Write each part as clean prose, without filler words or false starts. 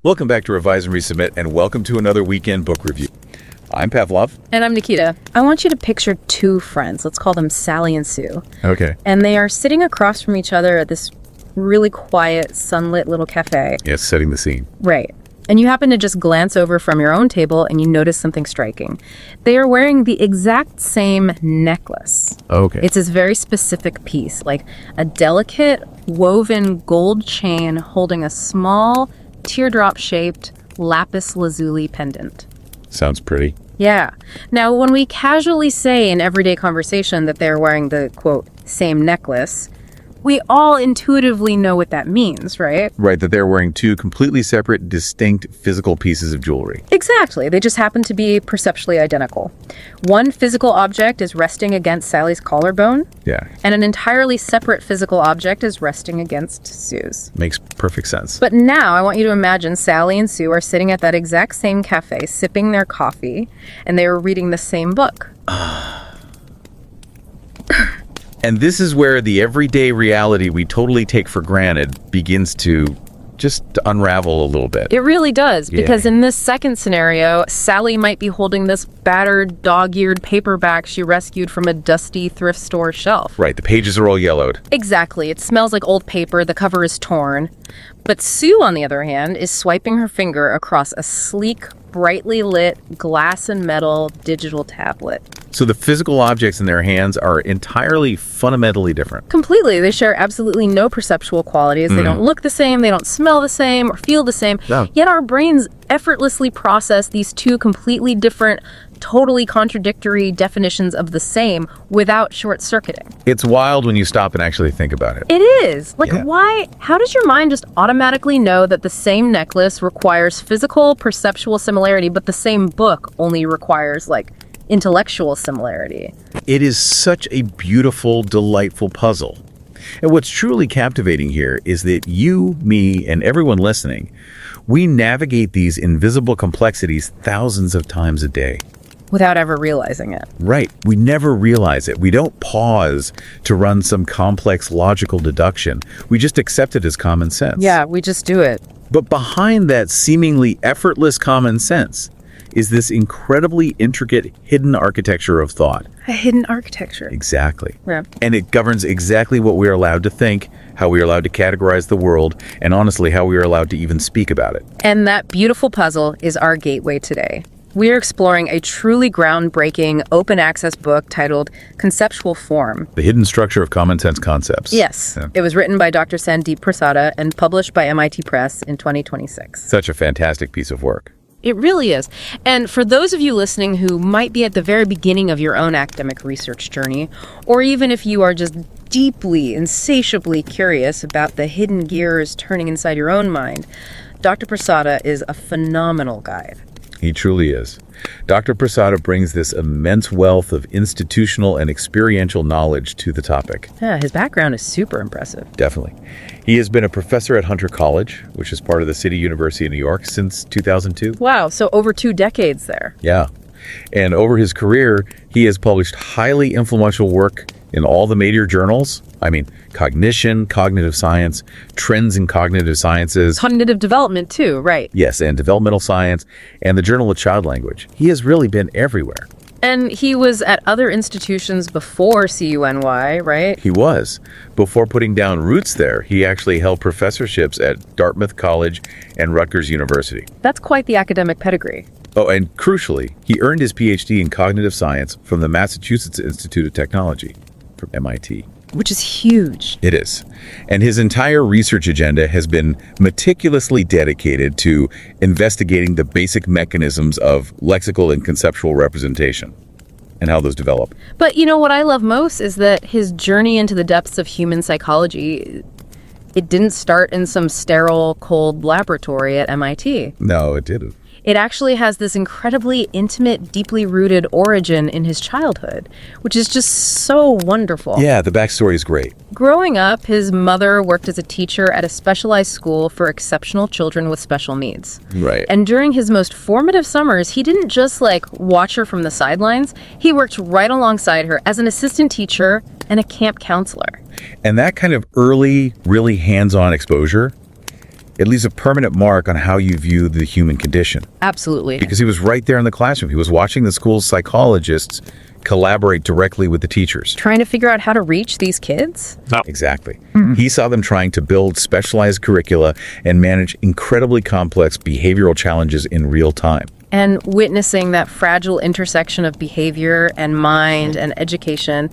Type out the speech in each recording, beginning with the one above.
Welcome back to Revise and Resubmit, and welcome to another weekend book review. I'm Pavlov. And I'm Nikita. I want you to picture two friends. Let's call them Sally and Sue. Okay. And they are sitting across from each other at this really quiet, sunlit little cafe. Yes, setting the scene. Right. And you happen to just glance over from your own table and you notice something striking. They are wearing the exact same necklace. Okay. It's this very specific piece, like a delicate woven gold chain holding a small teardrop-shaped lapis lazuli pendant. Sounds pretty. Yeah. Now, when we casually say in everyday conversation that they're wearing the, quote, same necklace, we all intuitively know what that means, right? Right, that they're wearing two completely separate, distinct physical pieces of jewelry. Exactly. They just happen to be perceptually identical. One physical object is resting against Sally's collarbone. Yeah. And an entirely separate physical object is resting against Sue's. Makes perfect sense. But now I want you to imagine Sally and Sue are sitting at that exact same cafe, sipping their coffee, and they are reading the same book. And this is where the everyday reality we totally take for granted begins to just unravel a little bit. It really does, Yeah. because in this second scenario, Sally might be holding this battered, dog-eared paperback she rescued from a dusty thrift store shelf. Right, the pages are all yellowed. Exactly. It smells like old paper. The cover is torn. But Sue, on the other hand, is swiping her finger across a sleek, brightly lit glass and metal digital tablet. So the physical objects in their hands are entirely fundamentally different. Completely. They share absolutely no perceptual qualities. They don't look the same, they don't smell the same, or feel the same. No. Yet our brains effortlessly process these two completely different, totally contradictory definitions of the same without short-circuiting. It's wild when you stop and actually think about it. It is. Like, Yeah. why? How does your mind just automatically know that the same necklace requires physical, perceptual similarity, but the same book only requires, like, intellectual similarity? It is such a beautiful, delightful puzzle. And what's truly captivating here is that you, me, and everyone listening, we navigate these invisible complexities thousands of times a day. Without ever realizing it. Right. We never realize it. We don't pause to run some complex logical deduction. We just accept it as common sense. Yeah, we just do it. But behind that seemingly effortless common sense is this incredibly intricate hidden architecture of thought. A hidden architecture. Exactly. Yeah. And it governs exactly what we are allowed to think, how we are allowed to categorize the world, and honestly, how we are allowed to even speak about it. And that beautiful puzzle is our gateway today. We are exploring a truly groundbreaking open access book titled Conceptual Form. The hidden structure of common sense concepts. Yes. Yeah. It was written by Dr. Sandeep Prasada and published by MIT Press in 2026. Such a fantastic piece of work. It really is. And for those of you listening who might be at the very beginning of your own academic research journey, or even if you are just deeply, insatiably curious about the hidden gears turning inside your own mind, Dr. Prasada is a phenomenal guide. He truly is. Dr. Prasada brings this immense wealth of institutional and experiential knowledge to the topic. Yeah, his background is super impressive. Definitely. He has been a professor at Hunter College, which is part of the City University of New York, since 2002. Wow, so over 2 decades there. Yeah. And over his career, he has published highly influential work in all the major journals. I mean, cognition, cognitive science, trends in cognitive sciences. Cognitive development too, right. Yes, and developmental science, and the Journal of Child Language. He has really been everywhere. And he was at other institutions before CUNY, right? He was. Before putting down roots there, he actually held professorships at Dartmouth College and Rutgers University. That's quite the academic pedigree. Oh, and crucially, he earned his PhD in cognitive science from the Massachusetts Institute of Technology, from MIT. Which is huge. It is. And his entire research agenda has been meticulously dedicated to investigating the basic mechanisms of lexical and conceptual representation and how those develop. But you know what I love most is that his journey into the depths of human psychology, it didn't start in some sterile, cold laboratory at MIT. No, it didn't. It actually has this incredibly intimate, deeply rooted origin in his childhood, which is just so wonderful. Yeah, the backstory is great. Growing up, his mother worked as a teacher at a specialized school for exceptional children with special needs. Right. And during his most formative summers, he didn't just watch her from the sidelines. He worked right alongside her as an assistant teacher and a camp counselor. And that kind of early, really hands-on exposure, It leaves a permanent mark on how you view the human condition. Absolutely. Because he was right there in the classroom. He was watching the school's psychologists collaborate directly with the teachers. Trying to figure out how to reach these kids? Exactly. He saw them trying to build specialized curricula and manage incredibly complex behavioral challenges in real time. And witnessing that fragile intersection of behavior and mind and education,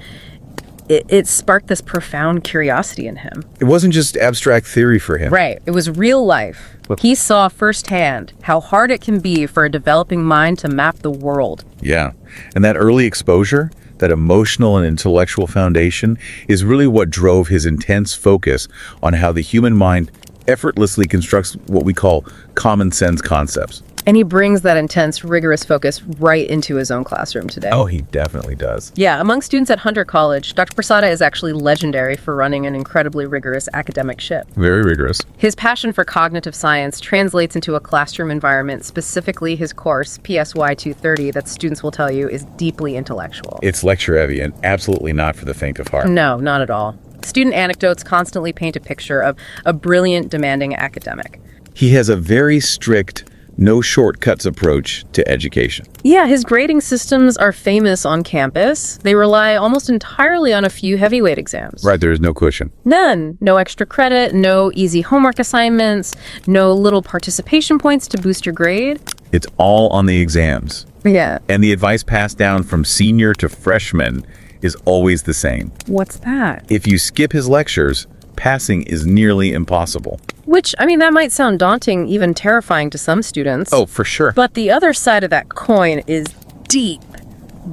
it sparked this profound curiosity in him. It wasn't just abstract theory for him. Right. It was real life. He saw firsthand how hard it can be for a developing mind to map the world. Yeah. And that early exposure, that emotional and intellectual foundation, is really what drove his intense focus on how the human mind effortlessly constructs what we call common sense concepts. And he brings that intense, rigorous focus right into his own classroom today. Oh, he definitely does. Yeah, among students at Hunter College, Dr. Prasada is actually legendary for running an incredibly rigorous academic ship. Very rigorous. His passion for cognitive science translates into a classroom environment, specifically his course, PSY 230, that students will tell you is deeply intellectual. It's lecture heavy and absolutely not for the faint of heart. No, not at all. Student anecdotes constantly paint a picture of a brilliant, demanding academic. He has a very strict, no shortcuts approach to education. Yeah, his grading systems are famous on campus. They rely almost entirely on a few heavyweight exams. Right, there is no cushion. None. No extra credit, no easy homework assignments, no little participation points to boost your grade. It's all on the exams. Yeah. And the advice passed down from senior to freshman is always the same. What's that? If you skip his lectures, passing is nearly impossible. Which, I mean, that might sound daunting, even terrifying to some students. Oh, for sure. But the other side of that coin is deep,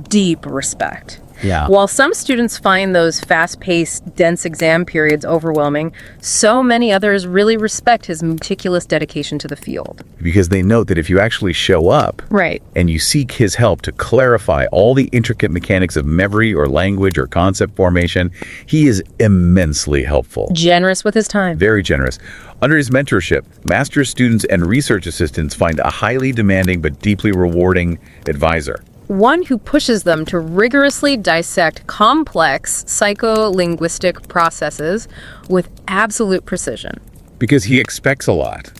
deep respect. Yeah. While some students find those fast-paced, dense exam periods overwhelming, so many others really respect his meticulous dedication to the field. Because they note that if you actually show up Right. and you seek his help to clarify all the intricate mechanics of memory or language or concept formation, he is immensely helpful. Generous with his time. Very generous. Under his mentorship, master's students and research assistants find a highly demanding but deeply rewarding advisor. One who pushes them to rigorously dissect complex psycholinguistic processes with absolute precision. Because he expects a lot.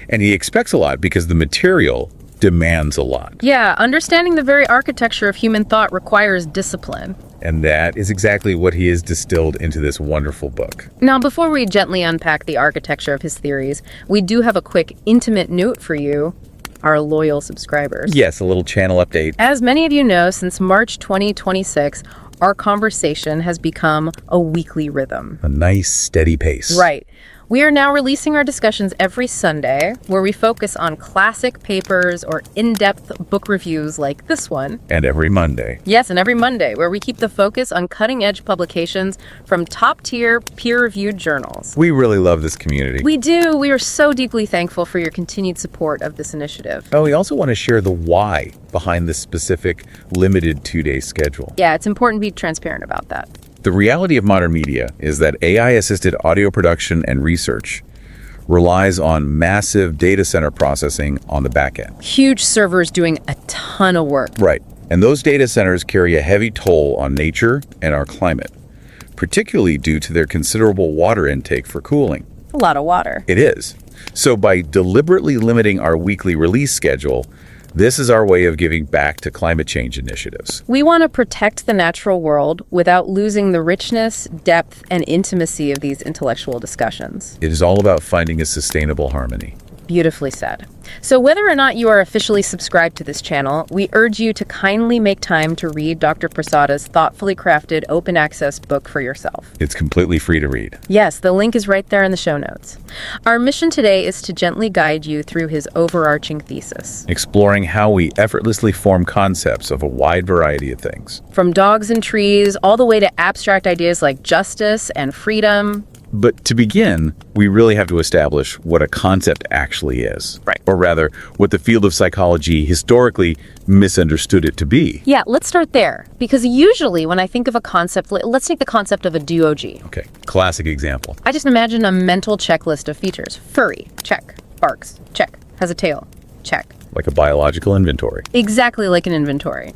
And he expects a lot because the material demands a lot. Yeah, understanding the very architecture of human thought requires discipline. And that is exactly what he has distilled into this wonderful book. Now, before we gently unpack the architecture of his theories, we do have a quick, intimate note for you, our loyal subscribers. Yes, a little channel update. As many of you know, since March 2026, our conversation has become a weekly rhythm. A nice, steady pace. Right. We are now releasing our discussions every Sunday, where we focus on classic papers or in-depth book reviews like this one. And every Monday. Yes, and every Monday, where we keep the focus on cutting-edge publications from top-tier, peer-reviewed journals. We really love this community. We do. We are so deeply thankful for your continued support of this initiative. Oh, we also want to share the why behind this specific limited 2-day schedule. Yeah, it's important to be transparent about that. The reality of modern media is that AI-assisted audio production and research relies on massive data center processing on the back end. Huge servers doing a ton of work. Right. And those data centers carry a heavy toll on nature and our climate, particularly due to their considerable water intake for cooling. A lot of water. It is. So by deliberately limiting our weekly release schedule, this is our way of giving back to climate change initiatives. We want to protect the natural world without losing the richness, depth, and intimacy of these intellectual discussions. It is all about finding a sustainable harmony. Beautifully said. So whether or not you are officially subscribed to this channel, we urge you to kindly make time to read Dr. Prasada's thoughtfully crafted open access book for yourself. It's completely free to read. Yes, the link is right there in the show notes. Our mission today is to gently guide you through his overarching thesis. Exploring how we effortlessly form concepts of a wide variety of things. From dogs and trees, all the way to abstract ideas like justice and freedom. But to begin, we really have to establish what a concept actually is. Right. Or rather, what the field of psychology historically misunderstood it to be. Yeah, let's start there. Because usually when I think of a concept, let's take the concept of a duogy. Okay, classic example. I just imagine a mental checklist of features. Furry, check. Barks, check. Has a tail, check. Like a biological inventory. Exactly like an inventory.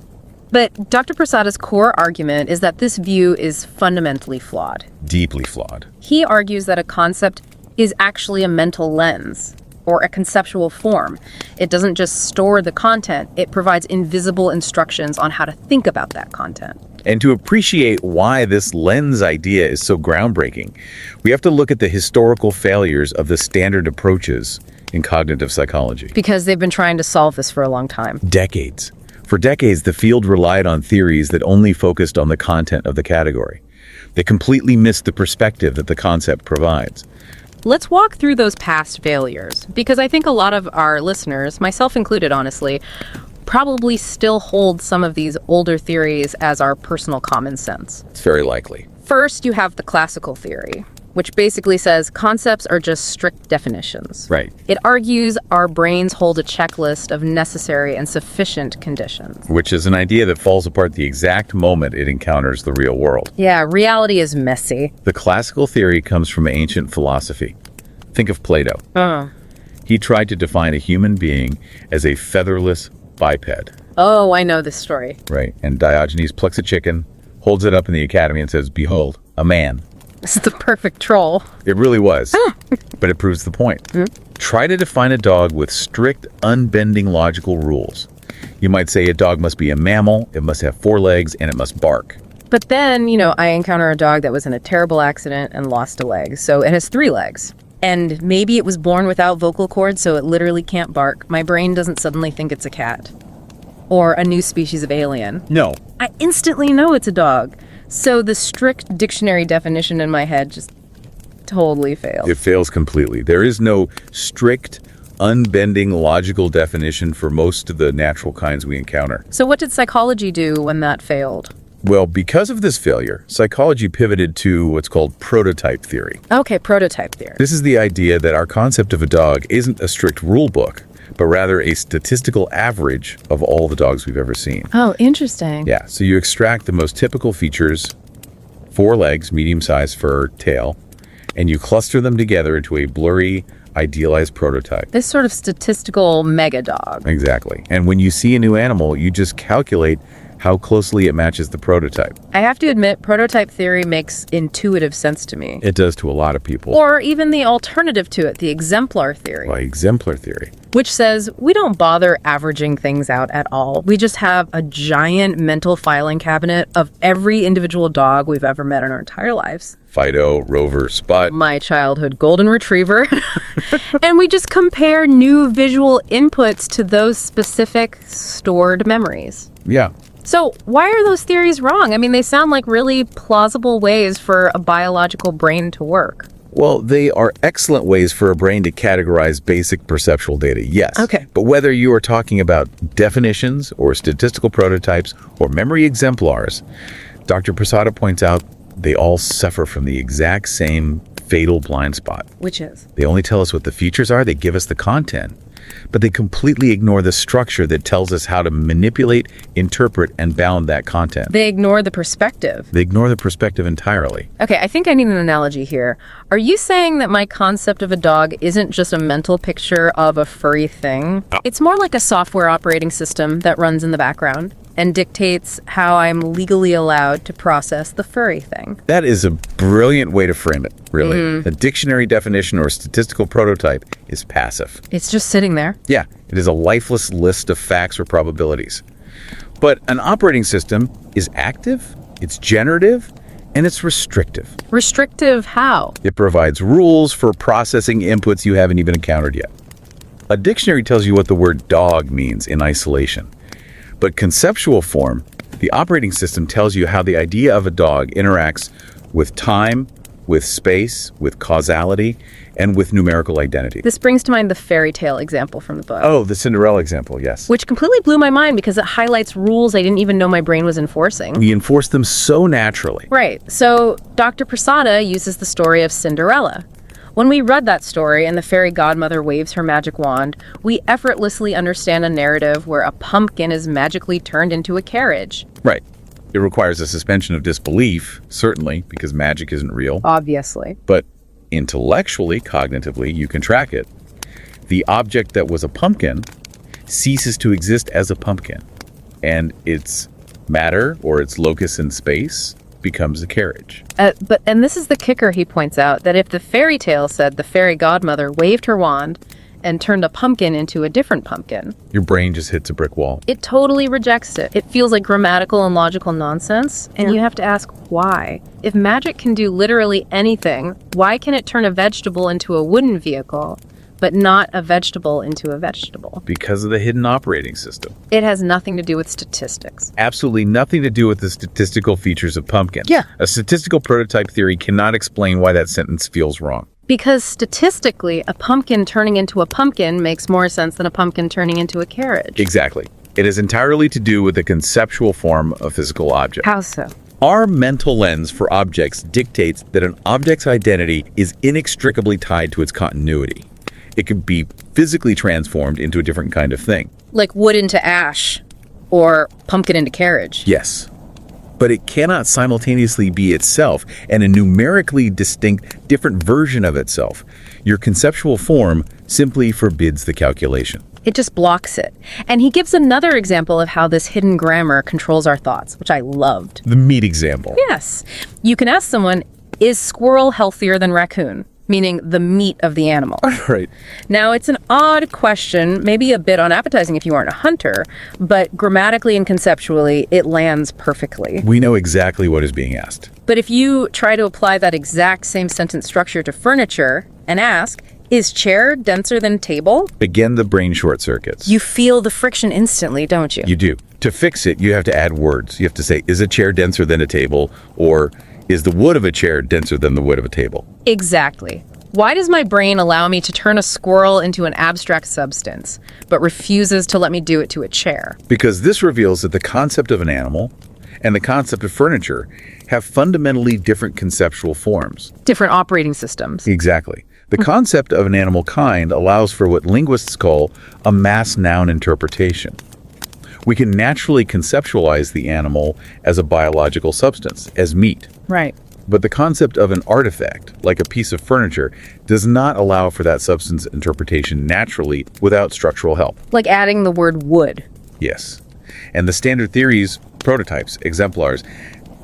But Dr. Prasada's core argument is that this view is fundamentally flawed. Deeply flawed. He argues that a concept is actually a mental lens or a conceptual form. It doesn't just store the content, it provides invisible instructions on how to think about that content. And to appreciate why this lens idea is so groundbreaking, we have to look at the historical failures of the standard approaches in cognitive psychology. Because they've been trying to solve this for a long time. Decades. For decades, the field relied on theories that only focused on the content of the category. They completely missed the perspective that the concept provides. Let's walk through those past failures, because I think a lot of our listeners, myself included honestly, probably still hold some of these older theories as our personal common sense. It's very likely. First, you have the classical theory, which basically says concepts are just strict definitions. Right. It argues our brains hold a checklist of necessary and sufficient conditions. Which is an idea that falls apart the exact moment it encounters the real world. Yeah, reality is messy. The classical theory comes from ancient philosophy. Think of Plato. He tried to define a human being as a featherless biped. Oh, I know this story. Right. And Diogenes plucks a chicken, holds it up in the academy and says, "Behold, a man." This is the perfect troll. It really was. But it proves the point. Try to define a dog with strict, unbending logical rules. You might say a dog must be a mammal, it must have 4 legs, and it must bark. But then, I encounter a dog that was in a terrible accident and lost a leg. So it has 3 legs. And maybe it was born without vocal cords, so it literally can't bark. My brain doesn't suddenly think it's a cat. Or a new species of alien. No. I instantly know it's a dog. So the strict dictionary definition in my head just totally fails. It fails completely. There is no strict, unbending logical definition for most of the natural kinds we encounter. So what did psychology do when that failed? Well, because of this failure, psychology pivoted to what's called prototype theory. Okay, prototype theory. This is the idea that our concept of a dog isn't a strict rule book, but rather a statistical average of all the dogs we've ever seen. Oh, interesting. Yeah, so you extract the most typical features, 4 legs, medium-sized fur, tail, and you cluster them together into a blurry, idealized prototype. This sort of statistical mega dog. Exactly. And when you see a new animal, you just calculate how closely it matches the prototype. I have to admit, prototype theory makes intuitive sense to me. It does to a lot of people. Or even the alternative to it, the exemplar theory. Like exemplar theory. Which says we don't bother averaging things out at all. We just have a giant mental filing cabinet of every individual dog we've ever met in our entire lives. Fido, Rover, Spot. My childhood golden retriever. And we just compare new visual inputs to those specific stored memories. Yeah. So why are those theories wrong? I mean, they sound like really plausible ways for a biological brain to work. Well, they are excellent ways for a brain to categorize basic perceptual data, yes. Okay. But whether you are talking about definitions or statistical prototypes or memory exemplars, Dr. Prasada points out they all suffer from the exact same fatal blind spot. Which is? They only tell us what the features are, they give us the content, but they completely ignore the structure that tells us how to manipulate, interpret, and bound that content. They ignore the perspective. They ignore the perspective entirely. Okay, I think I need an analogy here. Are you saying that my concept of a dog isn't just a mental picture of a furry thing? It's more like a software operating system that runs in the background and dictates how I'm legally allowed to process the furry thing. That is a brilliant way to frame it, really. A dictionary definition or statistical prototype is passive. It's just sitting there. Yeah, it is a lifeless list of facts or probabilities. But an operating system is active, it's generative, and it's restrictive. Restrictive how? It provides rules for processing inputs you haven't even encountered yet. A dictionary tells you what the word dog means in isolation. But conceptual form, the operating system tells you how the idea of a dog interacts with time, with space, with causality, and with numerical identity. This brings to mind the fairy tale example from the book. Oh, the Cinderella example, yes. Which completely blew my mind because it highlights rules I didn't even know my brain was enforcing. We enforce them so naturally. Right. So Dr. Prasada uses the story of Cinderella. When we read that story and the fairy godmother waves her magic wand, we effortlessly understand a narrative where a pumpkin is magically turned into a carriage. Right. It requires a suspension of disbelief, certainly, because magic isn't real. Obviously. But intellectually, cognitively, you can track it. The object that was a pumpkin ceases to exist as a pumpkin, and its matter or its locus in space becomes a carriage. And this is the kicker, he points out, that if the fairy tale said the fairy godmother waved her wand and turned a pumpkin into a different pumpkin, Your brain just hits a brick wall. it totally rejects it. It feels like grammatical and logical nonsense, and you have to ask why. If magic can do literally anything, why can it turn a vegetable into a wooden vehicle, but not a vegetable into a vegetable? Because of the hidden operating system. It has nothing to do with statistics. Absolutely nothing to do with the statistical features of pumpkin. Yeah. A statistical prototype theory cannot explain why that sentence feels wrong. Because statistically, a pumpkin turning into a pumpkin makes more sense than a pumpkin turning into a carriage. Exactly. It is entirely to do with the conceptual form of physical object. How so? Our mental lens for objects dictates that an object's identity is inextricably tied to its continuity. It could be physically transformed into a different kind of thing. Like wood into ash, or pumpkin into carriage. Yes. But it cannot simultaneously be itself and a numerically distinct, different version of itself. Your conceptual form simply forbids the calculation. It just blocks it. And he gives another example of how this hidden grammar controls our thoughts, which I loved. The meat example. Yes. You can ask someone, is squirrel healthier than raccoon? Meaning the meat of the animal. Right. Now, it's an odd question, maybe a bit unappetizing if you aren't a hunter, but grammatically and conceptually, it lands perfectly. We know exactly what is being asked. But if you try to apply that exact same sentence structure to furniture and ask, is chair denser than table? Again, the brain short circuits. You feel the friction instantly, don't you? You do. To fix it, you have to add words. You have to say, is a chair denser than a table? Or is the wood of a chair denser than the wood of a table? Exactly. Why does my brain allow me to turn a squirrel into an abstract substance, but refuses to let me do it to a chair? Because this reveals that the concept of an animal and the concept of furniture have fundamentally different conceptual forms. Different operating systems. Exactly. The concept of an animal kind allows for what linguists call a mass noun interpretation. We can naturally conceptualize the animal as a biological substance, as meat. Right. But the concept of an artifact, like a piece of furniture, does not allow for that substance interpretation naturally without structural help. Like adding the word wood. Yes. And the standard theories, prototypes, exemplars,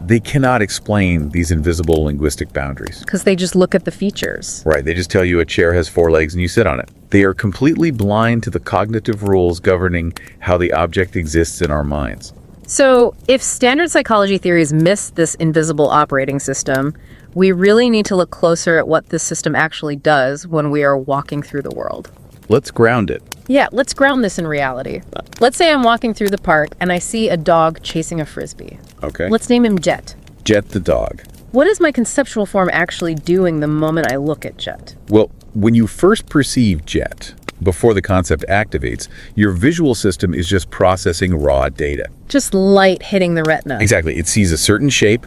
they cannot explain these invisible linguistic boundaries. Because they just look at the features. Right, they just tell you a chair has 4 legs and you sit on it. They are completely blind to the cognitive rules governing how the object exists in our minds. So, if standard psychology theories miss this invisible operating system, we really need to look closer at what this system actually does when we are walking through the world. Let's ground it. Yeah, let's ground this in reality. Let's say I'm walking through the park and I see a dog chasing a frisbee. Okay. Let's name him Jet. Jet the dog. What is my conceptual form actually doing the moment I look at Jet? Well, when you first perceive Jet, before the concept activates, your visual system is just processing raw data. Just light hitting the retina. Exactly. It sees a certain shape,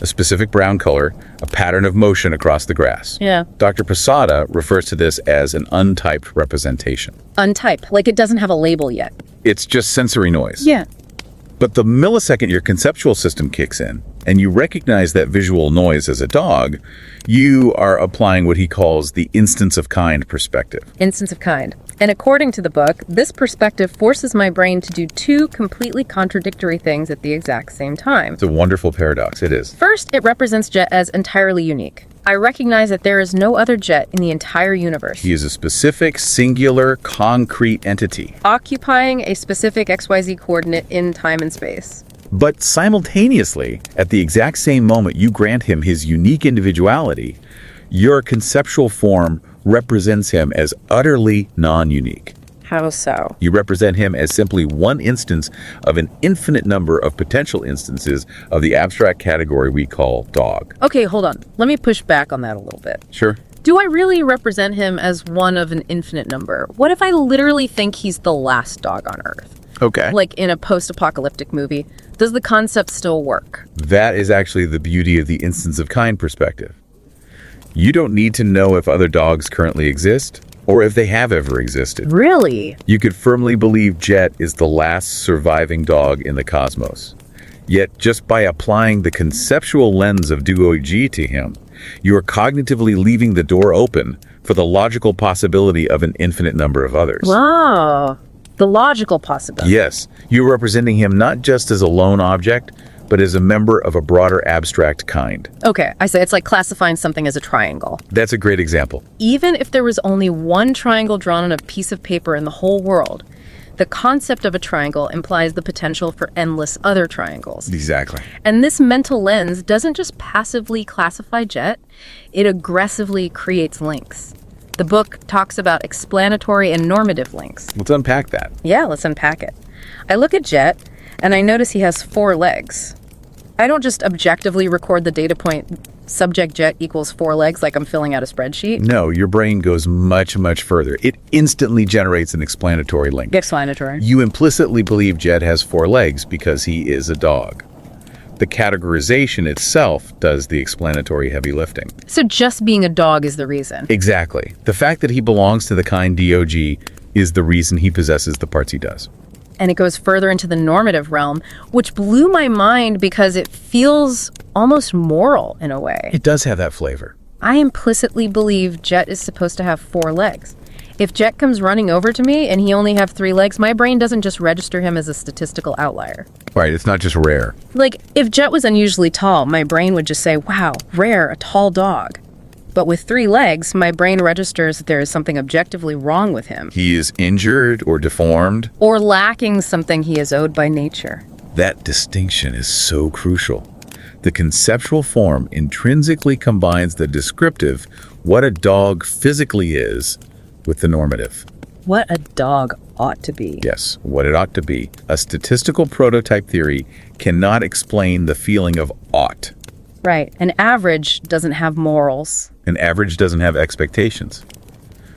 a specific brown color, a pattern of motion across the grass. Yeah. Dr. Prasada refers to this as an untyped representation. Untyped, like it doesn't have a label yet. It's just sensory noise. Yeah. But the millisecond your conceptual system kicks in and you recognize that visual noise as a dog, you are applying what he calls the instance of kind perspective. Instance of kind. And according to the book, this perspective forces my brain to do 2 completely contradictory things at the exact same time. It's a wonderful paradox. It is. First, it represents Jet as entirely unique. I recognize that there is no other Jet in the entire universe. He is a specific, singular, concrete entity. Occupying a specific XYZ coordinate in time and space. But simultaneously, at the exact same moment you grant him his unique individuality, your conceptual form represents him as utterly non-unique. How so? You represent him as simply one instance of an infinite number of potential instances of the abstract category we call dog. Okay, hold on. Let me push back on that a little bit. Sure. Do I really represent him as one of an infinite number? What if I literally think he's the last dog on Earth? Okay. Like in a post-apocalyptic movie. Does the concept still work? That is actually the beauty of the instance of kind perspective. You don't need to know if other dogs currently exist or if they have ever existed. Really? You could firmly believe Jet is the last surviving dog in the cosmos. Yet, just by applying the conceptual lens of duoG to him, you are cognitively leaving the door open for the logical possibility of an infinite number of others. Wow. The logical possibility. Yes, you're representing him not just as a lone object, but as a member of a broader abstract kind. Okay, I say it's like classifying something as a triangle. That's a great example. Even if there was only one triangle drawn on a piece of paper in the whole world, the concept of a triangle implies the potential for endless other triangles. Exactly. And this mental lens doesn't just passively classify Jet, it aggressively creates links. The book talks about explanatory and normative links. Let's unpack that. Yeah, let's unpack it. I look at Jet, and I notice he has 4 legs. I don't just objectively record the data point subject Jet equals 4 legs like I'm filling out a spreadsheet. No, your brain goes much, much further. It instantly generates an explanatory link. Explanatory. You implicitly believe Jet has 4 legs because he is a dog. The categorization itself does the explanatory heavy lifting. So just being a dog is the reason. Exactly. The fact that he belongs to the kind DOG is the reason he possesses the parts he does. And it goes further into the normative realm, which blew my mind because it feels almost moral in a way. It does have that flavor. I implicitly believe Jet is supposed to have 4 legs. If Jet comes running over to me and he only have 3 legs, my brain doesn't just register him as a statistical outlier. Right, it's not just rare. Like, if Jet was unusually tall, my brain would just say, wow, rare, a tall dog. But with 3 legs, my brain registers that there is something objectively wrong with him. He is injured or deformed. Or lacking something he is owed by nature. That distinction is so crucial. The conceptual form intrinsically combines the descriptive, what a dog physically is, with the normative. What a dog ought to be. Yes, what it ought to be. A statistical prototype theory cannot explain the feeling of ought. Right. An average doesn't have morals. An average doesn't have expectations.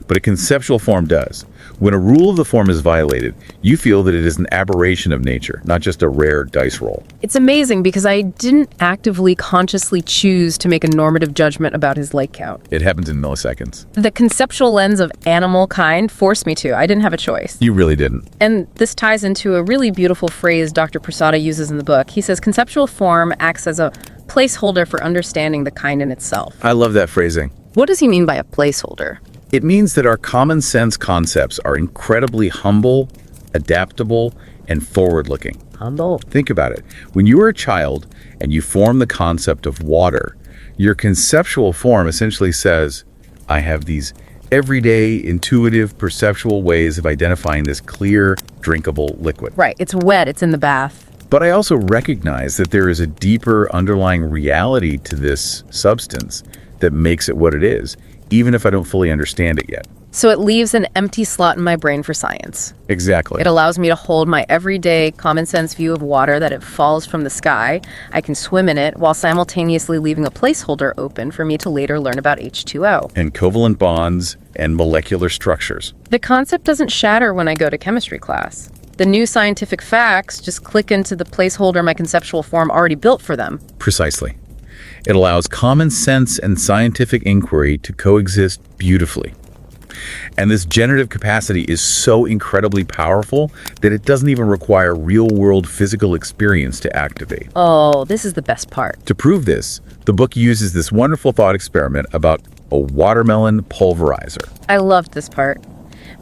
But a conceptual form does. When a rule of the form is violated, you feel that it is an aberration of nature, not just a rare dice roll. It's amazing because I didn't actively consciously choose to make a normative judgment about his leg count. It happens in milliseconds. The conceptual lens of animal kind forced me to. I didn't have a choice. You really didn't. And this ties into a really beautiful phrase Dr. Prasada uses in the book. He says conceptual form acts as a placeholder for understanding the kind in itself. I love that phrasing. What does he mean by a placeholder? It means that our common sense concepts are incredibly humble, adaptable, and forward-looking. Humble. Think about it. When you were a child and you form the concept of water, your conceptual form essentially says, I have these everyday, intuitive, perceptual ways of identifying this clear, drinkable liquid. Right. It's wet. It's in the bath. But I also recognize that there is a deeper underlying reality to this substance that makes it what it is, even if I don't fully understand it yet. So it leaves an empty slot in my brain for science. Exactly. It allows me to hold my everyday common sense view of water that it falls from the sky. I can swim in it while simultaneously leaving a placeholder open for me to later learn about H2O. And covalent bonds and molecular structures. The concept doesn't shatter when I go to chemistry class. The new scientific facts just click into the placeholder my conceptual form already built for them. Precisely. It allows common sense and scientific inquiry to coexist beautifully. And this generative capacity is so incredibly powerful that it doesn't even require real-world physical experience to activate. Oh, this is the best part. To prove this, the book uses this wonderful thought experiment about a watermelon pulverizer. I loved this part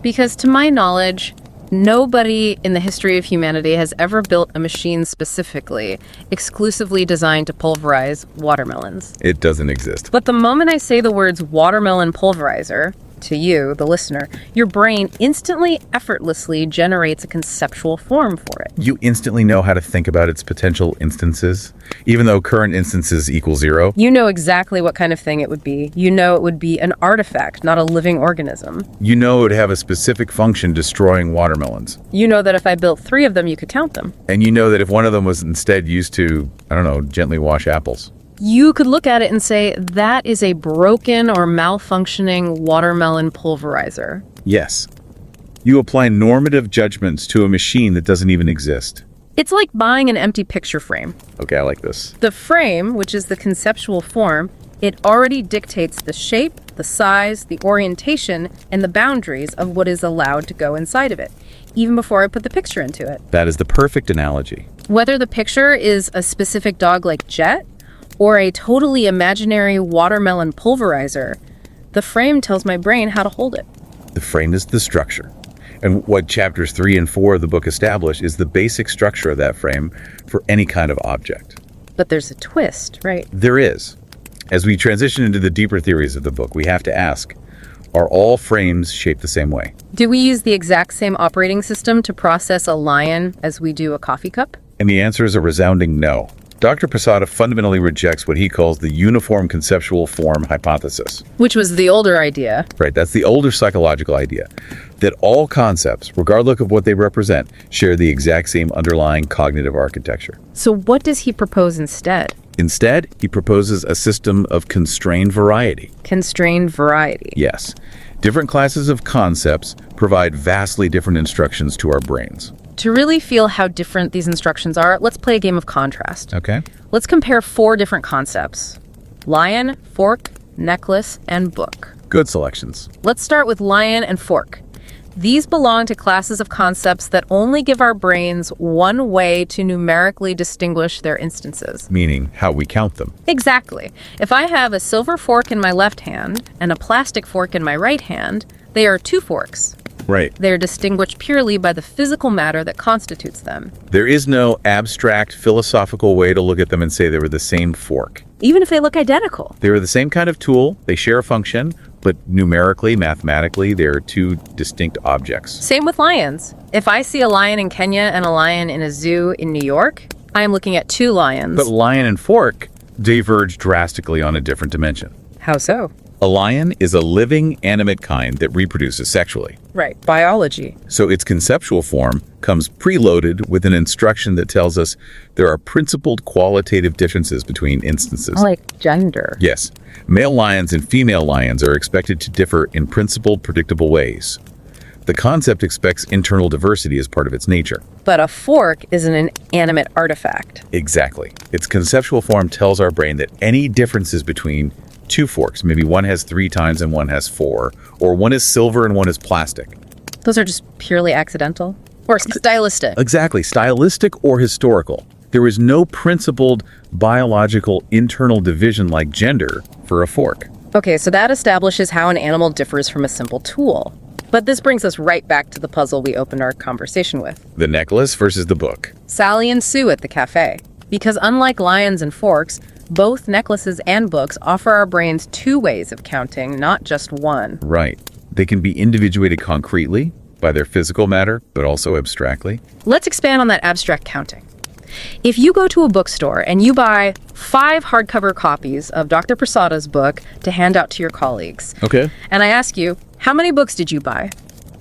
because, to my knowledge, nobody in the history of humanity has ever built a machine specifically, exclusively designed to pulverize watermelons. It doesn't exist. But the moment I say the words watermelon pulverizer, to you, the listener, your brain instantly, effortlessly generates a conceptual form for it. You instantly know how to think about its potential instances, even though current instances equal 0. You know exactly what kind of thing it would be. You know it would be an artifact, not a living organism. You know it would have a specific function destroying watermelons. You know that if I built 3 of them, you could count them. And you know that if one of them was instead used to, gently wash apples. You could look at it and say, that is a broken or malfunctioning watermelon pulverizer. Yes. You apply normative judgments to a machine that doesn't even exist. It's like buying an empty picture frame. Okay, I like this. The frame, which is the conceptual form, it already dictates the shape, the size, the orientation, and the boundaries of what is allowed to go inside of it, even before I put the picture into it. That is the perfect analogy. Whether the picture is a specific dog like Jet, or a totally imaginary watermelon pulverizer, the frame tells my brain how to hold it. The frame is the structure. And what chapters 3 and 4 of the book establish is the basic structure of that frame for any kind of object. But there's a twist, right? There is. As we transition into the deeper theories of the book, we have to ask, are all frames shaped the same way? Do we use the exact same operating system to process a lion as we do a coffee cup? And the answer is a resounding no. Dr. Prasada fundamentally rejects what he calls the uniform conceptual form hypothesis. Which was the older idea. Right, that's the older psychological idea, that all concepts, regardless of what they represent, share the exact same underlying cognitive architecture. So what does he propose instead? Instead, he proposes a system of constrained variety. Constrained variety. Yes. Different classes of concepts provide vastly different instructions to our brains. To really feel how different these instructions are, let's play a game of contrast. Okay. Let's compare 4 different concepts: lion, fork, necklace, and book. Good selections. Let's start with lion and fork. These belong to classes of concepts that only give our brains one way to numerically distinguish their instances. Meaning how we count them. Exactly. If I have a silver fork in my left hand and a plastic fork in my right hand, they are 2 forks. Right. They are distinguished purely by the physical matter that constitutes them. There is no abstract philosophical way to look at them and say they were the same fork. Even if they look identical. They are the same kind of tool, they share a function, but numerically, mathematically, they are 2 distinct objects. Same with lions. If I see a lion in Kenya and a lion in a zoo in New York, I am looking at 2 lions. But lion and fork diverge drastically on a different dimension. How so? A lion is a living, animate kind that reproduces sexually. Right, biology. So its conceptual form comes preloaded with an instruction that tells us there are principled qualitative differences between instances. Like gender. Yes. Male lions and female lions are expected to differ in principled, predictable ways. The concept expects internal diversity as part of its nature. But a fork is an inanimate artifact. Exactly. Its conceptual form tells our brain that any differences between 2 forks, maybe one has 3 tines and one has 4, or one is silver and one is plastic. Those are just purely accidental? Or stylistic? Exactly, stylistic or historical. There is no principled biological internal division like gender for a fork. Okay, so that establishes how an animal differs from a simple tool. But this brings us right back to the puzzle we opened our conversation with. The necklace versus the book. Sally and Sue at the cafe. Because unlike lions and forks, both necklaces and books offer our brains 2 ways of counting, not just one. Right. They can be individuated concretely by their physical matter, but also abstractly. Let's expand on that abstract counting. If you go to a bookstore and you buy 5 hardcover copies of Dr. Prasada's book to hand out to your colleagues, Okay. and I ask you, how many books did you buy?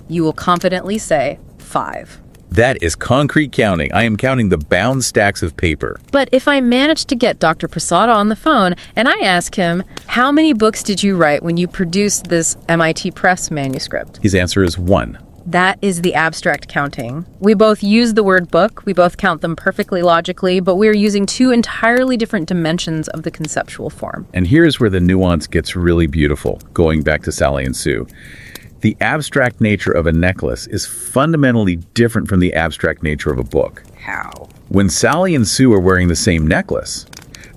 You will confidently say 5. That is concrete counting. I am counting the bound stacks of paper. But if I manage to get Dr. Prasada on the phone and I ask him, how many books did you write when you produced this MIT Press manuscript? His answer is 1. That is the abstract counting. We both use the word book, we both count them perfectly logically, but we're using 2 entirely different dimensions of the conceptual form. And here's where the nuance gets really beautiful, going back to Sally and Sue. The abstract nature of a necklace is fundamentally different from the abstract nature of a book. How? When Sally and Sue are wearing the same necklace,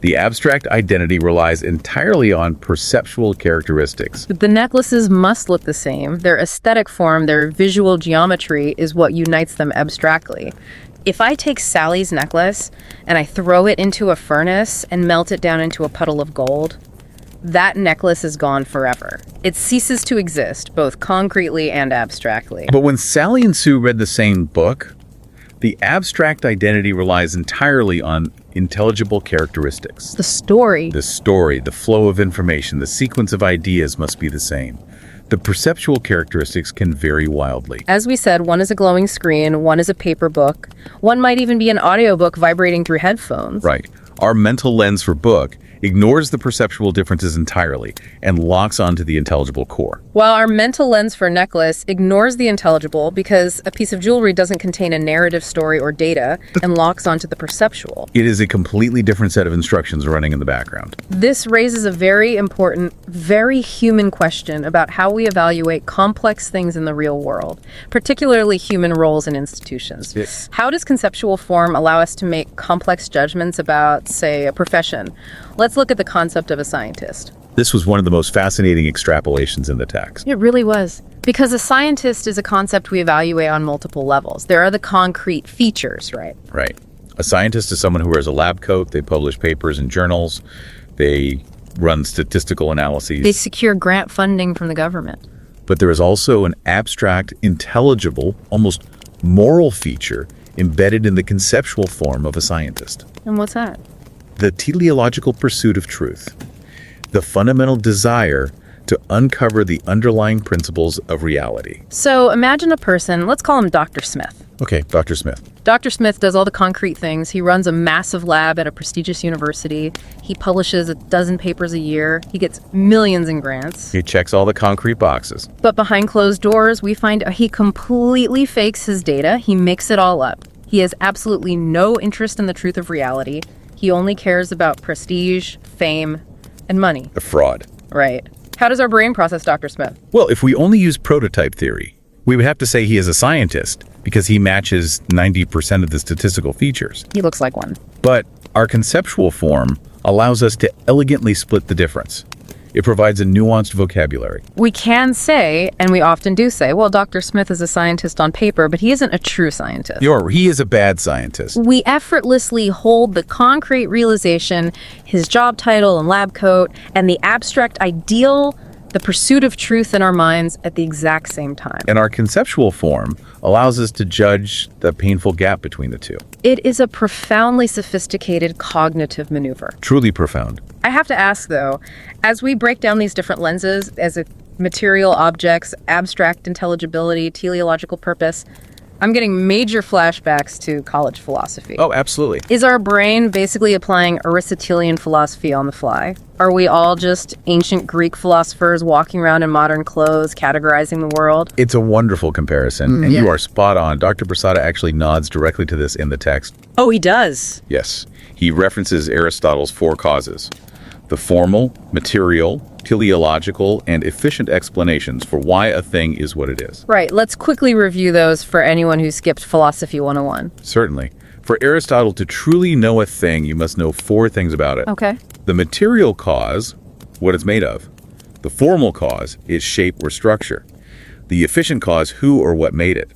the abstract identity relies entirely on perceptual characteristics. But the necklaces must look the same. Their aesthetic form, their visual geometry is what unites them abstractly. If I take Sally's necklace and I throw it into a furnace and melt it down into a puddle of gold, that necklace is gone forever. It ceases to exist, both concretely and abstractly. But when Sally and Sue read the same book, the abstract identity relies entirely on intelligible characteristics. The story. The story, the flow of information, the sequence of ideas must be the same. The perceptual characteristics can vary wildly. As we said, one is a glowing screen, one is a paper book, one might even be an audiobook vibrating through headphones. Right. Our mental lens for book ignores the perceptual differences entirely and locks onto the intelligible core. While our mental lens for necklace ignores the intelligible because a piece of jewelry doesn't contain a narrative story or data and locks onto the perceptual. It is a completely different set of instructions running in the background. This raises a very important, very human question about how we evaluate complex things in the real world, particularly human roles and institutions. Yes. How does conceptual form allow us to make complex judgments about, say, a profession? Let's look at the concept of a scientist. This was one of the most fascinating extrapolations in the text. It really was. Because a scientist is a concept we evaluate on multiple levels. There are the concrete features, right? Right. A scientist is someone who wears a lab coat, they publish papers in journals, they run statistical analyses. They secure grant funding from the government. But there is also an abstract, intelligible, almost moral feature embedded in the conceptual form of a scientist. And what's that? The teleological pursuit of truth. The fundamental desire to uncover the underlying principles of reality. So imagine a person, let's call him Dr. Smith. Okay, Dr. Smith. Dr. Smith does all the concrete things. He runs a massive lab at a prestigious university. He publishes 12 papers a year. He gets millions in grants. He checks all the concrete boxes. But behind closed doors, we find he completely fakes his data. He makes it all up. He has absolutely no interest in the truth of reality. He only cares about prestige, fame, and money. A fraud. Right. How does our brain process Dr. Smith? Well, if we only use prototype theory, we would have to say he is a scientist because he matches 90% of the statistical features. He looks like one. But our conceptual form allows us to elegantly split the difference. It provides a nuanced vocabulary. We can say, and we often do say, well, Dr. Smith is a scientist on paper, but he isn't a true scientist. He is a bad scientist. We effortlessly hold the concrete realization, his job title and lab coat, and the abstract ideal, the pursuit of truth in our minds at the exact same time. And our conceptual form allows us to judge the painful gap between the two. It is a profoundly sophisticated cognitive maneuver. Truly profound. I have to ask, though, as we break down these different lenses as a material objects, abstract intelligibility, teleological purpose, I'm getting major flashbacks to college philosophy. Oh, absolutely. Is our brain basically applying Aristotelian philosophy on the fly? Are we all just ancient Greek philosophers walking around in modern clothes, categorizing the world? It's a wonderful comparison, and you are spot on. Dr. Prasada actually nods directly to this in the text. Oh, he does? Yes. He references Aristotle's 4 causes: the formal, material, teleological, and efficient explanations for why a thing is what it is. Right. Let's quickly review those for anyone who skipped Philosophy 101. Certainly. For Aristotle to truly know a thing, you must know 4 things about it. Okay. The material cause, what it's made of. The formal cause, its shape or structure. The efficient cause, who or what made it.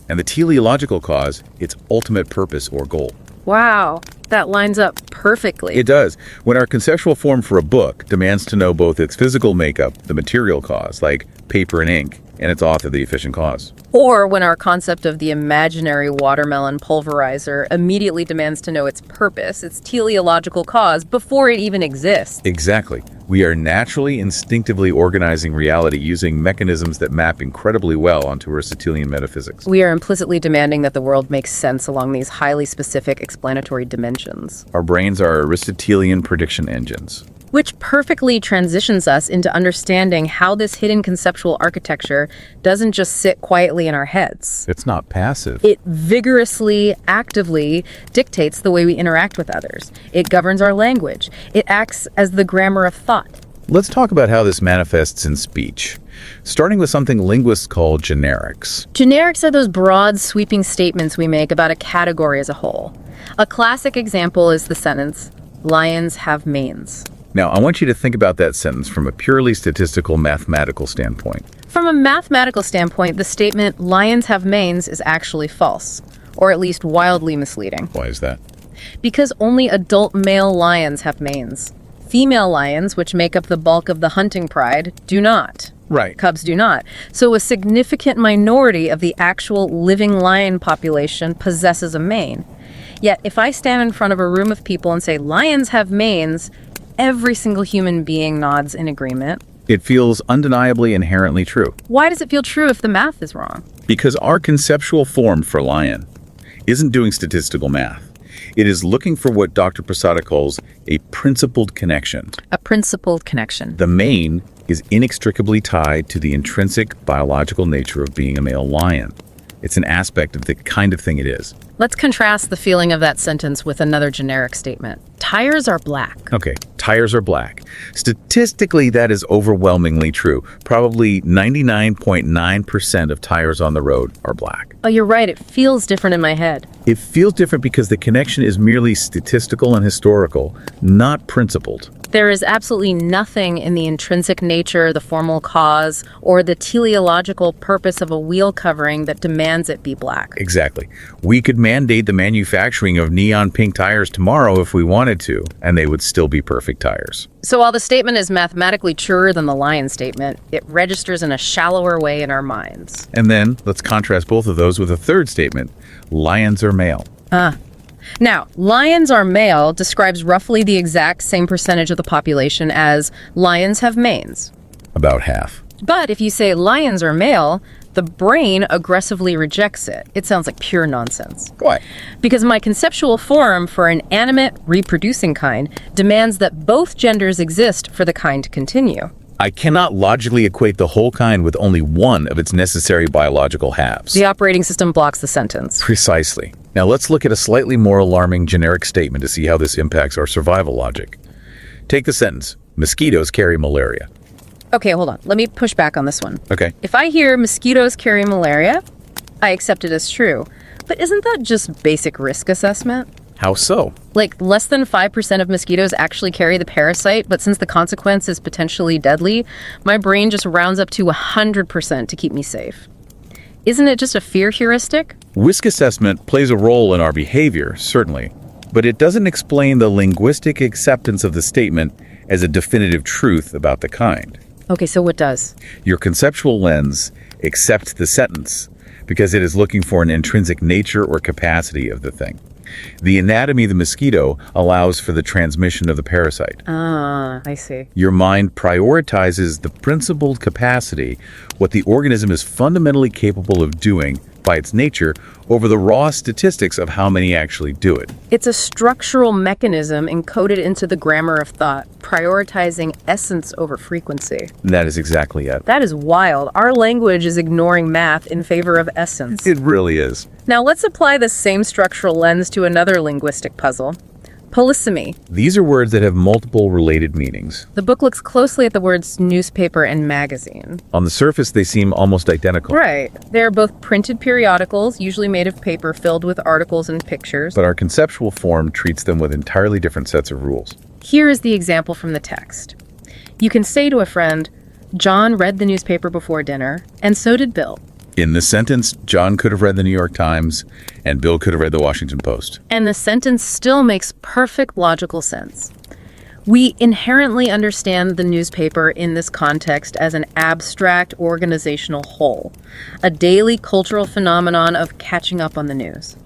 And the teleological cause, its ultimate purpose or goal. Wow. That lines up perfectly. It does. When our conceptual form for a book demands to know both its physical makeup, the material cause, like paper and ink, and its author, the efficient cause. Or when our concept of the imaginary watermelon pulverizer immediately demands to know its purpose, its teleological cause, before it even exists. Exactly. We are naturally, instinctively organizing reality using mechanisms that map incredibly well onto Aristotelian metaphysics. We are implicitly demanding that the world makes sense along these highly specific explanatory dimensions. Our brains are Aristotelian prediction engines. Which perfectly transitions us into understanding how this hidden conceptual architecture doesn't just sit quietly in our heads. It's not passive. It vigorously, actively dictates the way we interact with others. It governs our language. It acts as the grammar of thought. Let's talk about how this manifests in speech, starting with something linguists call generics. Generics are those broad, sweeping statements we make about a category as a whole. A classic example is the sentence, "Lions have manes." Now, I want you to think about that sentence from a purely statistical, mathematical standpoint. From a mathematical standpoint, the statement, "Lions have manes," is actually false, or at least wildly misleading. Why is that? Because only adult male lions have manes. Female lions, which make up the bulk of the hunting pride, do not. Right. Cubs do not. So a significant minority of the actual living lion population possesses a mane. Yet, if I stand in front of a room of people and say, "Lions have manes," every single human being nods in agreement. It feels undeniably inherently true. Why does it feel true if the math is wrong? Because our conceptual form for lion isn't doing statistical math. It is looking for what Dr. Prasada calls a principled connection. A principled connection. The mane is inextricably tied to the intrinsic biological nature of being a male lion. It's an aspect of the kind of thing it is. Let's contrast the feeling of that sentence with another generic statement. Tires are black. Okay, tires are black. Statistically, that is overwhelmingly true. Probably 99.9% of tires on the road are black. Oh, you're right. It feels different in my head. It feels different because the connection is merely statistical and historical, not principled. There is absolutely nothing in the intrinsic nature, the formal cause, or the teleological purpose of a wheel covering that demands it be black. Exactly. We could mandate the manufacturing of neon pink tires tomorrow if we wanted to, and they would still be perfect tires. So while the statement is mathematically truer than the lion statement, it registers in a shallower way in our minds. And then, let's contrast both of those with a third statement. Lions are male. Now, lions are male describes roughly the exact same percentage of the population as lions have manes. About half. But if you say lions are male, the brain aggressively rejects it. It sounds like pure nonsense. Why? Because my conceptual form for an animate, reproducing kind demands that both genders exist for the kind to continue. I cannot logically equate the whole kind with only one of its necessary biological halves. The operating system blocks the sentence. Precisely. Now let's look at a slightly more alarming generic statement to see how this impacts our survival logic. Take the sentence, mosquitoes carry malaria. Okay, hold on. Let me push back on this one. Okay. If I hear mosquitoes carry malaria, I accept it as true. But isn't that just basic risk assessment? How so? Like, less than 5% of mosquitoes actually carry the parasite, but since the consequence is potentially deadly, my brain just rounds up to 100% to keep me safe. Isn't it just a fear heuristic? Risk assessment plays a role in our behavior, certainly, but it doesn't explain the linguistic acceptance of the statement as a definitive truth about the kind. Okay, so what does? Your conceptual lens accepts the sentence because it is looking for an intrinsic nature or capacity of the thing. The anatomy of the mosquito allows for the transmission of the parasite. Ah, I see. Your mind prioritizes the principled capacity, what the organism is fundamentally capable of doing by its nature, over the raw statistics of how many actually do it. It's a structural mechanism encoded into the grammar of thought, prioritizing essence over frequency. That is exactly it. That is wild. Our language is ignoring math in favor of essence. It really is. Now let's apply the same structural lens to another linguistic puzzle. Polysemy. These are words that have multiple related meanings. The book looks closely at the words newspaper and magazine. On the surface, they seem almost identical. Right. They are both printed periodicals, usually made of paper filled with articles and pictures. But our conceptual form treats them with entirely different sets of rules. Here is the example from the text. You can say to a friend, John read the newspaper before dinner, and so did Bill. In the sentence, John could have read the New York Times, and Bill could have read the Washington Post. And the sentence still makes perfect logical sense. We inherently understand the newspaper in this context as an abstract organizational whole, a daily cultural phenomenon of catching up on the news.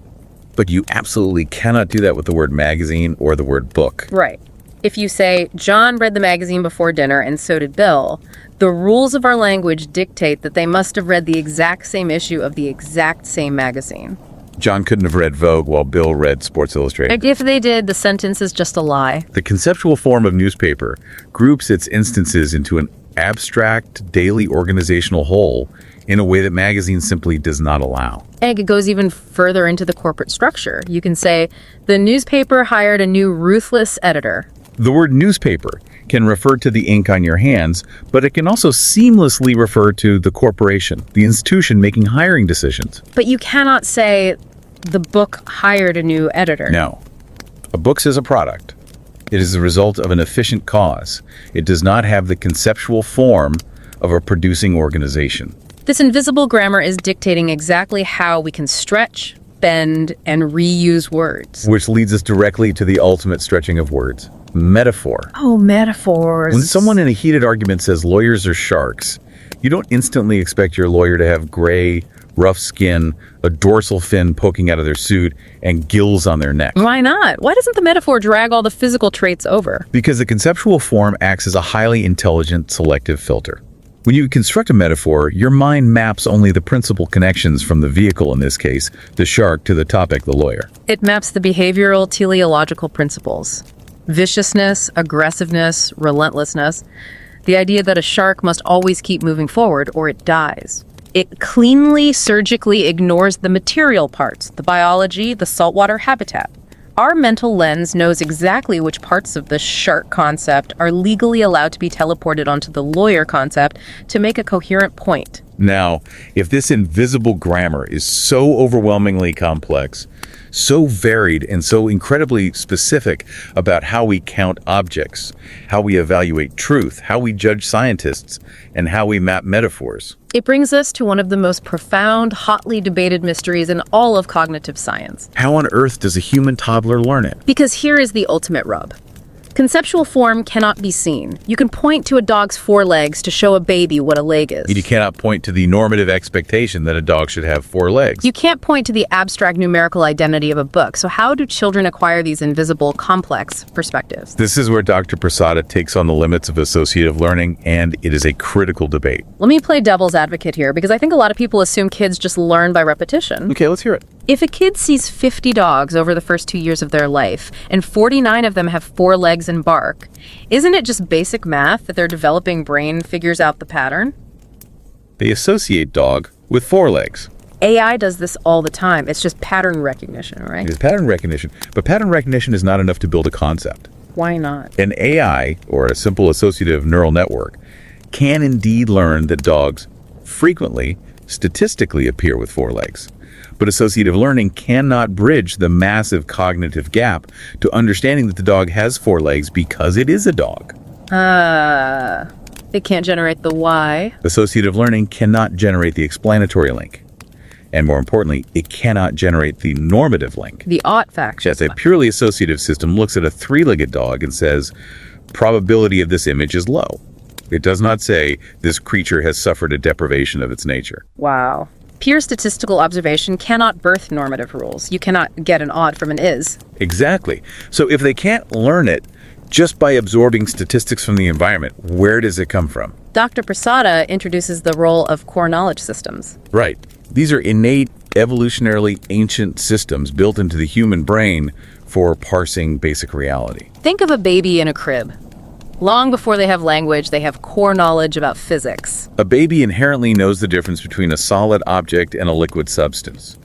But you absolutely cannot do that with the word magazine or the word book. Right. If you say, John read the magazine before dinner and so did Bill, the rules of our language dictate that they must have read the exact same issue of the exact same magazine. John couldn't have read Vogue while Bill read Sports Illustrated. If they did, the sentence is just a lie. The conceptual form of newspaper groups its instances into an abstract daily organizational whole in a way that magazine simply does not allow. And it goes even further into the corporate structure. You can say, the newspaper hired a new ruthless editor. The word newspaper can refer to the ink on your hands, but it can also seamlessly refer to the corporation, the institution making hiring decisions. But you cannot say the book hired a new editor. No. A book is a product. It is the result of an efficient cause. It does not have the conceptual form of a producing organization. This invisible grammar is dictating exactly how we can stretch, bend, and reuse words. Which leads us directly to the ultimate stretching of words. Metaphor. Oh, metaphors. When someone in a heated argument says lawyers are sharks, you don't instantly expect your lawyer to have gray, rough skin, a dorsal fin poking out of their suit, and gills on their neck. Why not? Why doesn't the metaphor drag all the physical traits over? Because the conceptual form acts as a highly intelligent selective filter. When you construct a metaphor, your mind maps only the principal connections from the vehicle, in this case, the shark, to the topic, the lawyer. It maps the behavioral teleological principles. Viciousness, aggressiveness, relentlessness. The idea that a shark must always keep moving forward or it dies. It cleanly, surgically ignores the material parts, the biology, the saltwater habitat. Our mental lens knows exactly which parts of the shark concept are legally allowed to be teleported onto the lawyer concept to make a coherent point. Now, if this invisible grammar is so overwhelmingly complex, so varied and so incredibly specific about how we count objects, how we evaluate truth, how we judge scientists, and how we map metaphors. It brings us to one of the most profound, hotly debated mysteries in all of cognitive science. How on earth does a human toddler learn it? Because here is the ultimate rub. Conceptual form cannot be seen. You can point to a dog's forelegs to show a baby what a leg is. You cannot point to the normative expectation that a dog should have 4 legs. You can't point to the abstract numerical identity of a book. So how do children acquire these invisible, complex perspectives? This is where Dr. Prasada takes on the limits of associative learning, and it is a critical debate. Let me play devil's advocate here, because I think a lot of people assume kids just learn by repetition. Okay, let's hear it. If a kid sees 50 dogs over the first 2 years of their life, and 49 of them have 4 legs and bark, isn't it just basic math that their developing brain figures out the pattern? They associate dog with 4 legs. AI does this all the time. It's just pattern recognition, right? It is pattern recognition, but pattern recognition is not enough to build a concept. Why not? An AI, or a simple associative neural network, can indeed learn that dogs frequently, statistically appear with 4 legs. But associative learning cannot bridge the massive cognitive gap to understanding that the dog has 4 legs because it is a dog. It can't generate the why. Associative learning cannot generate the explanatory link. And more importantly, it cannot generate the normative link. The ought factor. Yes, a purely associative system looks at a 3-legged dog and says, probability of this image is low. It does not say this creature has suffered a deprivation of its nature. Wow. Pure statistical observation cannot birth normative rules. You cannot get an odd from an is. Exactly. So if they can't learn it just by absorbing statistics from the environment, where does it come from? Dr. Prasada introduces the role of core knowledge systems. Right. These are innate, evolutionarily ancient systems built into the human brain for parsing basic reality. Think of a baby in a crib. Long before they have language, they have core knowledge about physics. A baby inherently knows the difference between a solid object and a liquid substance.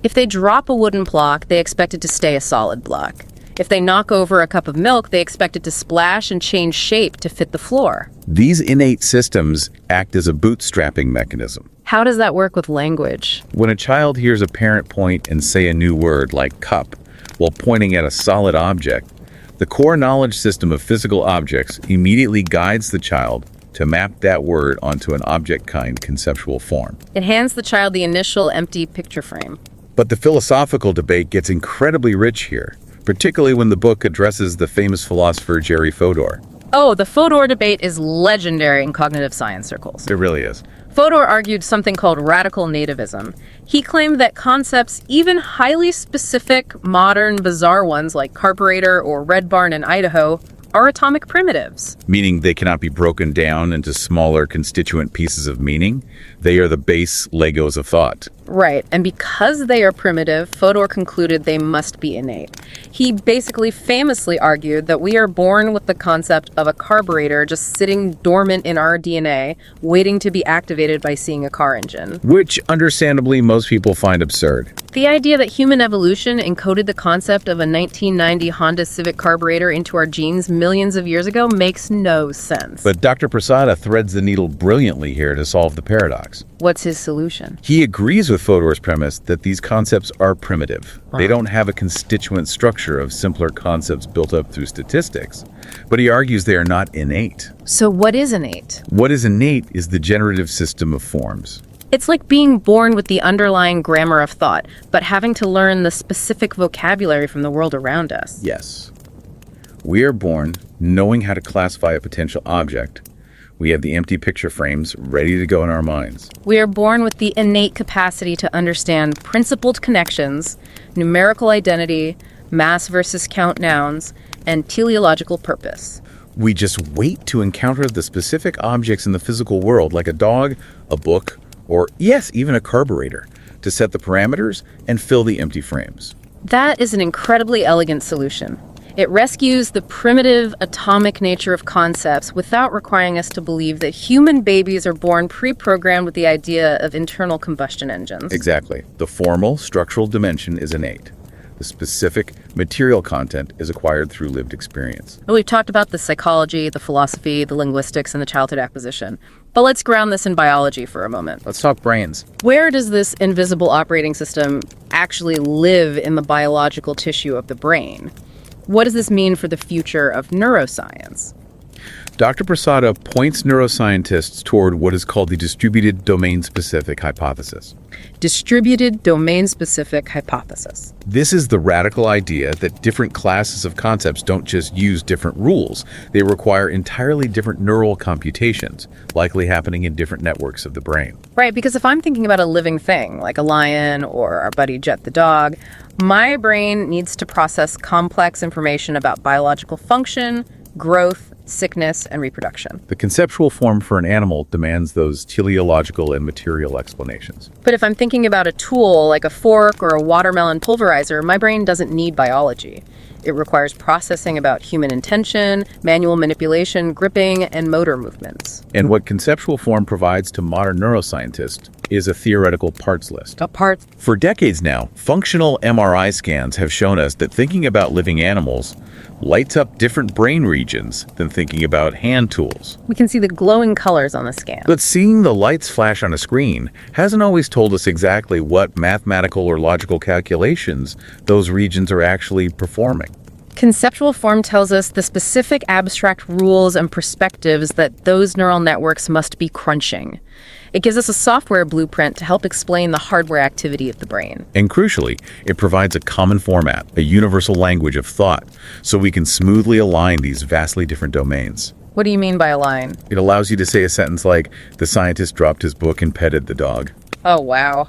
If they drop a wooden block, they expect it to stay a solid block. If they knock over a cup of milk, they expect it to splash and change shape to fit the floor. These innate systems act as a bootstrapping mechanism. How does that work with language? When a child hears a parent point and say a new word like cup while pointing at a solid object, the core knowledge system of physical objects immediately guides the child to map that word onto an object-kind conceptual form. It hands the child the initial empty picture frame. But the philosophical debate gets incredibly rich here, particularly when the book addresses the famous philosopher Jerry Fodor. Oh, the Fodor debate is legendary in cognitive science circles. It really is. Fodor argued something called radical nativism. He claimed that concepts, even highly specific, modern, bizarre ones like carburetor or red barn in Idaho, are atomic primitives. Meaning they cannot be broken down into smaller constituent pieces of meaning. They are the base Legos of thought. Right, and because they are primitive, Fodor concluded they must be innate. He basically famously argued that we are born with the concept of a carburetor just sitting dormant in our DNA, waiting to be activated by seeing a car engine. Which, understandably, most people find absurd. The idea that human evolution encoded the concept of a 1990 Honda Civic carburetor into our genes millions of years ago makes no sense. But Dr. Prasada threads the needle brilliantly here to solve the paradox. What's his solution? He agrees with Fodor's premise that these concepts are primitive. They don't have a constituent structure of simpler concepts built up through statistics, but he argues they are not innate. So what is innate? What is innate is the generative system of forms. It's like being born with the underlying grammar of thought, but having to learn the specific vocabulary from the world around us. Yes. We are born knowing how to classify a potential object. We have the empty picture frames ready to go in our minds. We are born with the innate capacity to understand principled connections, numerical identity, mass versus count nouns, and teleological purpose. We just wait to encounter the specific objects in the physical world, like a dog, a book, or yes, even a carburetor, to set the parameters and fill the empty frames. That is an incredibly elegant solution. It rescues the primitive atomic nature of concepts without requiring us to believe that human babies are born pre-programmed with the idea of internal combustion engines. Exactly. The formal, structural dimension is innate. The specific material content is acquired through lived experience. We've talked about the psychology, the philosophy, the linguistics, and the childhood acquisition. But let's ground this in biology for a moment. Let's talk brains. Where does this invisible operating system actually live in the biological tissue of the brain? What does this mean for the future of neuroscience? Dr. Prasada points neuroscientists toward what is called the distributed domain-specific hypothesis. Distributed domain-specific hypothesis. This is the radical idea that different classes of concepts don't just use different rules. They require entirely different neural computations, likely happening in different networks of the brain. Right, because if I'm thinking about a living thing, like a lion or our buddy Jet the dog, my brain needs to process complex information about biological function, growth, sickness, and reproduction. The conceptual form for an animal demands those teleological and material explanations. But if I'm thinking about a tool like a fork or a watermelon pulverizer, my brain doesn't need biology. It requires processing about human intention, manual manipulation, gripping, and motor movements. And what conceptual form provides to modern neuroscientists is a theoretical parts list. For decades now, functional MRI scans have shown us that thinking about living animals lights up different brain regions than thinking about hand tools. We can see the glowing colors on the scan. But seeing the lights flash on a screen hasn't always told us exactly what mathematical or logical calculations those regions are actually performing. Conceptual form tells us the specific abstract rules and perspectives that those neural networks must be crunching. It gives us a software blueprint to help explain the hardware activity of the brain. And crucially, it provides a common format, a universal language of thought, so we can smoothly align these vastly different domains. What do you mean by align? It allows you to say a sentence like, "The scientist dropped his book and petted the dog." Oh, wow.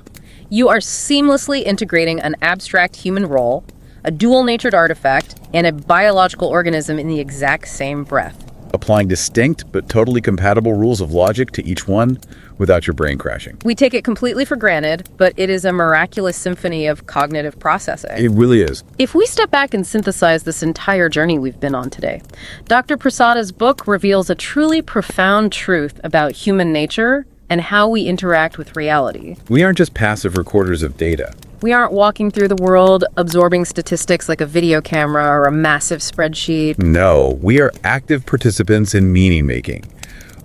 You are seamlessly integrating an abstract human role, a dual-natured artifact, and a biological organism in the exact same breath. Applying distinct but totally compatible rules of logic to each one without your brain crashing. We take it completely for granted, but it is a miraculous symphony of cognitive processing. It really is. If we step back and synthesize this entire journey we've been on today, Dr. Prasada's book reveals a truly profound truth about human nature and how we interact with reality. We aren't just passive recorders of data. We aren't walking through the world absorbing statistics like a video camera or a massive spreadsheet. No, we are active participants in meaning-making.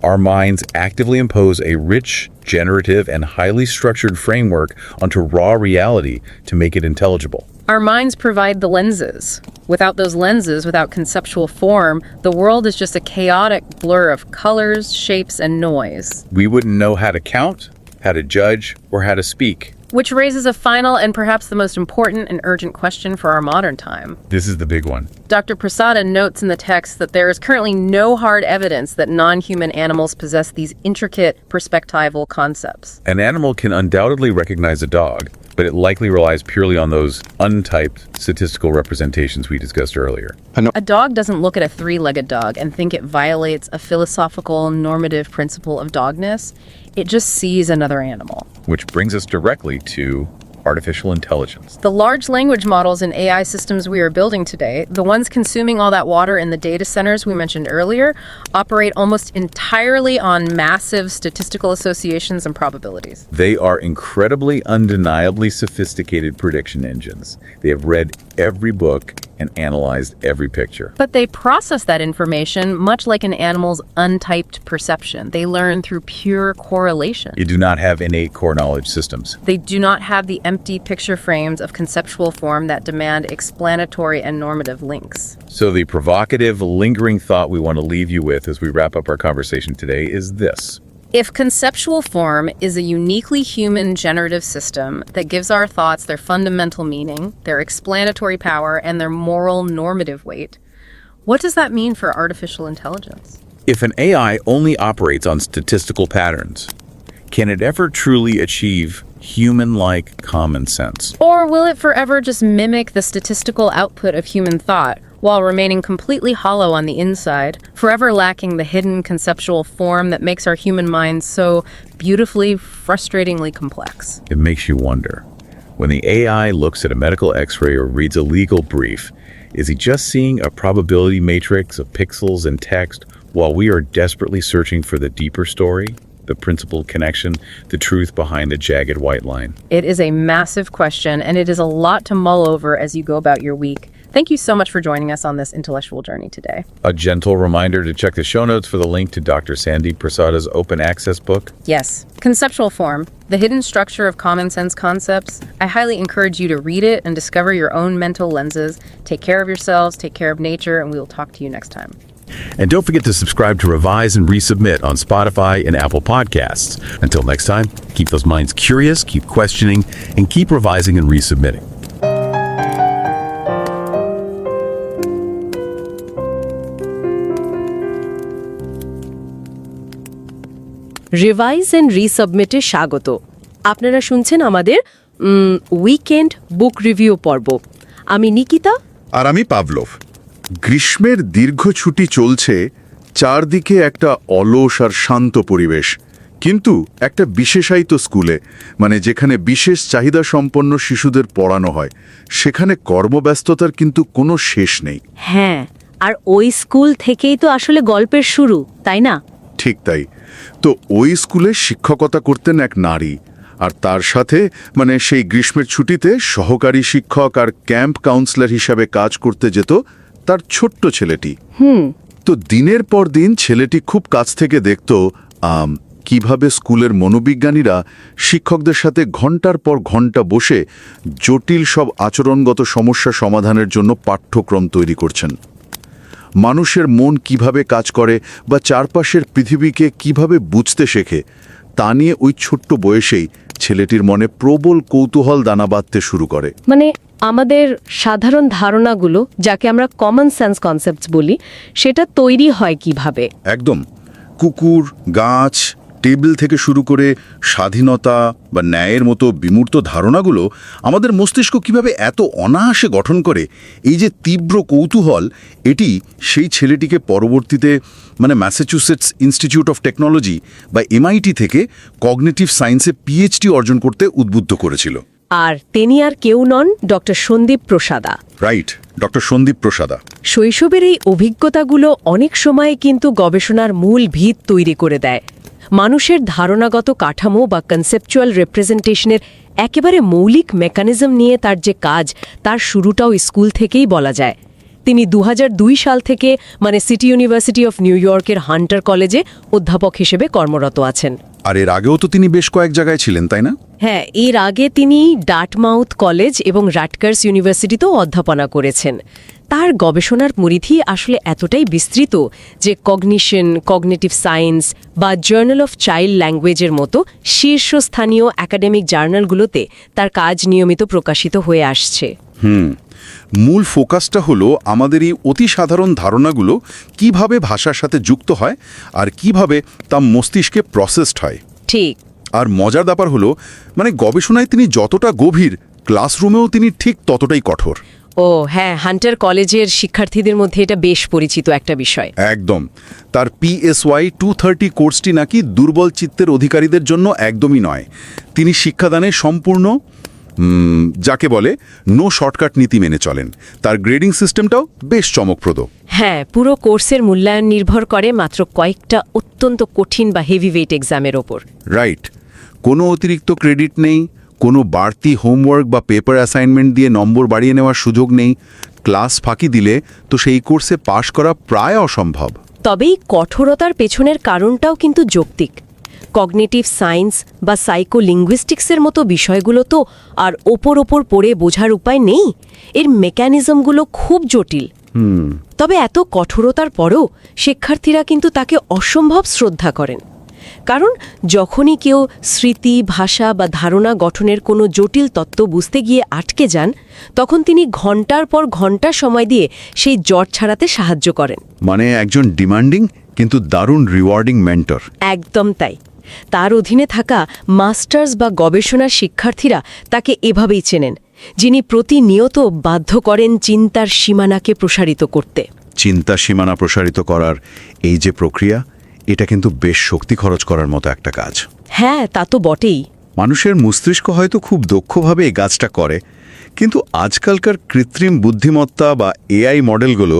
Our minds actively impose a rich, generative, and highly structured framework onto raw reality to make it intelligible. Our minds provide the lenses. Without those lenses, without conceptual form, the world is just a chaotic blur of colors, shapes, and noise. We wouldn't know how to count, how to judge, or how to speak. Which raises a final and perhaps the most important and urgent question for our modern time. This is the big one. Dr. Prasada notes in the text that there is currently no hard evidence that non-human animals possess these intricate perspectival concepts. An animal can undoubtedly recognize a dog, but it likely relies purely on those untyped statistical representations we discussed earlier. A dog doesn't look at a three-legged dog and think it violates a philosophical normative principle of dogness. It just sees another animal. Which brings us directly to artificial intelligence. The large language models and AI systems we are building today, the ones consuming all that water in the data centers we mentioned earlier, operate almost entirely on massive statistical associations and probabilities. They are incredibly, undeniably sophisticated prediction engines. They have read every book and analyzed every picture. But they process that information much like an animal's untyped perception. They learn through pure correlation. You do not have innate core knowledge systems. They do not have the empty picture frames of conceptual form that demand explanatory and normative links. So the provocative, lingering thought we want to leave you with as we wrap up our conversation today is this. If conceptual form is a uniquely human generative system that gives our thoughts their fundamental meaning, their explanatory power, and their moral normative weight, what does that mean for artificial intelligence? If an AI only operates on statistical patterns, can it ever truly achieve human-like common sense? Or will it forever just mimic the statistical output of human thought, while remaining completely hollow on the inside, forever lacking the hidden conceptual form that makes our human minds so beautifully, frustratingly complex? It makes you wonder. When the AI looks at a medical x-ray or reads a legal brief, is he just seeing a probability matrix of pixels and text while we are desperately searching for the deeper story? The principled connection, the truth behind the jagged white line? It is a massive question, and it is a lot to mull over as you go about your week. Thank you so much for joining us on this intellectual journey today. A gentle reminder to check the show notes for the link to Dr. Sandeep Prasada's open access book. Yes, Conceptual Form, The Hidden Structure of Commonsense Concepts. I highly encourage you to read it and discover your own mental lenses. Take care of yourselves, take care of nature, and we will talk to you next time. And don't forget to subscribe to Revise and Resubmit on Spotify and Apple Podcasts. Until next time, keep those minds curious, keep questioning, and keep revising and resubmitting. Revise and রিসাবমিটে স্বাগত। আপনারা শুনছেন আমাদের weekend বুক review পর্ব। আমি নিকিতা আর আমি Pavlov. গ্রীষ্মের দীর্ঘ ছুটি চলছে, চারদিকে একটা অলস আর শান্ত পরিবেশ, কিন্তু একটা বিশেষায়িত স্কুলে, মানে যেখানে বিশেষ চাহিদা সম্পন্ন শিশুদের পড়ানো হয়, সেখানে কর্মব্যস্ততার কিন্তু কোনো শেষ নেই। হ্যাঁ, আর ওই স্কুল থেকেই তো আসলে গল্পের শুরু, তাই না? ঠিক তাই। তো ওই স্কুলে শিক্ষকতা করতেন এক নারী, আর তার সাথে মানে সেই গ্রীষ্মের ছুটিতে সহকারী শিক্ষক আর ক্যাম্প কাউন্সিলর হিসাবে কাজ করতে যেত তার ছোট্ট ছেলেটি। তো দিনের পর দিন ছেলেটি খুব কাছ থেকে দেখত কিভাবে স্কুলের মনোবিজ্ঞানীরা শিক্ষকদের সাথে ঘন্টার পর ঘন্টা বসে জটিল সব আচরণগত সমস্যা সমাধানের জন্য পাঠ্যক্রম তৈরি করছেন। মানুষের মন কিভাবে কাজ করে বা চারপাশের পৃথিবীকে কিভাবে বুঝতে শেখে তা নিয়ে ওই ছোট্ট বয়সেই ছেলেটির মনে প্রবল কৌতূহল দানা বাঁধতে শুরু করে। মানে আমাদের সাধারণ ধারণাগুলো, যাকে আমরা কমন সেন্স কনসেপ্টস বলি, সেটা তৈরি হয় কিভাবে? একদম। কুকুর, গাছ, টেবিল থেকে শুরু করে স্বাধীনতা বা ন্যায়ের মতো বিমূর্ত ধারণাগুলো আমাদের মস্তিষ্ক কিভাবে এত অনায়াসে গঠন করে, এই যে তীব্র কৌতূহল, এটি সেই ছেলেটিকে পরবর্তীতে মানে ম্যাসাচুসেটস ইনস্টিটিউট অফ টেকনোলজি বা MIT থেকে কগনিটিভ সায়েন্সে PhD অর্জন করতে উদ্বুদ্ধ করেছিল। আর তিনি আর কেউ নন, doctor Sandeep Prasada. Right, doctor Sandeep Prasada. শৈশবের এই অভিজ্ঞতাগুলো অনেক সময় কিন্তু গবেষণার মূল ভিত তৈরি করে দেয়। মানুষের ধারণাগত কাঠামো বা কনসেপচুয়াল রিপ্রেজেন্টেশনের একেবারে মৌলিক মেকানিজম নিয়ে তার যে কাজ, তার শুরুটাও স্কুল থেকেই বলা যায়। তিনি 2002 সাল থেকে মানে সিটি ইউনিভার্সিটি অফ নিউ ইয়র্কের হান্টার কলেজে অধ্যাপক হিসেবে কর্মরত আছেন। আর এর আগেও তো তিনি বেশ কয়েক জায়গায় ছিলেন, তাই না? হ্যাঁ, এর আগে তিনি ডার্টমাউথ কলেজ এবং রাটকার্স ইউনিভার্সিটিতেও অধ্যাপনা করেছেন। তার গবেষণার পরিধি আসলে এতটাই বিস্তৃত যে কগনিশন, কগনিটিভ সায়েন্স বা জার্নাল অফ চাইল্ড ল্যাঙ্গুয়েজের মতো শীর্ষস্থানীয় একাডেমিক জার্নালগুলোতে তার কাজ নিয়মিত প্রকাশিত হয়ে আসছে। মূল ফোকাসটা হলো আমাদের এই অতি সাধারণ ধারণাগুলো কিভাবে ভাষার সাথে যুক্ত হয় আর কিভাবে তা মস্তিষ্কে প্রসেসড হয়। ঠিক। আর মজার ব্যাপার হলো মানে গবেষণায় তিনি যতটা গভীর, ক্লাসরুমেও তিনি ঠিক ততটাই কঠোর। ও হ্যাঁ, হান্টার কলেজের শিক্ষার্থীদের মধ্যে এটা বেশ পরিচিত একটা বিষয়। একদম। তার PSY 230 কোর্সটি নাকি দুর্বল চিত্তের অধিকারীদের জন্য একদমই নয়। তিনি শিক্ষাদানে সম্পূর্ণ যাকে বলে নো শর্টকাট নীতি মেনে চলেন। তার গ্রেডিং সিস্টেমটাও বেশ চমকপ্রদ। হ্যাঁ, পুরো কোর্সের মূল্যায়ন নির্ভর করে মাত্র কয়েকটা অত্যন্ত কঠিন বা হেভিওয়েট এক্সামের ওপর। রাইট। কোনো অতিরিক্ত ক্রেডিট নেই, কোনো বাড়তি হোমওয়ার্ক বা পেপার অ্যাসাইনমেন্ট দিয়ে নম্বর বাড়িয়ে নেওয়ার সুযোগ নেই। ক্লাস ফাঁকি দিলে তো সেই কোর্সে পাশ করা প্রায় অসম্ভব। তবে এই কঠোরতার পেছনের কারণটাও কিন্তু যৌক্তিক। কগনিটিভ সায়েন্স বা সাইকোলিঙ্গুইস্টিক্সের মতো বিষয়গুলো তো আর ওপর পড়ে বোঝার উপায় নেই। এর মেকানিজমগুলো খুব জটিল। তবে এত কঠোরতার পরেও শিক্ষার্থীরা কিন্তু তাকে অসম্ভব শ্রদ্ধা করেন। কারণ যখনই কেউ স্মৃতি, ভাষা বা ধারণা গঠনের কোনো জটিল তত্ত্ব বুঝতে গিয়ে আটকে যান, তখন তিনি ঘন্টার পর ঘন্টা সময় দিয়ে সেই জট ছাড়াতে সাহায্য করেন। মানে একজন ডিমান্ডিং কিন্তু দারুণ রিওয়ার্ডিং মেন্টর। একদম তাই। তার অধীনে থাকা মাস্টার্স বা গবেষণার শিক্ষার্থীরা তাকে এভাবেই চেনেন, যিনি প্রতিনিয়ত বাধ্য করেন চিন্তার সীমানাকে প্রসারিত করতে। চিন্তা সীমানা প্রসারিত করার এই যে প্রক্রিয়া, এটা কিন্তু বেশ শক্তি খরচ করার মতো একটা কাজ। হ্যাঁ, তা তো বটেই। মানুষের মস্তিষ্ক হয়তো খুব দক্ষভাবে এই কাজটা করে, কিন্তু আজকালকার কৃত্রিম বুদ্ধিমত্তা বা AI মডেলগুলো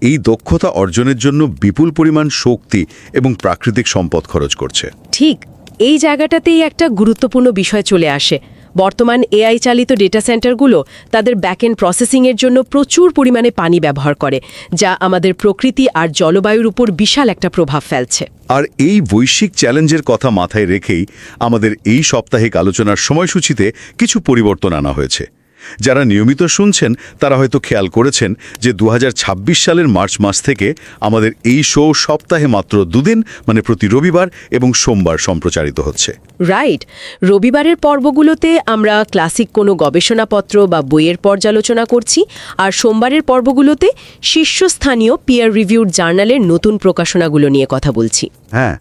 এই দক্ষতা অর্জনের জন্য বিপুল পরিমাণ শক্তি এবং প্রাকৃতিক সম্পদ খরচ করছে। ঠিক এই জায়গাটাতেই একটা গুরুত্বপূর্ণ বিষয় চলে আসে, বর্তমান এআই চালিত ডেটা সেন্টারগুলো তাদের ব্যাকএন্ড প্রসেসিংয়ের জন্য প্রচুর পরিমাণে পানি ব্যবহার করে, যা আমাদের প্রকৃতি আর জলবায়ুর উপর বিশাল একটা প্রভাব ফেলছে। আর এই বৈশ্বিক চ্যালেঞ্জের কথা মাথায় রেখেই আমাদের এই সাপ্তাহিক আলোচনার সময়সূচিতে কিছু পরিবর্তন আনা হয়েছে। যারা নিয়মিত শুনছেন তারা হয়তো খেয়াল করেছেন যে 2026 সালের মার্চ মাস থেকে আমাদের এই শো সপ্তাহে মাত্র 2 দিন, মানে প্রতি রবিবার এবং সোমবার সম্প্রচারিত হচ্ছে। রাইট, রবিবারের পর্বগুলোতে আমরা ক্লাসিক কোনো গবেষণাপত্র বা বইয়ের পর্যালোচনা করছি, আর সোমবারের পর্বগুলোতে শীর্ষস্থানীয় পিয়ার রিভিউড জার্নালের নতুন প্রকাশনাগুলো নিয়ে কথা বলছি। হ্যাঁ,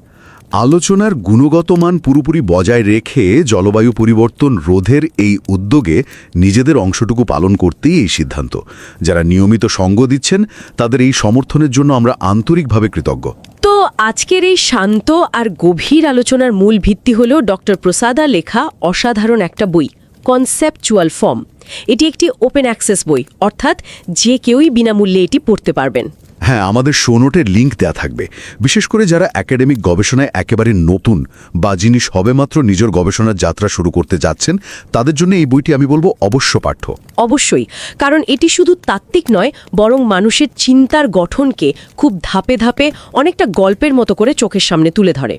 আলোচনার গুণগত মান পুরোপুরি বজায় রেখে জলবায়ু পরিবর্তন রোধের এই উদ্যোগে নিজেদের অংশটুকু পালন করতেই এই সিদ্ধান্ত। যারা নিয়মিত সঙ্গ দিচ্ছেন তাদের এই সমর্থনের জন্য আমরা আন্তরিকভাবে কৃতজ্ঞ। তো আজকের এই শান্ত আর গভীর আলোচনার মূল ভিত্তি হল ডক্টর প্রসাদা লেখা অসাধারণ একটা বই, কনসেপচুয়াল ফর্ম। এটি একটি ওপেন অ্যাক্সেস বই, অর্থাৎ যে কেউই বিনামূল্যে এটি পড়তে পারবেন। হ্যাঁ, আমাদের শো নোটের লিঙ্ক দেয়া থাকবে। বিশেষ করে যারা একাডেমিক গবেষণায় একেবারে নতুন বা যিনি সবেমাত্র নিজের গবেষণার যাত্রা শুরু করতে যাচ্ছেন, তাদের জন্য এই বইটি আমি বলবো অবশ্য পাঠ্য। অবশ্যই, কারণ এটি শুধু তাত্ত্বিক নয়, বরং মানুষের চিন্তার গঠনকে খুব ধাপে ধাপে অনেকটা গল্পের মতো করে চোখের সামনে তুলে ধরে।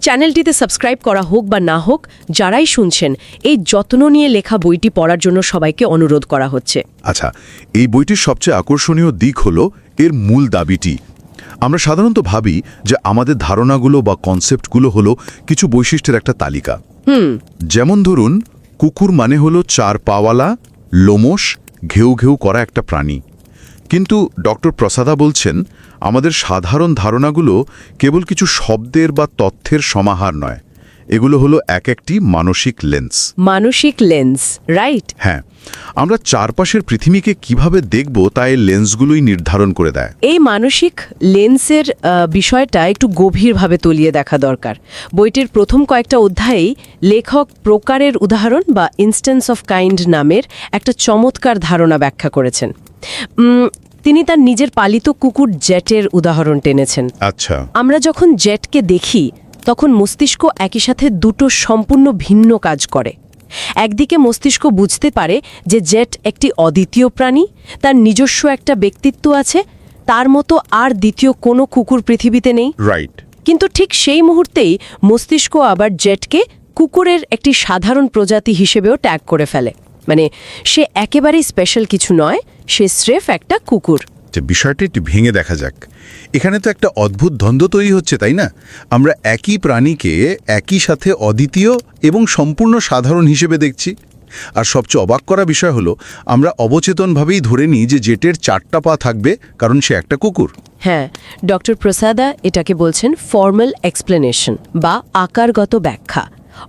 চ্যানেলটিতে সাবস্ক্রাইব করা হোক বা না হোক, যারাই শুনছেন, এই যত্ন নিয়ে লেখা বইটি পড়ার জন্য সবাইকে অনুরোধ করা হচ্ছে। আচ্ছা, এই বইটির সবচেয়ে আকর্ষণীয় দিক হলো এর মূল দাবিটি। আমরা সাধারণত ভাবি যে আমাদের ধারণাগুলো বা কনসেপ্টগুলো হলো কিছু বৈশিষ্ট্যের একটা তালিকা। যেমন ধরুন, কুকুর মানে হলো 4 পাওয়ালা, লোমশ, ঘেউ ঘেউ করা একটা প্রাণী। কিন্তু ডক্টর প্রসাদা বলছেন আমাদের সাধারণ ধারণাগুলো কেবল কিছু শব্দের বা তথ্যের সমাহার নয়, এগুলো হলো এক একটি মানসিক লেন্স। মানসিক লেন্স, রাইট? হ্যাঁ, আমরা চারপাশের পৃথিবীকে কিভাবে দেখব তা এই লেন্সগুলোই নির্ধারণ করে দেয়। এই মানসিক লেন্সের বিষয়টা একটু গভীরভাবে তলিয়ে দেখা দরকার। বইটির প্রথম কয়েকটা অধ্যায়েই লেখক প্রকারের উদাহরণ বা ইনস্ট্যান্স অফ কাইন্ড নামের একটা চমৎকার ধারণা ব্যাখ্যা করেছেন। তিনি তার নিজের পালিত কুকুর জেটের উদাহরণ টেনেছেন। আচ্ছা, আমরা যখন জেটকে দেখি তখন মস্তিষ্ক একই সাথে দুটো সম্পূর্ণ ভিন্ন কাজ করে। একদিকে মস্তিষ্ক বুঝতে পারে যে জেট একটি অদ্বিতীয় প্রাণী, তার নিজস্ব একটা ব্যক্তিত্ব আছে, তার মতো আর দ্বিতীয় কোনো কুকুর পৃথিবীতে নেই। রাইট। কিন্তু ঠিক সেই মুহূর্তেই মস্তিষ্ক আবার জেটকে কুকুরের একটি সাধারণ প্রজাতি হিসেবেও ট্যাগ করে ফেলে। মানে সে একেবারেই স্পেশাল কিছু নয়, সে স্রেফ একটা কুকুর। বিষয়টা একটু ভেঙে দেখা যাক। এখানে তো একটা অদ্ভুত দ্বন্দ্ব তৈরি হচ্ছে, তাই না? আমরা একই প্রাণীকে একই সাথে অদ্বিতীয় এবং সম্পূর্ণ সাধারণ হিসেবে দেখছি। আর সবচেয়ে অবাক করা বিষয় হলো আমরা অবচেতনভাবেই ধরে নিই যে জেটের 4টা পা থাকবে কারণ সে একটা কুকুর। হ্যাঁ, ডক্টর প্রসাদা এটাকে বলছেন ফর্মাল এক্সপ্লেনেশন বা আকারগত ব্যাখ্যা।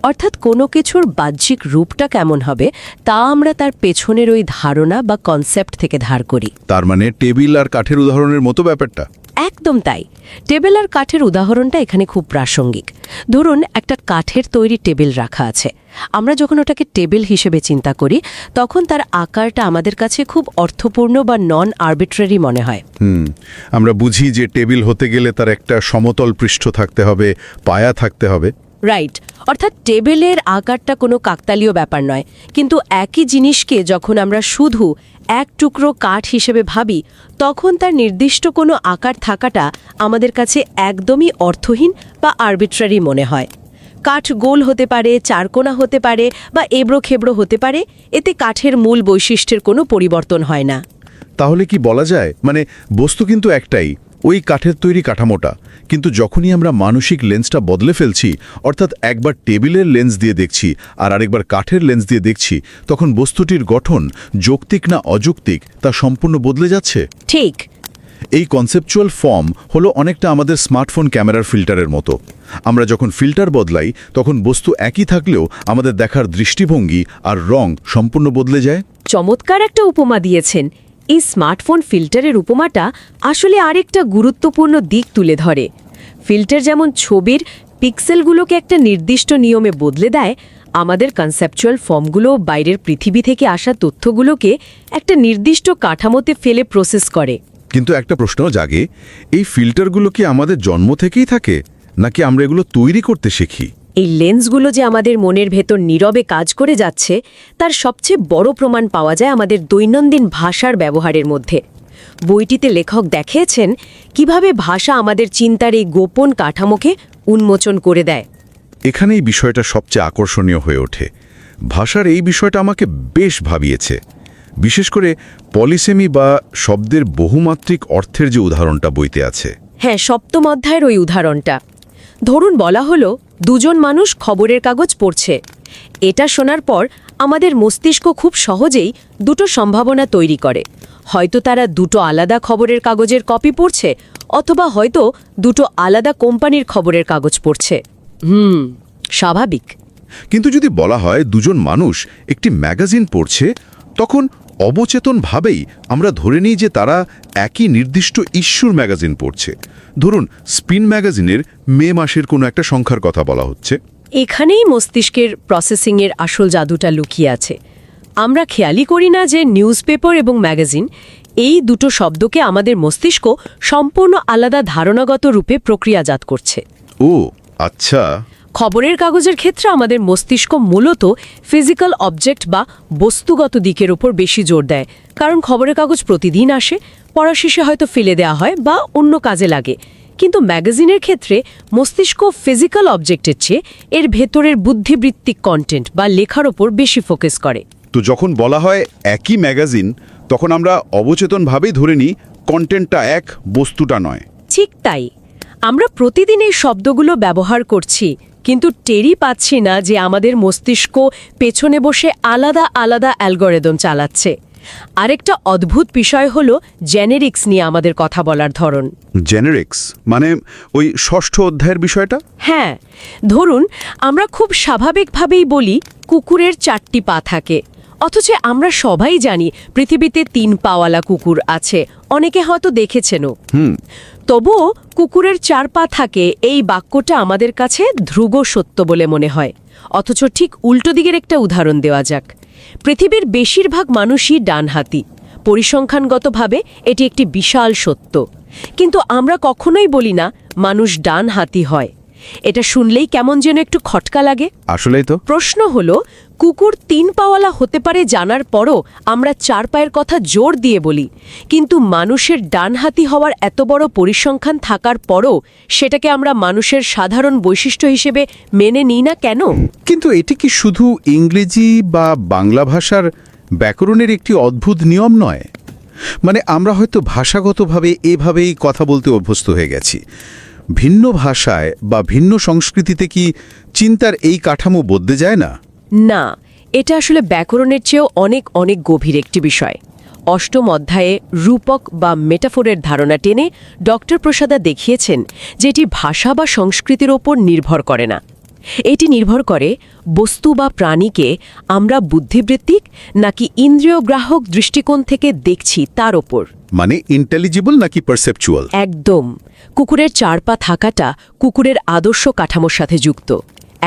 অর্থাৎ কোনো কিছুর বাহ্যিক রূপটা কেমন হবে তা আমরা তার পেছনের ওই ধারণা বা কনসেপ্ট থেকে ধার করি। তার মানে টেবিল আর কাঠের উদাহরণের মতো ব্যাপারটা। একদম তাই। টেবিল আর কাঠের উদাহরণটা এখানে খুব প্রাসঙ্গিক। ধরুন একটা কাঠের তৈরি টেবিল রাখা আছে। আমরা যখন ওটাকে টেবিল হিসেবে চিন্তা করি তখন তার আকারটা আমাদের কাছে খুব অর্থপূর্ণ বা নন আরবিট্রারি মনে হয়। আমরা বুঝি যে টেবিল হতে গেলে তার একটা সমতল পৃষ্ঠ থাকতে হবে, পায়া থাকতে হবে। রাইট, অর্থাৎ টেবিলের আকারটা কোনো কাকতালীয় ব্যাপার নয়। কিন্তু একই জিনিসকে যখন আমরা শুধু এক টুকরো কাঠ হিসেবে ভাবি তখন তার নির্দিষ্ট কোনো আকার থাকাটা আমাদের কাছে একদমই অর্থহীন বা আরবিট্রারি মনে হয়। কাঠ গোল হতে পারে, চারকোনা হতে পারে বা এবড়ো খেবড়ো হতে পারে, এতে কাঠের মূল বৈশিষ্ট্যের কোনো পরিবর্তন হয় না। তাহলে কি বলা যায়, মানে বস্তু কিন্তু একটাই, ওই কাঠের তৈরি কাঠামোটা, কিন্তু যখনই আমরা মানসিক লেন্সটা বদলে ফেলছি, অর্থাৎ একবার টেবিলের লেন্স দিয়ে দেখছি আর আরেকবার কাঠের লেন্স দিয়ে দেখছি, তখন বস্তুটির গঠন যৌক্তিক না অযৌক্তিক তা সম্পূর্ণ বদলে যাচ্ছে। ঠিক। এই কনসেপচুয়াল ফর্ম হলো অনেকটা আমাদের স্মার্টফোন ক্যামেরার ফিল্টারের মতো। আমরা যখন ফিল্টার বদলাই তখন বস্তু একই থাকলেও আমাদের দেখার দৃষ্টিভঙ্গি আর রং সম্পূর্ণ বদলে যায়। চমৎকার একটা উপমা দিয়েছেন। এই স্মার্টফোন ফিল্টারের উপমাটা আসলে আরেকটা গুরুত্বপূর্ণ দিক তুলে ধরে। ফিল্টার যেমন ছবির পিক্সেলগুলোকে একটা নির্দিষ্ট নিয়মে বদলে দেয়, আমাদের কনসেপচুয়াল ফর্মগুলো বাইরের পৃথিবী থেকে আসা তথ্যগুলোকে একটা নির্দিষ্ট কাঠামোতে ফেলে প্রসেস করে। কিন্তু একটা প্রশ্ন জাগে, এই ফিল্টারগুলো কি আমাদের জন্ম থেকেই থাকে নাকি আমরা এগুলো তৈরি করতে শিখি? এই লেন্সগুলো যে আমাদের মনের ভেতর নীরবে কাজ করে যাচ্ছে তার সবচেয়ে বড় প্রমাণ পাওয়া যায় আমাদের দৈনন্দিন ভাষার ব্যবহারের মধ্যে। বইটিতে লেখক দেখিয়েছেন কিভাবে ভাষা আমাদের চিন্তার এই গোপন কাঠামোকে উন্মোচন করে দেয়। এখানেই বিষয়টা সবচেয়ে আকর্ষণীয় হয়ে ওঠে। ভাষার এই বিষয়টা আমাকে বেশ ভাবিয়েছে, বিশেষ করে পলিসেমি বা শব্দের বহুমাত্রিক অর্থের যে উদাহরণটা বইতে আছে। হ্যাঁ, 7ম অধ্যায়ের ওই উদাহরণটা। ধরুন বলা হলো দুজন মানুষ খবরের কাগজ পড়ছে। এটা শোনার পর আমাদের মস্তিষ্ক খুব সহজেই দুটো সম্ভাবনা তৈরি করে। হয়তো তারা দুটো আলাদা খবরের কাগজের কপি পড়ছে, অথবা হয়তো দুটো আলাদা কোম্পানির খবরের কাগজ পড়ছে। স্বাভাবিক। কিন্তু যদি বলা হয় দুজন মানুষ একটি ম্যাগাজিন পড়ছে, তখন অবচেতনভাবেই আমরা ধরে নিই যে তারা একই নির্দিষ্ট ইস্যুর ম্যাগাজিন পড়ছে। ধরুন স্পিন ম্যাগাজিনের মে মাসের কোনো একটা সংখ্যার কথা বলা হচ্ছে। এখানেই মস্তিষ্কের প্রসেসিংয়ের আসল জাদুটা লুকিয়ে আছে। আমরা খেয়ালই করি না যে নিউজপেপার এবং ম্যাগাজিন এই দুটো শব্দকে আমাদের মস্তিষ্ক সম্পূর্ণ আলাদা ধারণাগত রূপে প্রক্রিয়াজাত করছে। ও আচ্ছা। খবরের কাগজের ক্ষেত্রে আমাদের মস্তিষ্ক মূলত ফিজিক্যাল অবজেক্ট বা বস্তুগত দিকের উপর বেশি জোর দেয়, কারণ খবরের কাগজ প্রতিদিন আসে, পড়া শেষে হয়তো ফেলে দেওয়া হয় বা অন্য কাজে লাগে। কিন্তু ম্যাগাজিনের ক্ষেত্রে মস্তিষ্ক ফিজিক্যাল অবজেক্টের চেয়ে এর ভেতরের বুদ্ধিবৃত্তিক কন্টেন্ট বা লেখার ওপর বেশি ফোকাস করে। তো যখন বলা হয় একই ম্যাগাজিন, তখন আমরা অবচেতনভাবেই ধরে নিই কন্টেন্টটা এক, বস্তুটা নয়। ঠিক তাই। আমরা প্রতিদিন এই শব্দগুলো ব্যবহার করছি, কিন্তু টেরই পাচ্ছি না যে আমাদের মস্তিষ্ক পেছনে বসে আলাদা আলাদা অ্যালগরিদম চালাচ্ছে। আরেকটা অদ্ভুত বিষয় হলো জেনেরিক্স নিয়ে আমাদের কথা বলার ধরন। জেনেরিক্স মানে ওই 6ষ্ঠ অধ্যায়ের বিষয়টা? হ্যাঁ, ধরুন আমরা খুব স্বাভাবিকভাবেই বলি কুকুরের 4টি পা থাকে, অথচ আমরা সবাই জানি পৃথিবীতে 3 পাওয়ালা কুকুর আছে। অনেকে হয়তো দেখেছেনও। তবুও কুকুরের 4 পা থাকে এই বাক্যটা আমাদের কাছে ধ্রুব সত্য বলে মনে হয়। অথচ ঠিক উল্টো দিকের একটা উদাহরণ দেওয়া যাক। পৃথিবীর বেশিরভাগ মানুষই ডানহাতি। পরিসংখ্যানগতভাবে এটি একটি বিশাল সত্য, কিন্তু আমরা কখনোই বলি না মানুষ ডানহাতি হয়। এটা শুনলেই কেমন যেন একটু খটকা লাগে। আসলেই তো। প্রশ্ন হলো, কুকুর 3 পাওয়ালা হতে পারে জানার পরও আমরা 4 পায়ের কথা জোর দিয়ে বলি, কিন্তু মানুষের ডানহাতি হওয়ার এত বড় পরিসংখ্যান থাকার পরও সেটাকে আমরা মানুষের সাধারণ বৈশিষ্ট্য হিসেবে মেনে নিই না কেন? কিন্তু এটি কি শুধু ইংরেজি বা বাংলা ভাষার ব্যাকরণের একটি অদ্ভুত নিয়ম নয়? মানে আমরা হয়তো ভাষাগতভাবে এভাবেই কথা বলতে অভ্যস্ত হয়ে গেছি। ভিন্ন ভাষায় বা ভিন্ন সংস্কৃতিতে কি চিন্তার এই কাঠামো বদলে যায় না? না, এটা আসলে ব্যাকরণের চেয়েও অনেক অনেক গভীর একটি বিষয়। 8ম অধ্যায়ে রূপক বা মেটাফোরের ধারণা টেনে ডক্টর প্রসাদা দেখিয়েছেন যে এটি ভাষা বা সংস্কৃতির ওপর নির্ভর করে না। এটি নির্ভর করে বস্তু বা প্রাণীকে আমরা বুদ্ধিবৃত্তিক নাকি ইন্দ্রিয়গ্রাহক দৃষ্টিকোণ থেকে দেখছি তার ওপর। মানে ইন্টেলিজিবল নাকি পারসেপচুয়াল? একদম। কুকুরের 4 পা থাকাটা কুকুরের আদর্শ কাঠামোর সাথে যুক্ত।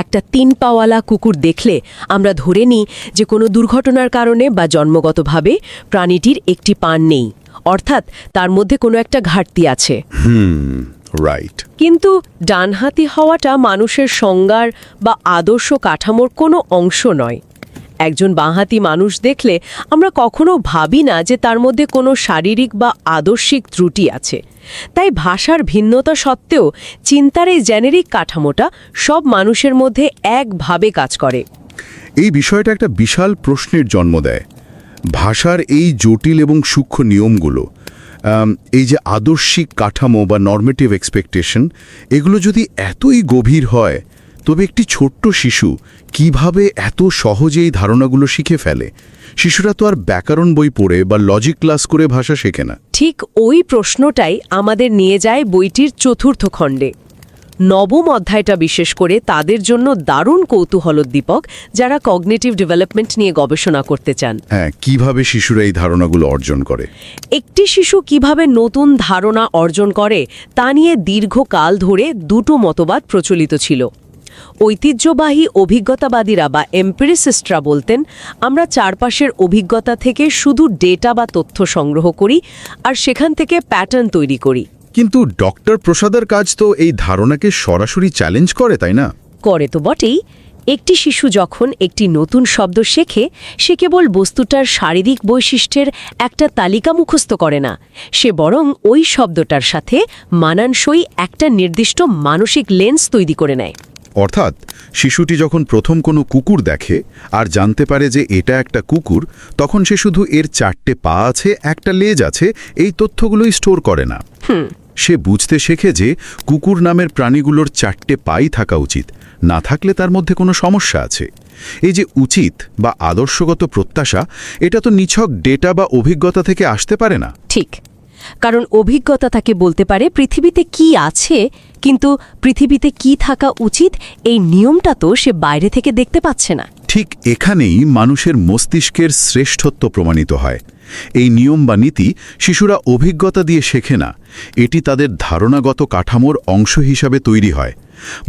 একটা 3 পাওয়ালা কুকুর দেখলে আমরা ধরে নিই যে কোনো দুর্ঘটনার কারণে বা জন্মগতভাবে প্রাণীটির একটি পা নেই, অর্থাৎ তার মধ্যে কোনো একটা ঘাটতি আছে। রাইট। কিন্তু ডানহাতি হওয়াটা মানুষের সংজ্ঞার বা আদর্শ কাঠামোর কোনো অংশ নয়। একজন বাঁহাতি মানুষ দেখলে আমরা কখনো ভাবি না যে তার মধ্যে কোনো শারীরিক বা আদর্শিক ত্রুটি আছে। তাই ভাষার ভিন্নতা সত্ত্বেও চিন্তার এই জেনেরিক কাঠামোটা সব মানুষের মধ্যে একভাবে কাজ করে। এই বিষয়টা একটা বিশাল প্রশ্নের জন্ম দেয়। ভাষার এই জটিল এবং সূক্ষ্ম নিয়মগুলো, এই যে আদর্শিক কাঠামো বা নর্মেটিভ এক্সপেকটেশন, এগুলো যদি এতই গভীর হয়, তবে একটি ছোট্ট শিশু কিভাবে এত সহজেই ধারণাগুলো শিখে ফেলে? শিশুরা তো আর ব্যাকরণ বই পড়ে বা লজিক ক্লাস করে ভাষা শেখে না। ঠিক ওই প্রশ্নটাই আমাদের নিয়ে যায় বইটির 4র্থ খণ্ডে। 9ম অধ্যায়টা বিশেষ করে তাদের জন্য দারুণ কৌতূহলোদ্দীপক যারা কগনিটিভ ডেভেলপমেন্ট নিয়ে গবেষণা করতে চান। হ্যাঁ, কিভাবে শিশুরা এই ধারণাগুলো অর্জন করে? একটি শিশু কিভাবে নতুন ধারণা অর্জন করে তা নিয়ে দীর্ঘকাল ধরে দুটো মতবাদ প্রচলিত ছিল। ঐতিহ্যবাহী অভিজ্ঞতাবাদীরা বা এম্পিরিসিস্টরা বলতেন আমরা চারপাশের অভিজ্ঞতা থেকে শুধু ডেটা বা তথ্য সংগ্রহ করি আর সেখান থেকে প্যাটার্ন তৈরি করি। কিন্তু ডক্টর প্রসাদার কাজ তো এই ধারণাকে সরাসরি চ্যালেঞ্জ করে, তাই না? করে তো বটেই, একটি শিশু যখন একটি নতুন শব্দ শেখে সে কেবল বস্তুটার শারীরিক বৈশিষ্ট্যের একটা তালিকা মুখস্থ করে না, সে বরং ওই শব্দটার সাথে মানানসই একটা নির্দিষ্ট মানসিক লেন্স তৈরি করে নেয়। অর্থাৎ শিশুটি যখন প্রথম কোনো কুকুর দেখে আর জানতে পারে যে এটা একটা কুকুর, তখন সে শুধু এর 4টে পা আছে, একটা লেজ আছে, এই তথ্যগুলোই স্টোর করে না। সে বুঝতে শেখে যে কুকুর নামের প্রাণীগুলোর 4টে পাই থাকা উচিত, না থাকলে তার মধ্যে কোনো সমস্যা আছে। এই যে উচিত বা আদর্শগত প্রত্যাশা, এটা তো নিছক ডেটা বা অভিজ্ঞতা থেকে আসতে পারে না। ঠিক, কারণ অভিজ্ঞতা তাকে বলতে পারে পৃথিবীতে কি আছে, কিন্তু পৃথিবীতে কি থাকা উচিত এই নিয়মটা তো সে বাইরে থেকে দেখতে পাচ্ছে না। ঠিক এখানেই মানুষের মস্তিষ্কের শ্রেষ্ঠত্ব প্রমাণিত হয়। এই নিয়ম বা নীতি শিশুরা অভিজ্ঞতা দিয়ে শেখে না, এটি তাদের ধারণাগত কাঠামোর অংশ হিসাবে তৈরি হয়।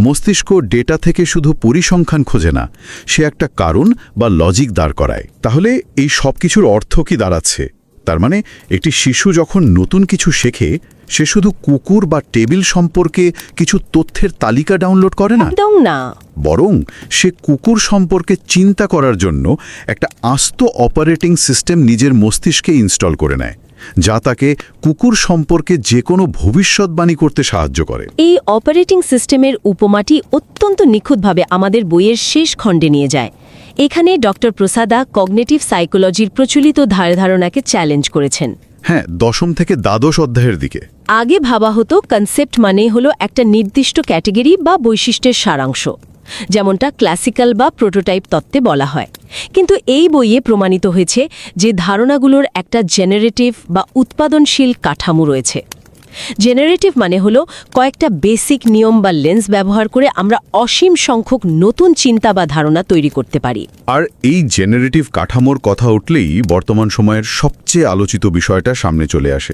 মস্তিষ্ক ডেটা থেকে শুধু পরিসংখ্যান খোঁজে না, সে একটা কারণ বা লজিক দাঁড় করায়। তাহলে এই সব কিছুর অর্থ কি দাঁড়াচ্ছে? তার মানে একটি শিশু যখন নতুন কিছু শেখে, সে শুধু কুকুর বা টেবিল সম্পর্কে কিছু তথ্যের তালিকা ডাউনলোড করে না, একদম না, বরং সে কুকুর সম্পর্কে চিন্তা করার জন্য একটা আস্ত অপারেটিং সিস্টেম নিজের মস্তিষ্কে ইনস্টল করে নেয়, যা তাকে কুকুর সম্পর্কে যে কোনো ভবিষ্যৎবাণী করতে সাহায্য করে। এই অপারেটিং সিস্টেমের উপমাটি অত্যন্ত নিখুঁতভাবে আমাদের বইয়ের শেষ খণ্ডে নিয়ে যায়। এখানে ডক্টর প্রসাদা কগনিটিভ সাইকোলজির প্রচলিত ধারণাকে চ্যালেঞ্জ করেছেন। হ্যাঁ, ১০ম থেকে দ্বাদশ অধ্যায়ের দিকে। আগে ভাবা হতো কনসেপ্ট মানে হলো একটা নির্দিষ্ট ক্যাটেগরি বা বৈশিষ্ট্যের সারাংশ, যেমনটা ক্লাসিক্যাল বা প্রোটোটাইপ তত্ত্বে বলা হয়। কিন্তু এই বইয়ে প্রমাণিত হয়েছে যে ধারণাগুলোর একটা জেনারেটিভ বা উৎপাদনশীল কাঠামো রয়েছে। জেনারেটিভ মানে হলো কয়েকটা বেসিক নিয়ম বা লেন্স ব্যবহার করে আমরা অসীম সংখ্যক নতুন চিন্তা বা ধারণা তৈরি করতে পারি। আর এই জেনারেটিভ কাঠামোর কথা উঠলেই বর্তমান সময়ের সবচেয়ে আলোচিত বিষয়টা সামনে চলে আসে।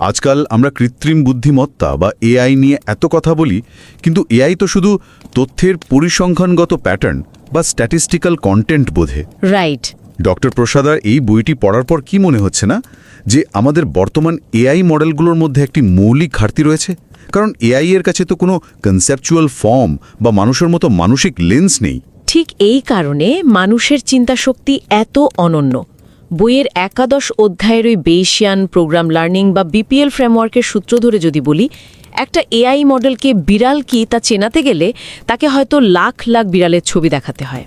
আজকাল আমরা কৃত্রিম বুদ্ধিমত্তা বা এআই নিয়ে এত কথা বলি, কিন্তু এআই তো শুধু তথ্যের পরিসংখ্যানগত প্যাটার্ন বা স্ট্যাটিস্টিক্যাল কন্টেন্ট বোঝে। রাইট। ডক্টর প্রসাদার এই বইটি পড়ার পর কি মনে হচ্ছে না যে আমাদের বর্তমান এআই মডেলগুলোর মধ্যে একটি মৌলিক ঘাটতি রয়েছে? কারণ এআই এর কাছে তো কোনো কনসেপচুয়াল ফর্ম বা মানুষের মতো মানসিক লেন্স নেই। ঠিক এই কারণে মানুষের চিন্তাশক্তি এত অনন্য। বইয়ের 11 অধ্যায়ের ওই বেইশিয়ান প্রোগ্রাম লার্নিং বা বিপিএল ফ্রেমওয়ার্কের সূত্র ধরে যদি বলি, একটা এআই মডেলকে বিড়াল কি তা চেনাতে গেলে তাকে হয়তো লাখ লাখ বিড়ালের ছবি দেখাতে হয়।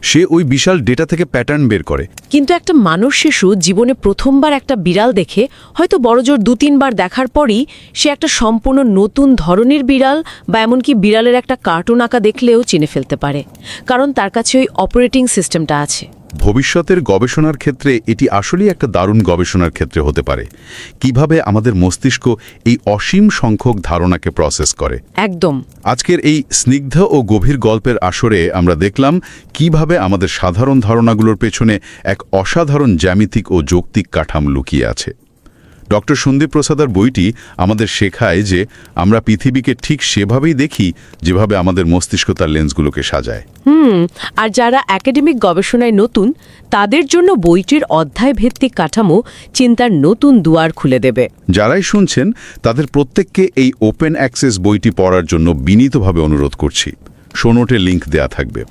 সে ওই বিশাল ডেটা থেকে প্যাটার্ন বের করে। কিন্তু একটা মানুষ শিশু জীবনে প্রথমবার একটা বিড়াল দেখে, হয়তো বড়জোর 2-3 বার দেখার পরই সে একটা সম্পূর্ণ নতুন ধরনের বিড়াল বা এমনকি বিড়ালের একটা কার্টুন আঁকা দেখলেও চিনে ফেলতে পারে, কারণ তার কাছে ওই অপারেটিং সিস্টেমটা আছে। ভবিষ্যতের গবেষণার ক্ষেত্রে এটি আসলেই একটা দারুণ গবেষণার ক্ষেত্রে হতে পারে। কিভাবে আমাদের মস্তিষ্ক এই অসীম সংখ্যক ধারণাকে প্রসেস করে। একদম। আজকের এই স্নিগ্ধ ও গভীর গল্পের আসরে আমরা দেখলাম কিভাবে আমাদের সাধারণ ধারণাগুলোর পেছনে এক অসাধারণ জ্যামিতিক ও যৌক্তিক কাঠামো লুকিয়ে আছে। ডক্টর সন্দীপ প্রসাদার বইটি আমাদের শেখায় যে আমরা পৃথিবীকে ঠিক সেভাবেই দেখি যেভাবে আমাদের মস্তিষ্ক তার লেন্সগুলোকে সাজায়। আর যারা একাডেমিক গবেষণায় নতুন, তাদের জন্য বইটির অধ্যায়ভিত্তিক কাঠামো চিন্তার নতুন দুয়ার খুলে দেবে। যারাই শুনছেন তাদের প্রত্যেককে এই ওপেন অ্যাক্সেস বইটি পড়ার জন্য বিনীতভাবে অনুরোধ করছি। শো নোটে লিঙ্ক দেয়া থাকবে।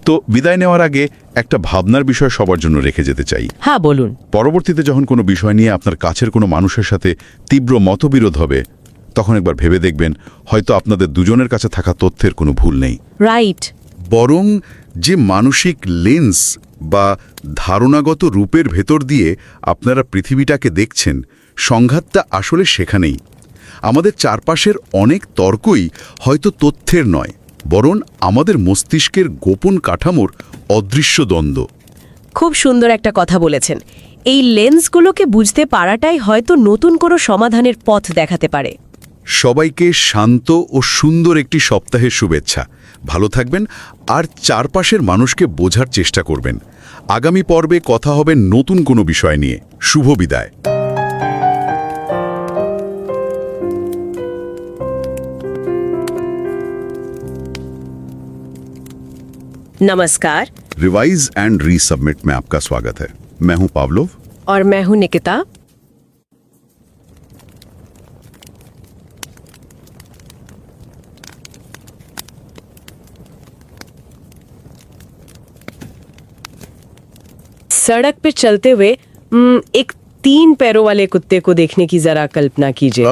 তো বিদায় নেওয়ার আগে একটা ভাবনার বিষয় সবার জন্য রেখে যেতে চাই। হ্যাঁ, বলুন। পরবর্তীতে যখন কোনো বিষয় নিয়ে আপনার কাছের কোনো মানুষের সাথে তীব্র মতবিরোধ হবে, তখন একবার ভেবে দেখবেন হয়তো আপনাদের দুজনের কাছে থাকা তথ্যের কোনো ভুল নেই। রাইট। বরং যে মানসিক লেন্স বা ধারণাগত রূপের ভেতর দিয়ে আপনারা পৃথিবীটাকে দেখছেন, সংঘাতটা আসলে সেখানেই। আমাদের চারপাশের অনেক তর্কই হয়তো তথ্যের নয়, বরং আমাদের মস্তিষ্কের গোপন কাঠামোর অদৃশ্য দ্বন্দ্ব। খুব সুন্দর একটা কথা বলেছেন। এই লেন্সগুলোকে বুঝতে পারাটাই হয়তো নতুন কোনো সমাধানের পথ দেখাতে পারে। সবাইকে শান্ত ও সুন্দর একটি সপ্তাহের শুভেচ্ছা। ভালো থাকবেন আর চারপাশের মানুষকে বোঝার চেষ্টা করবেন। আগামী পর্বে কথা হবে নতুন কোনো বিষয় নিয়ে। শুভ বিদায়। नमस्कार। रिवाइज एंड रीसबमिट में आपका स्वागत है। मैं हूं पावलोव और मैं हूं निकिता। सड़क पे चलते हुए एक 3 पैरों वाले कुत्ते को देखने की जरा कल्पना कीजिए।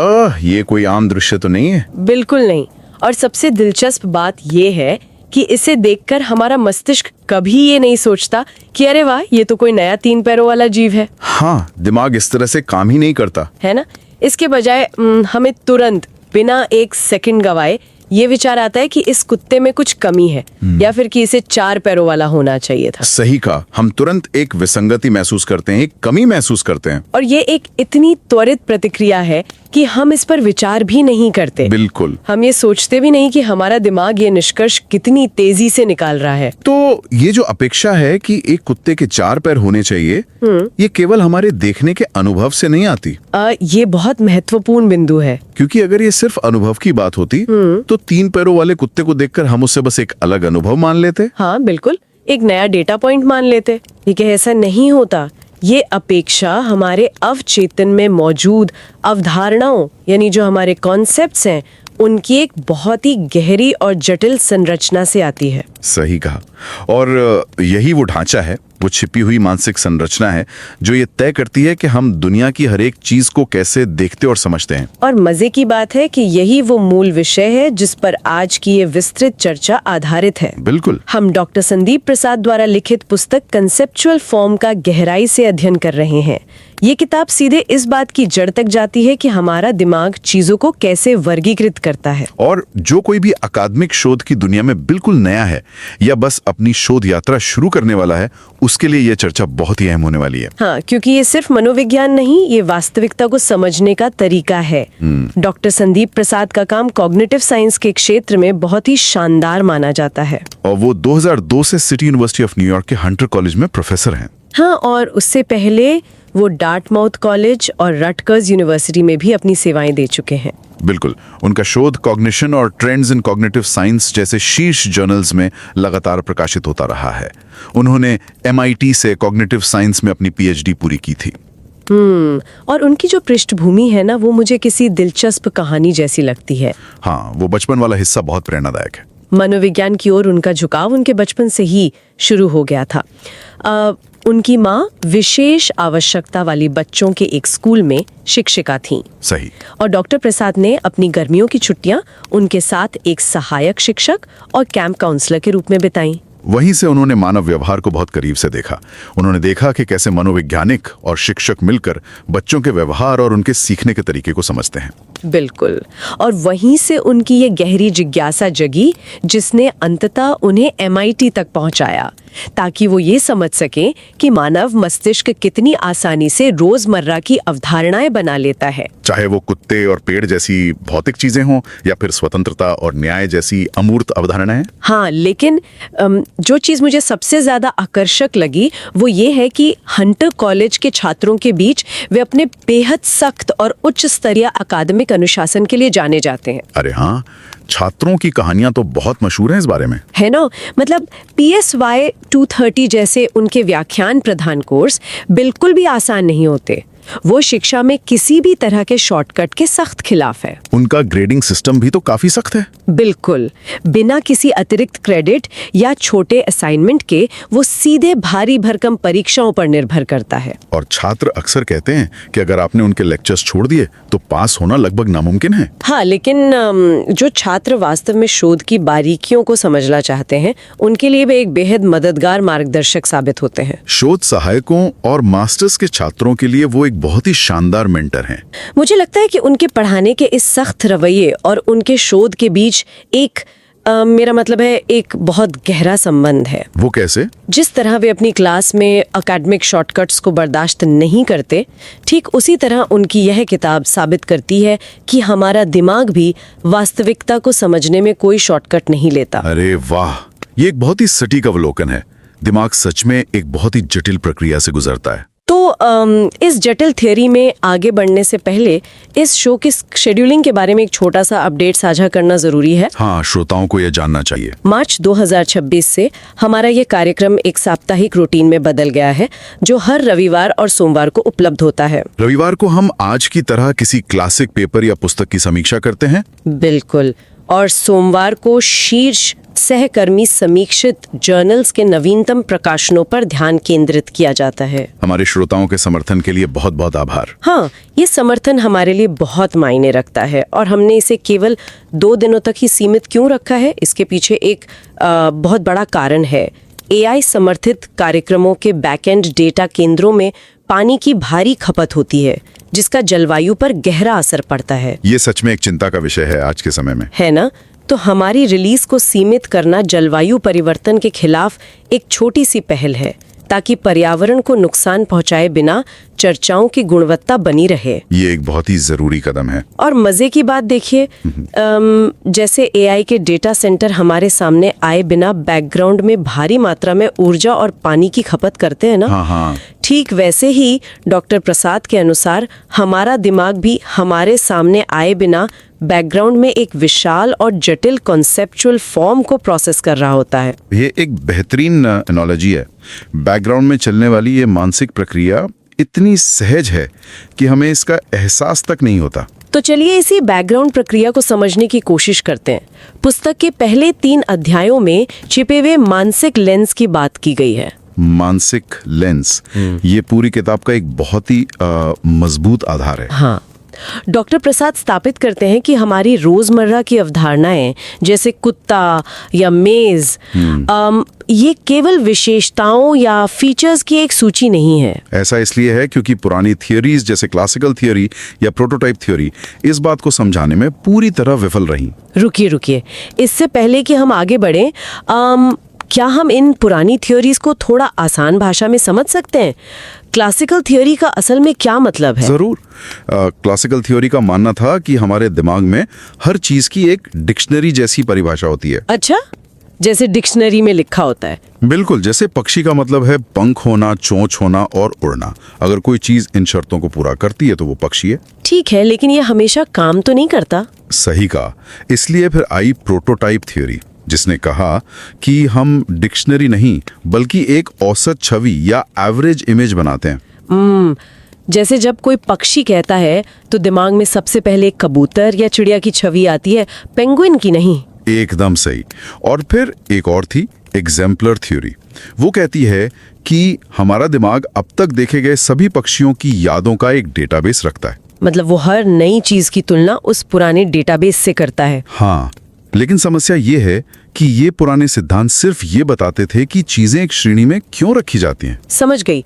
ये कोई आम दृश्य तो नहीं है। बिल्कुल नहीं। और सबसे दिलचस्प बात ये है कि इसे देखकर हमारा मस्तिष्क कभी ये नहीं सोचता कि अरे वाह, ये तो कोई नया 3 पैरों वाला जीव है। हाँ, दिमाग इस तरह से काम ही नहीं करता, है ना। इसके बजाय हमें तुरंत बिना एक सेकंड गवाए ये विचार आता है कि इस कुत्ते में कुछ कमी है या फिर कि इसे 4 पैरों वाला होना चाहिए था। सही कहा। हम तुरंत एक विसंगति महसूस करते हैं, एक कमी महसूस करते हैं। और ये एक इतनी त्वरित प्रतिक्रिया है कि हम इस पर विचार भी नहीं करते। बिल्कुल। हम ये सोचते भी नहीं कि हमारा दिमाग ये निष्कर्ष कितनी तेजी से निकाल रहा है। तो ये जो अपेक्षा है कि एक कुत्ते के 4 पैर होने चाहिए, ये केवल हमारे देखने के अनुभव से नहीं आती। ये बहुत महत्वपूर्ण बिंदु है, क्योंकि अगर ये सिर्फ अनुभव की बात होती तो 3 पैरों वाले कुत्ते को देखकर हम उससे बस एक अलग अनुभव मान लेते। हाँ बिल्कुल, एक नया डेटा पॉइंट मान लेते। लेकिन ऐसा नहीं होता। ये अपेक्षा हमारे अवचेतन में मौजूद अवधारणाओं यानी जो हमारे कॉन्सेप्ट्स हैं उनकी एक बहुत ही गहरी और जटिल संरचना से आती है। सही कहा। और यही वो ढांचा है, वो छिपी हुई मानसिक संरचना है जो ये तय करती है कि हम दुनिया की हर एक चीज को कैसे देखते और समझते हैं। और मजे की बात है कि यही वो मूल विषय है जिस पर आज की ये विस्तृत चर्चा आधारित है। बिल्कुल। हम डॉक्टर संदीप प्रसाद द्वारा लिखित पुस्तक कंसेप्चुअल फॉर्म का गहराई से अध्ययन कर रहे हैं। ये किताब सीधे इस बात की जड़ तक जाती है कि हमारा दिमाग चीजों को कैसे वर्गीकृत करता है। और जो कोई भी अकादमिक शोध की दुनिया में बिल्कुल नया है या बस अपनी शोध यात्रा शुरू करने वाला है, उसके लिए यह चर्चा बहुत ही अहम होने वाली है। हाँ, क्योंकि ये सिर्फ मनोविज्ञान नहीं, ये वास्तविकता को समझने का तरीका है। डॉक्टर संदीप प्रसाद का काम कॉग्निटिव साइंस के क्षेत्र में बहुत ही शानदार माना जाता है। और वो 2002 से सिटी यूनिवर्सिटी ऑफ न्यूयॉर्क के हंटर कॉलेज में प्रोफेसर हैं। हाँ, और उससे पहले वो डार्टमाउथ कॉलेज और रटकर्स यूनिवर्सिटी में भी अपनी सेवाएं दे चुके हैं। बिल्कुल। उनका शोध कॉग्निशन और ट्रेंड्स इन कॉग्निटिव साइंस जैसे शीर्ष जर्नल्स में लगातार प्रकाशित होता रहा है। उन्होंने MIT से कॉग्निटिव साइंस में अपनी PhD पूरी की थी। और उनकी जो पृष्ठभूमि है ना, वो मुझे किसी दिलचस्प कहानी जैसी लगती है। हाँ, वो बचपन वाला हिस्सा बहुत प्रेरणादायक है। मनोविज्ञान की ओर उनका झुकाव उनके बचपन से ही शुरू हो गया था। उनकी माँ विशेष आवश्यकता वाली बच्चों के एक स्कूल में शिक्षिका थीं। सही। और डॉक्टर प्रसाद ने अपनी गर्मियों की छुट्टियां उनके साथ एक सहायक शिक्षक और कैंप काउंसलर के रूप में बिताई। वहीं से उन्होंने मानव व्यवहार को बहुत करीब से देखा। उन्होंने देखा कि कैसे मनोवैज्ञानिक और शिक्षक मिलकर बच्चों के व्यवहार और उनके सीखने के तरीके को समझते हैं। बिल्कुल। और वहीं से उनकी ये गहरी जिज्ञासा जगी जिसने अंततः उन्हें MIT तक पहुंचाया, ताकि वो ये समझ सकें कि मानव मस्तिष्क कितनी आसानी से रोजमर्रा की अवधारणाएं बना लेता है, चाहे वो कुत्ते और पेड़ जैसी भौतिक चीजें हों या फिर स्वतंत्रता और न्याय जैसी अमूर्त अवधारणाएं। हाँ, लेकिन जो चीज मुझे सबसे ज्यादा आकर्षक लगी वो ये है कि हंटर कॉलेज के छात्रों के बीच वे अपने बेहद सख्त और उच्च स्तरीय अकादमिक अनुशासन के लिए जाने जाते हैं। अरे हाँ, छात्रों की कहानियां तो बहुत मशहूर हैं इस बारे में, है ना। मतलब PSY 230 जैसे उनके व्याख्यान प्रधान कोर्स बिल्कुल भी आसान नहीं होते। वो शिक्षा में किसी भी तरह के शॉर्टकट के सख्त खिलाफ है। उनका ग्रेडिंग सिस्टम भी तो काफी सख्त है। बिल्कुल। बिना किसी अतिरिक्त क्रेडिट या छोटे असाइनमेंट के वो सीधे भारी भरकम परीक्षाओं पर निर्भर करता है। और छात्र अक्सर कहते हैं कि अगर आपने उनके लेक्चर्स छोड़ दिए तो पास होना लगभग नामुमकिन है। हाँ, लेकिन जो छात्र वास्तव में शोध की बारीकियों को समझना चाहते हैं उनके लिए वे एक बेहद मददगार मार्गदर्शक साबित होते हैं। शोध सहायकों और मास्टर्स के छात्रों के लिए वो एक बहुत ही शानदार मेंटर हैं। मुझे लगता है कि उनके पढ़ाने के इस सख्त रवैये और उनके शोध के बीच एक मेरा मतलब है एक बहुत गहरा संबंध है। वो कैसे? जिस तरह वे अपनी क्लास में एकेडमिक शॉर्टकट्स को बर्दाश्त नहीं करते, ठीक उसी तरह उनकी यह किताब साबित करती है कि हमारा दिमाग भी वास्तविकता को समझने में कोई शॉर्टकट नहीं लेता। अरे वाह, ये एक बहुत ही सटीक अवलोकन है। दिमाग सच में एक बहुत ही जटिल प्रक्रिया से गुजरता है। तो इस जटिल थ्योरी में आगे बढ़ने से पहले इस शो की शेड्यूलिंग के बारे में एक छोटा सा अपडेट साझा करना जरूरी है। हाँ, श्रोताओं को यह जानना चाहिए। मार्च 2026 से हमारा ये कार्यक्रम एक साप्ताहिक रूटीन में बदल गया है, जो हर रविवार और सोमवार को उपलब्ध होता है। रविवार को हम आज की तरह किसी क्लासिक पेपर या पुस्तक की समीक्षा करते हैं। बिल्कुल। और सोमवार को शीर्ष सहकर्मी समीक्षित जर्नल्स के नवीनतम प्रकाशनों पर ध्यान केंद्रित किया जाता है। हमारे श्रोताओं के समर्थन के लिए बहुत बहुत आभार। हाँ, ये समर्थन हमारे लिए बहुत मायने रखता है और हमने इसे केवल 2 दिनों तक ही सीमित क्यों रखा है, इसके पीछे एक बहुत बड़ा कारण है। AI समर्थित कार्यक्रमों के बैकएंड डेटा केंद्रों में पानी की भारी खपत होती है, जिसका जलवायु पर गहरा असर पड़ता है। ये सच में एक चिंता का विषय है आज के समय में, है ना? तो हमारी रिलीज को सीमित करना जलवायु परिवर्तन के खिलाफ एक छोटी सी पहल है, ताकि पर्यावरण को नुकसान पहुंचाए बिना चर्चाओं की गुणवत्ता बनी रहे। ये एक बहुत ही जरूरी कदम है। और मजे की बात देखिए, जैसे AI के डेटा सेंटर हमारे सामने आए बिना बैकग्राउंड में भारी मात्रा में ऊर्जा और पानी की खपत करते हैं ना। हाँ। ठीक वैसे ही डॉक्टर प्रसाद के अनुसार हमारा दिमाग भी हमारे सामने आए बिना बैकग्राउंड में एक विशाल और जटिल कॉन्सेप्चुअल फॉर्म को प्रोसेस कर रहा होता है। ये एक बेहतरीन एनालॉजी है। बैकग्राउंड में चलने वाली ये मानसिक प्रक्रिया इतनी सहज है कि हमें इसका एहसास तक नहीं होता। तो चलिए इसी बैकग्राउंड प्रक्रिया को समझने की कोशिश करते हैं। पुस्तक के पहले 3 अध्यायों में छिपे हुए मानसिक लेंस की बात की गई है। मानसिक लेंस, ये पूरी किताब का एक बहुत ही मजबूत आधार है। हाँ, डॉक्टर प्रसाद स्थापित करते हैं कि हमारी रोजमर्रा की अवधारणाएं जैसे कुत्ता या मेज, ये केवल विशेषताओं या फीचर्स की एक सूची नहीं है। ऐसा इसलिए है क्योंकि पुरानी थियोरीज जैसे क्लासिकल थ्योरी या प्रोटोटाइप थ्योरी इस बात को समझाने में पूरी तरह विफल रही। रुकिए, इससे पहले कि हम आगे बढ़ें, क्या हम इन पुरानी थ्योरीज को थोड़ा आसान भाषा में समझ सकते हैं? क्लासिकल थ्योरी का असल में क्या मतलब है? जरूर। क्लासिकल थ्योरी का मानना था कि हमारे दिमाग में हर चीज की एक डिक्शनरी जैसी परिभाषा होती है। अच्छा, जैसे डिक्शनरी में लिखा होता है? बिल्कुल। जैसे पक्षी का मतलब है पंख होना, चोंच होना और उड़ना। अगर कोई चीज इन शर्तों को पूरा करती है तो वो पक्षी है। ठीक है, लेकिन ये हमेशा काम तो नहीं करता। सही कहा। इसलिए फिर आई प्रोटोटाइप थ्योरी, जिसने कहा कि हम डिक्शनरी नहीं बल्कि एक औसत छवि या एवरेज इमेज बनाते हैं। जैसे जब कोई पक्षी कहता है तो दिमाग में सबसे पहले कबूतर या चिड़िया की छवि आती है, पेंगुइन की नहीं। एकदम सही। और फिर एक और थी एग्जाम्पलर थ्योरी। वो कहती है कि हमारा दिमाग अब तक देखे गए सभी पक्षियों की यादों का एक डेटाबेस रखता है। मतलब वो हर नई चीज की तुलना उस पुराने डेटाबेस से करता है। हाँ, लेकिन समस्या ये है कि ये पुराने सिद्धांत सिर्फ ये बताते थे कि चीजें एक श्रेणी में क्यों रखी जाती हैं। समझ गई।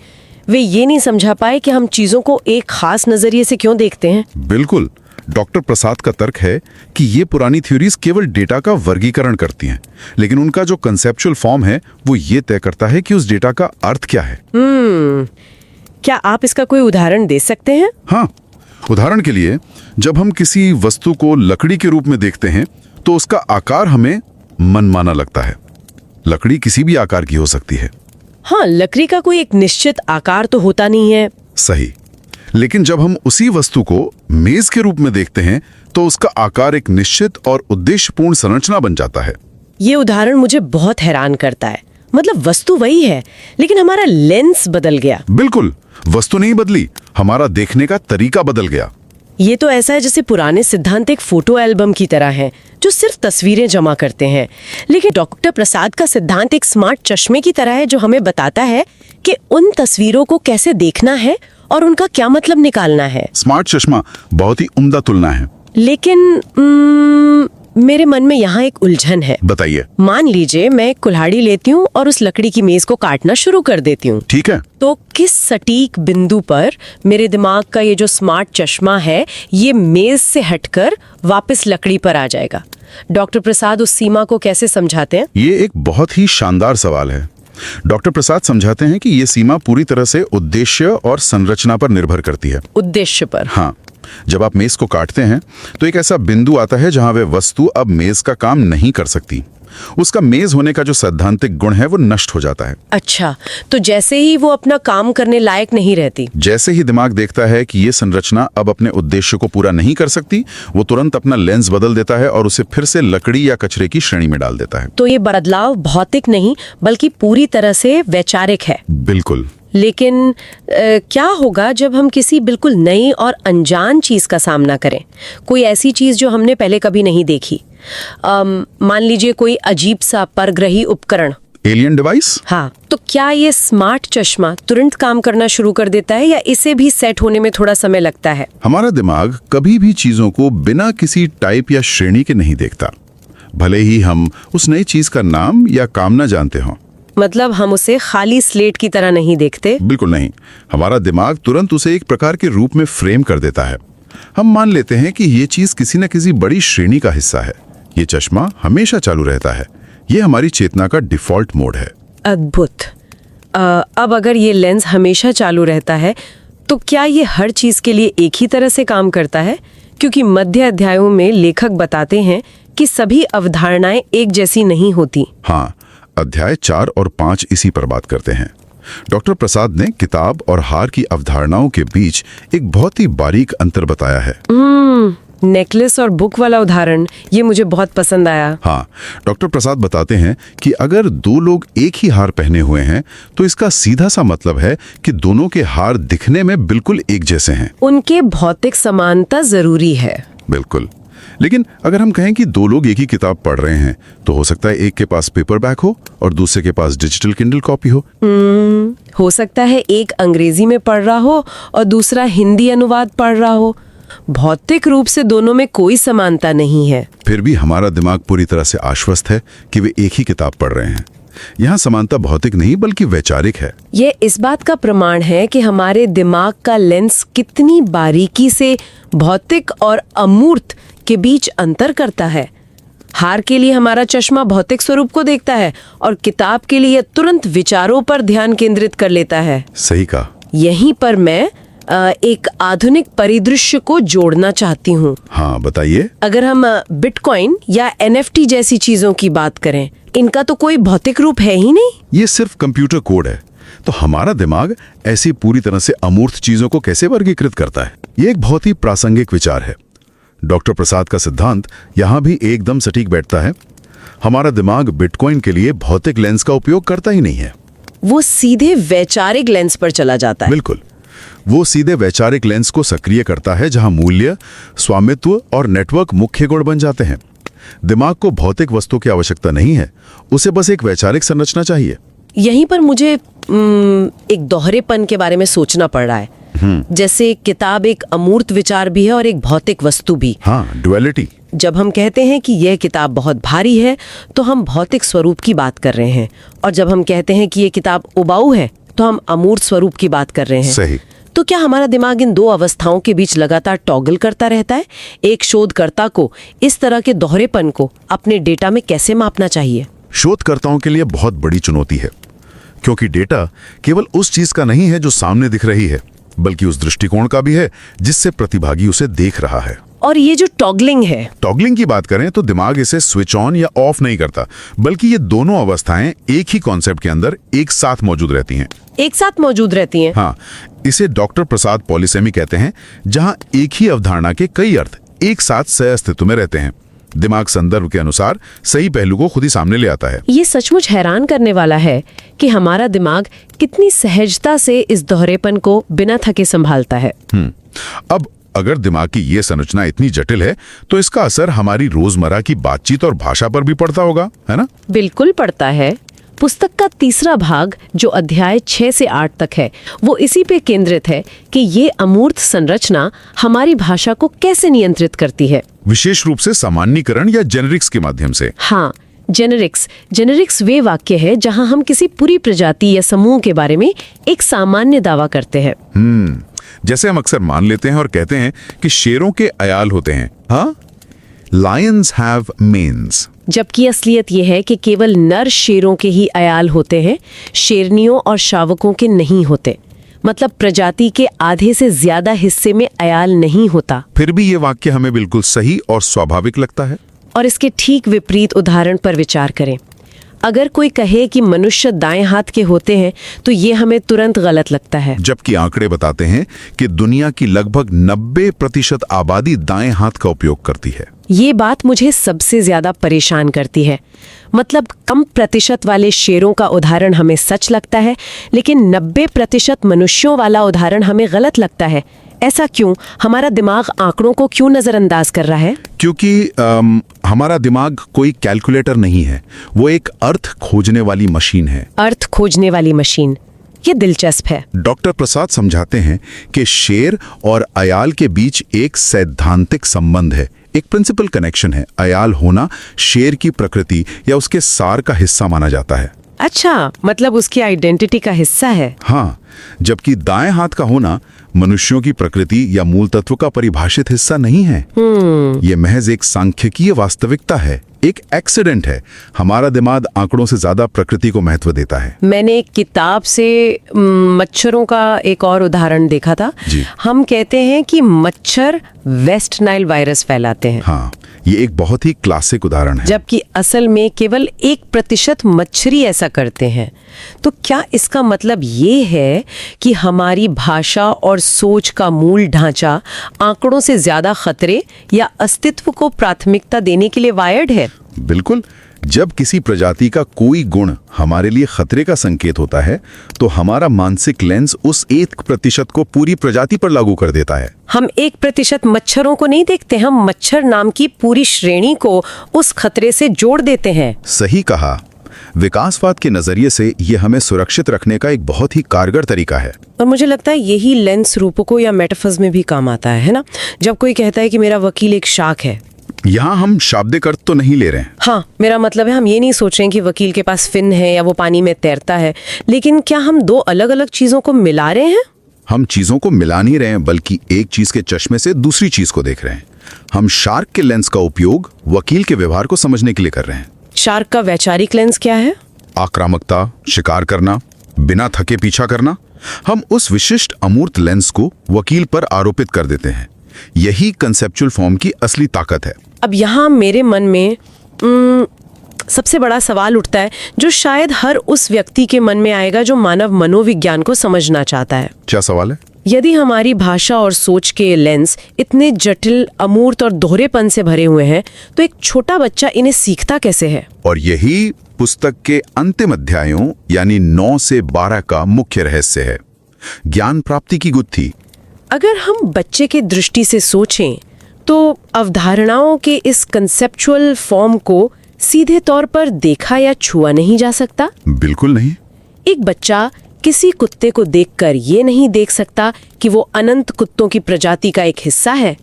वे ये नहीं समझा पाए कि हम चीजों को एक खास नजरिए से क्यों देखते हैं। बिल्कुल। डॉक्टर प्रसाद का तर्क है कि ये पुरानी थ्योरीज केवल डेटा का वर्गीकरण करती हैं, लेकिन उनका जो कंसेप्चुअल फॉर्म है वो ये तय करता है कि उस डेटा का अर्थ क्या है। क्या आप इसका कोई उदाहरण दे सकते हैं? हाँ, उदाहरण के लिए जब हम किसी वस्तु को लकड़ी के रूप में देखते हैं तो उसका आकार हमें मनमाना लगता है। लकड़ी किसी भी आकार की हो सकती है। हाँ, लकड़ी का कोई एक निश्चित आकार तो होता नहीं है। सही। लेकिन जब हम उसी वस्तु को मेज के रूप में देखते हैं तो उसका आकार एक निश्चित और उद्देश्यपूर्ण संरचना बन जाता है। ये उदाहरण मुझे बहुत हैरान करता है। मतलब वस्तु वही है, लेकिन हमारा लेंस बदल गया। बिल्कुल, वस्तु नहीं बदली, हमारा देखने का तरीका बदल गया। ये तो ऐसा है जैसे पुराने सिद्धांत एक फोटो एल्बम की तरह हैं, जो सिर्फ तस्वीरें जमा करते हैं। लेकिन डॉक्टर प्रसाद का सिद्धांत एक स्मार्ट चश्मे की तरह है, जो हमें बताता है कि उन तस्वीरों को कैसे देखना है और उनका क्या मतलब निकालना है। स्मार्ट चश्मा बहुत ही उम्दा तुलना है। लेकिन मेरे मन में यहाँ एक उलझन है। बताइए। मान लीजिए मैं कुल्हाड़ी लेती हूँ और उस लकड़ी की मेज को काटना शुरू कर देती हूँ। ठीक है। तो किस सटीक बिंदु पर मेरे दिमाग का ये जो स्मार्ट चश्मा है, ये मेज से हटकर वापस लकड़ी पर आ जाएगा? डॉक्टर प्रसाद उस सीमा को कैसे समझाते हैं? ये एक बहुत ही शानदार सवाल है। डॉक्टर प्रसाद समझाते हैं कि ये सीमा पूरी तरह से उद्देश्य और संरचना पर निर्भर करती है। उद्देश्य पर? हाँ। जब आप मेज को काटते हैं तो एक ऐसा बिंदु आता है जहां वह वस्तु अब मेज का काम नहीं कर सकती। उसका मेज होने का जो सैद्धांतिक गुण है वो नष्ट हो जाता है। अच्छा, तो जैसे ही वो अपना काम करने लायक नहीं रहती। जैसे ही दिमाग देखता है कि ये संरचना अब अपने उद्देश्य को पूरा नहीं कर सकती, वो तुरंत अपना लेंस बदल देता है और उसे फिर से लकड़ी या कचरे की श्रेणी में डाल देता है। तो ये बदलाव भौतिक नहीं बल्कि पूरी तरह से वैचारिक है। बिल्कुल। लेकिन क्या होगा जब हम किसी बिल्कुल नई और अनजान चीज का सामना करें? कोई ऐसी चीज जो हमने पहले कभी नहीं देखी। मान लीजिए कोई अजीब सा परग्रही उपकरण, एलियन डिवाइस? हाँ, तो क्या ये स्मार्ट चश्मा तुरंत काम करना शुरू कर देता है या इसे भी सेट होने में थोड़ा समय लगता है? हमारा दिमाग कभी भी चीजों को बिना किसी टाइप या श्रेणी के नहीं देखता, भले ही हम उस नई चीज का नाम या काम न जानते हों। मतलब हम उसे खाली स्लेट की तरह नहीं देखते? बिल्कुल नहीं। हमारा दिमाग तुरंत उसे एक प्रकार के रूप में फ्रेम कर देता है। हम मान लेते हैं कि ये चीज किसी न किसी बड़ी श्रेणी का हिस्सा है। ये चश्मा हमेशा चालू रहता है। ये हमारी चेतना का डिफॉल्ट मोड है। अद्भुत। अब अगर ये लेंस हमेशा चालू रहता है तो क्या ये हर चीज के लिए एक ही तरह से काम करता है? क्योंकि मध्य अध्यायों में लेखक बताते हैं कि सभी अवधारणाएं एक जैसी नहीं होती। हाँ, अध्याय 4 और 5 इसी पर बात करते हैं। डॉक्टर प्रसाद ने किताब और हार की अवधारणाओं के बीच एक बहुत ही बारीक अंतर बताया है। नेकलेस और बुक वाला उदाहरण, ये मुझे बहुत पसंद आया। हाँ, डॉक्टर प्रसाद बताते हैं कि अगर दो लोग एक ही हार पहने हुए हैं तो इसका सीधा सा मतलब है कि दोनों के हार दिखने में बिल्कुल एक जैसे हैं। उनके भौतिक समानता जरूरी है। बिल्कुल। लेकिन अगर हम कहें कि दो लोग एक ही किताब पढ़ रहे हैं तो हो सकता है एक के पास पेपर बैक हो और दूसरे के पास डिजिटल किंडल कॉपी हो सकता है एक अंग्रेजी में पढ़ रहा हो और दूसरा हिंदी अनुवाद पढ़ रहा हो। भौतिक रूप से दोनों में कोई समानता नहीं है, फिर भी हमारा दिमाग पूरी तरह से आश्वस्त है कि वे एक ही किताब पढ़ रहे हैं। यहाँ समानता भौतिक नहीं बल्कि वैचारिक है। ये इस बात का प्रमाण है कि हमारे दिमाग का लेंस कितनी बारीकी से भौतिक और अमूर्त के बीच अंतर करता है। हार के लिए हमारा चश्मा भौतिक स्वरूप को देखता है और किताब के लिए तुरंत विचारों पर ध्यान केंद्रित कर लेता है। सही कहा। यहीं पर मैं एक आधुनिक परिदृश्य को जोड़ना चाहती हूँ। हाँ, बताइए। अगर हम बिटकॉइन या NFT जैसी चीजों की बात करें, इनका तो कोई भौतिक रूप है ही नहीं। ये सिर्फ कंप्यूटर कोड है। तो हमारा दिमाग ऐसी पूरी तरह से अमूर्त चीजों को कैसे वर्गीकृत करता है? ये एक बहुत ही प्रासंगिक विचार है। डॉक्टर प्रसाद का सिद्धांत यहाँ भी एकदम सटीक बैठता है। हमारा दिमाग बिटकॉइन के लिए भौतिक लेंस का उपयोग करता ही नहीं है, वो सीधे वैचारिक लेंस पर चला जाता है। बिल्कुल, वो सीधे वैचारिक लेंस को सक्रिय करता है जहां मूल्य, स्वामित्व और नेटवर्क मुख्य गुण बन जाते हैं। दिमाग को भौतिक वस्तु की आवश्यकता नहीं है, उसे बस एक वैचारिक संरचना चाहिए। यहीं पर मुझे एक दोहरेपन के बारे में सोचना पड़ रहा है। जैसे किताब एक अमूर्त विचार भी है और एक भौतिक वस्तु भी। हाँ, डुअलिटी। जब हम कहते हैं कि यह किताब बहुत भारी है तो हम भौतिक स्वरूप की बात कर रहे हैं, और जब हम कहते हैं कि यह किताब उबाऊ है तो हम अमूर्त स्वरूप की बात कर रहे हैं। सही। तो क्या हमारा दिमाग इन दो अवस्थाओं के बीच लगातार टॉगल करता रहता है? एक शोधकर्ता को इस तरह के दोहरेपन को अपने डेटा में कैसे मापना चाहिए? शोधकर्ताओं के लिए बहुत बड़ी चुनौती है, क्योंकि डेटा केवल उस चीज का नहीं है जो सामने दिख रही है, बल्कि उस दृष्टिकोण का भी है जिससे प्रतिभागी उसे देख रहा है। और ये जो टॉगलिंग की बात करें तो दिमाग इसे स्विच ऑन या ऑफ नहीं करता, बल्कि ये दोनों अवस्थाएं एक ही कॉन्सेप्ट के अंदर एक साथ मौजूद रहती हैं। हाँ, इसे डॉक्टर प्रसाद पॉलीसेमी कहते हैं, जहां एक ही अवधारणा के कई अर्थ एक साथ सह अस्तित्व में रहते हैं। दिमाग संदर्भ के अनुसार सही पहलू को खुद ही सामने ले आता है। ये सचमुच हैरान करने वाला है कि हमारा दिमाग कितनी सहजता से इस दोहरेपन को बिना थके संभालता है। अब अगर दिमाग की ये संरचना इतनी जटिल है तो इसका असर हमारी रोजमर्रा की बातचीत और भाषा पर भी पड़ता होगा, है ना? बिल्कुल पड़ता है। पुस्तक का तीसरा भाग, जो अध्याय 6 से 8 तक है, वो इसी पे केंद्रित है कि ये अमूर्त संरचना हमारी भाषा को कैसे नियंत्रित करती है, विशेष रूप से सामान्यीकरण या जेनेरिक्स के माध्यम से। हाँ, जेनेरिक्स वे वाक्य है जहां हम किसी पूरी प्रजाति या समूह के बारे में एक सामान्य दावा करते हैं। जैसे हम अक्सर मान लेते हैं और कहते हैं कि शेरों के अयाल होते हैं। हाँ, लायंस हैव मेन्स। जबकि असलियत यह है कि केवल नर शेरों के ही अयाल होते हैं, शेरनियों और शावकों के नहीं होते। मतलब प्रजाति के आधे से ज्यादा हिस्से में अयाल नहीं होता। फिर भी ये वाक्य हमें बिल्कुल सही और स्वाभाविक लगता है। और इसके ठीक विपरीत उदाहरण पर विचार करें। अगर कोई कहे कि मनुष्य दाएं हाथ के होते हैं तो ये हमें तुरंत गलत लगता है, जबकि आंकड़े बताते हैं कि दुनिया की लगभग 90% आबादी दाएं हाथ का उपयोग करती है। ये बात मुझे सबसे ज्यादा परेशान करती है। मतलब कम प्रतिशत वाले शेरों का उदाहरण हमें सच लगता है, लेकिन 90% मनुष्यों वाला उदाहरण हमें गलत लगता है। ऐसा क्यों? हमारा दिमाग आंकड़ों को क्यों नजरअंदाज कर रहा है? क्योंकि हमारा दिमाग कोई कैलकुलेटर नहीं है, वो एक अर्थ खोजने वाली मशीन है। अर्थ खोजने वाली मशीन, ये दिलचस्प है। डॉक्टर प्रसाद समझाते हैं कि शेर और अयाल के बीच एक सैद्धांतिक संबंध है, एक प्रिंसिपल कनेक्शन है। अयाल होना शेर की प्रकृति या उसके सार का हिस्सा माना जाता है। अच्छा, मतलब उसकी आइडेंटिटी का हिस्सा है। हाँ, जबकि दाएं हाथ का होना मनुष्यों की प्रकृति या मूल तत्व का परिभाषित हिस्सा नहीं है। ये महज एक सांख्यिकीय वास्तविकता है, एक एक्सीडेंट है। हमारा दिमाग आंकड़ों से ज्यादा प्रकृति को महत्व देता है। मैंने एक किताब से मच्छरों का एक और उदाहरण देखा था। हम कहते हैं कि मच्छर वेस्ट नाइल वायरस फैलाते हैं। हाँ, ये एक बहुत ही क्लासिक उदाहरण है। जबकि असल में केवल 1% मच्छरी ऐसा करते हैं। तो क्या इसका मतलब ये है कि हमारी भाषा और सोच का मूल ढांचा आंकड़ों से ज्यादा खतरे या अस्तित्व को प्राथमिकता देने के लिए वायर्ड है? बिल्कुल। जब किसी प्रजाति का कोई गुण हमारे लिए खतरे का संकेत होता है, तो हमारा मानसिक लेंस उस 1% को पूरी प्रजाति पर लागू कर देता है। हम 1% मच्छरों को नहीं देखते, हम मच्छर नाम की पूरी श्रेणी को उस खतरे से जोड़ देते हैं। सही कहा। विकासवाद के नजरिए से ये हमें सुरक्षित रखने का एक बहुत ही कारगर तरीका है। और मुझे लगता है यही लेंस रूपकों या मेटाफर्स में भी काम आता है ना? जब कोई कहता है कि मेरा वकील एक शार्क है। यहाँ हम शाब्दिक अर्थ तो नहीं ले रहे हैं। हाँ, मेरा मतलब है हम ये नहीं सोच रहे हैं कि वकील के पास फिन है या वो पानी में तैरता है, लेकिन क्या हम दो अलग अलग चीजों को मिला रहे हैं? हम चीजों को मिला नहीं रहे हैं, बल्कि एक चीज के चश्मे से दूसरी चीज को देख रहे हैं। हम शार्क के लेंस का उपयोग वकील के व्यवहार को समझने के लिए कर रहे हैं। शार्क का वैचारिक लेंस क्या है? आक्रामकता, शिकार करना, बिना थके पीछा करना। हम उस विशिष्ट अमूर्त लेंस को वकील पर आरोपित कर देते हैं। यही कंसेप्चुअल फॉर्म की असली ताकत है। अब यहाँ मेरे मन में सबसे बड़ा सवाल उठता है, जो शायद हर उस व्यक्ति के मन में आएगा जो मानव मनोविज्ञान को समझना चाहता है। क्या सवाल है? यदि हमारी भाषा और सोच के लेंस इतने जटिल, अमूर्त और दोहरेपन से भरे हुए हैं, तो एक छोटा बच्चा इन्हें सीखता कैसे है? और यही पुस्तक के अंतिम अध्यायों यानी 9 से 12 का मुख्य रहस्य है, ज्ञान प्राप्ति की गुत्थी। अगर हम बच्चे के दृष्टि से सोचें तो अवधारणाओं के इस कंसेप्चुअल फॉर्म को सीधे तौर पर देखा या छुआ नहीं जा सकता। बिल्कुल नहीं। एक बच्चा किसी कुत्ते को देखकर ये नहीं देख सकता कि वो अनंत कुत्तों की प्रजाति का एक हिस्सा है।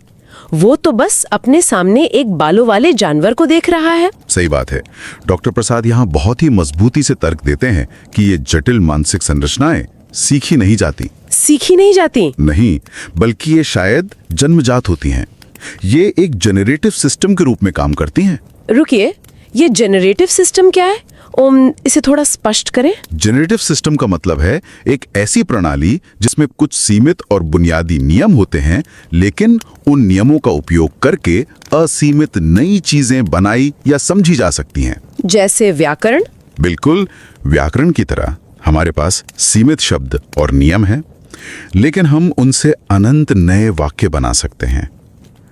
वो तो बस अपने सामने एक बालों वाले जानवर को देख रहा है। सही बात है। डॉक्टर प्रसाद यहाँ बहुत ही मजबूती से तर्क देते हैं कि ये जटिल मानसिक संरचनाएं सीखी नहीं जाती। सीखी नहीं जाती? नहीं, बल्कि ये शायद जन्मजात होती हैं। ये एक जनरेटिव सिस्टम के रूप में काम करती हैं। रुकिए, ये जनरेटिव सिस्टम क्या है? इसे थोड़ा स्पष्ट करें। जनरेटिव सिस्टम का मतलब है एक ऐसी प्रणाली जिसमें कुछ सीमित और बुनियादी नियम होते हैं, लेकिन उन नियमों का उपयोग करके असीमित नई चीजें बनाई या समझी जा सकती हैं। जैसे व्याकरण? बिल्कुल, व्याकरण की तरह हमारे पास सीमित शब्द और नियम हैं, लेकिन हम उनसे अनंत नए वाक्य बना सकते हैं।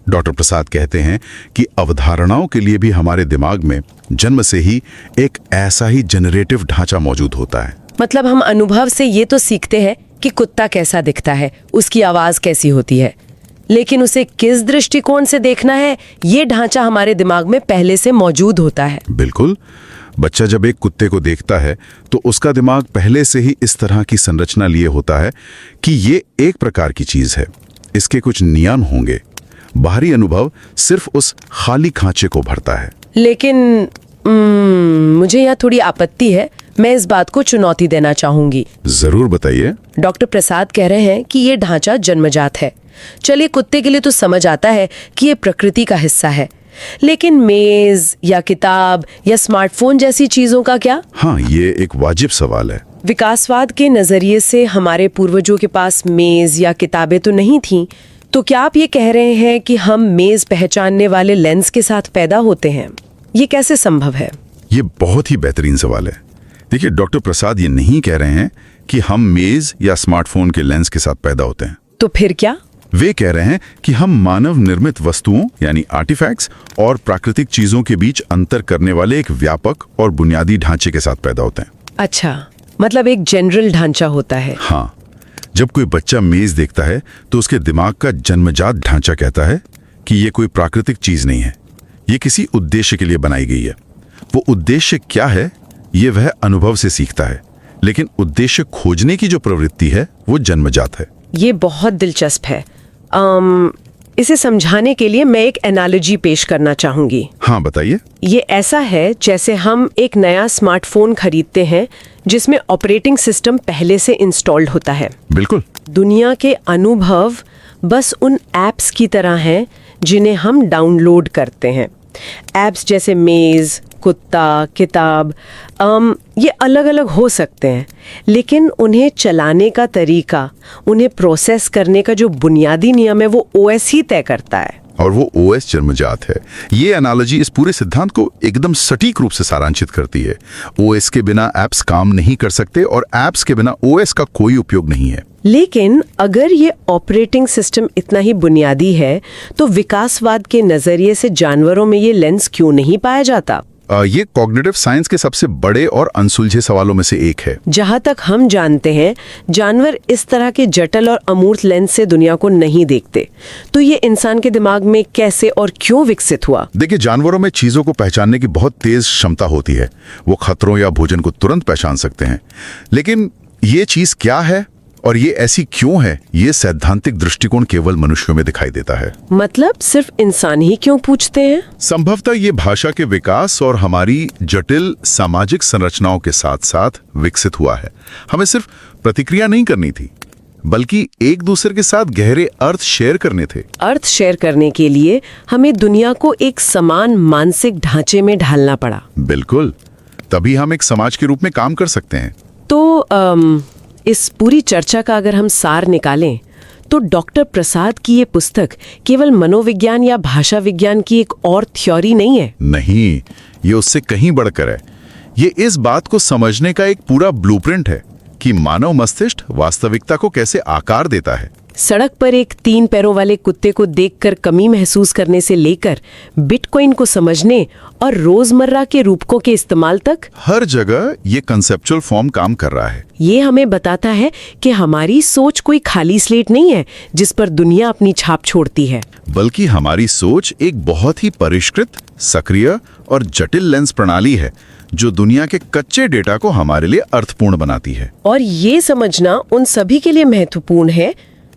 डॉक्टर प्रसाद कहते हैं कि अवधारणाओं के लिए भी हमारे दिमाग में जन्म से ही एक ऐसा ही जनरेटिव ढांचा मौजूद होता है। मतलब हम अनुभव से ये तो सीखते हैं कि कुत्ता कैसा दिखता है, उसकी आवाज कैसी होती है, लेकिन उसे किस दृष्टिकोण से देखना है, ये ढांचा हमारे दिमाग में पहले से मौजूद होता है। बिल्कुल। बच्चा जब एक कुत्ते को देखता है तो उसका दिमाग पहले से ही इस तरह की संरचना लिए होता है कि ये एक प्रकार की चीज है, इसके कुछ नियम होंगे। बाहरी अनुभव सिर्फ उस खाली खांचे को भरता है। लेकिन मुझे यहाँ थोड़ी आपत्ति है। मैं इस बात को चुनौती देना चाहूंगी। जरूर बताइए। डॉक्टर प्रसाद कह रहे हैं कि ये ढांचा जन्मजात है। चलिए, कुत्ते के लिए तो समझ आता है कि ये प्रकृति का हिस्सा है, लेकिन मेज या किताब या स्मार्टफोन जैसी चीजों का क्या? हाँ, ये एक वाजिब सवाल है। विकासवाद के नजरिए से हमारे पूर्वजों के पास मेज या किताबें तो नहीं थीं, तो क्या आप ये कह रहे हैं कि हम मेज पहचानने वाले लेंस के साथ पैदा होते हैं? ये कैसे संभव है? ये बहुत ही बेहतरीन सवाल है। देखिए, डॉक्टर प्रसाद ये नहीं कह रहे हैं कि हम मेज या स्मार्टफोन के लेंस के साथ पैदा होते हैं। तो फिर क्या? वे कह रहे हैं कि हम मानव निर्मित वस्तुओं यानी आर्टिफैक्ट्स और प्राकृतिक चीजों के बीच अंतर करने वाले एक व्यापक और बुनियादी ढांचे के साथ पैदा होते हैं। अच्छा, मतलब एक जनरल ढांचा होता है। हाँ, जब कोई बच्चा मेज देखता है तो उसके दिमाग का जन्मजात ढांचा कहता है कि ये कोई प्राकृतिक चीज नहीं है, ये किसी उद्देश्य के लिए बनाई गई है। वो उद्देश्य क्या है ये वह अनुभव से सीखता है, लेकिन उद्देश्य खोजने की जो प्रवृत्ति है वो जन्मजात है। ये बहुत दिलचस्प है। इसे समझाने के लिए मैं एक एनालॉजी पेश करना चाहूंगी। हाँ बताइए। ये ऐसा है जैसे हम एक नया स्मार्टफोन खरीदते हैं जिसमें ऑपरेटिंग सिस्टम पहले से इंस्टॉल्ड होता है। बिल्कुल। दुनिया के अनुभव बस उन एप्स की तरह हैं जिन्हें हम डाउनलोड करते हैं। एप्स जैसे मेज़, कुत्ता, किताब, ये अलग अलग हो सकते हैं, लेकिन उन्हें चलाने का तरीका, उन्हें प्रोसेस करने का जो बुनियादी नियम है वो ओएस ही तय करता है। और वो ओएस जन्मजात है। ये एनालॉजी इस पूरे सिद्धांत को एकदम सटीक रूप से सारांशित करती है। ओएस के बिना एप्स काम नहीं कर सकते और एप्स के बिना ओएस का कोई उपयोग नहीं है। लेकिन अगर ये ऑपरेटिंग सिस्टम इतना ही बुनियादी है तो विकासवाद के नजरिए से जानवरों में ये लेंस क्यों नहीं पाया जाता? ये कॉग्निटिव साइंस के सबसे बड़े और अनसुलझे सवालों में से एक है। जहां तक हम जानते हैं जानवर इस तरह के जटिल और अमूर्त लेंस से दुनिया को नहीं देखते, तो ये इंसान के दिमाग में कैसे और क्यों विकसित हुआ? देखिए, जानवरों में चीजों को पहचानने की बहुत तेज क्षमता होती है। वो खतरों या भोजन को तुरंत पहचान सकते हैं, लेकिन ये चीज क्या है और ये ऐसी क्यों है, ये सैद्धांतिक दृष्टिकोण केवल मनुष्यों में दिखाई देता है। मतलब सिर्फ इंसान ही क्यों पूछते हैं? संभवतः ये भाषा के विकास और हमारी जटिल सामाजिक संरचनाओं के साथ साथ विकसित हुआ है। हमें सिर्फ प्रतिक्रिया नहीं करनी थी, बल्कि एक दूसरे के साथ गहरे अर्थ शेयर करने थे। अर्थ शेयर करने के लिए हमें दुनिया को एक समान मानसिक ढांचे में ढालना पड़ा। बिल्कुल, तभी हम एक समाज के रूप में काम कर सकते हैं। तो इस पूरी चर्चा का अगर हम सार निकालें तो डॉक्टर प्रसाद की ये पुस्तक केवल मनोविज्ञान या भाषा विज्ञान की एक और थ्योरी नहीं है। नहीं, ये उससे कहीं बढ़कर है। ये इस बात को समझने का एक पूरा ब्लूप्रिंट है कि मानव मस्तिष्क वास्तविकता को कैसे आकार देता है। सड़क पर एक 3 पैरों वाले कुत्ते को देखकर कमी महसूस करने से लेकर बिटकॉइन को समझने और रोजमर्रा के रूपकों के इस्तेमाल तक हर जगह ये कंसेप्चुअल फॉर्म काम कर रहा है। ये हमें बताता है कि हमारी सोच कोई खाली स्लेट नहीं है जिस पर दुनिया अपनी छाप छोड़ती है, बल्कि हमारी सोच एक बहुत ही परिष्कृत, सक्रिय और जटिल लेंस प्रणाली है जो दुनिया के कच्चे डेटा को हमारे लिए अर्थपूर्ण बनाती है। और ये समझना उन सभी के लिए महत्वपूर्ण है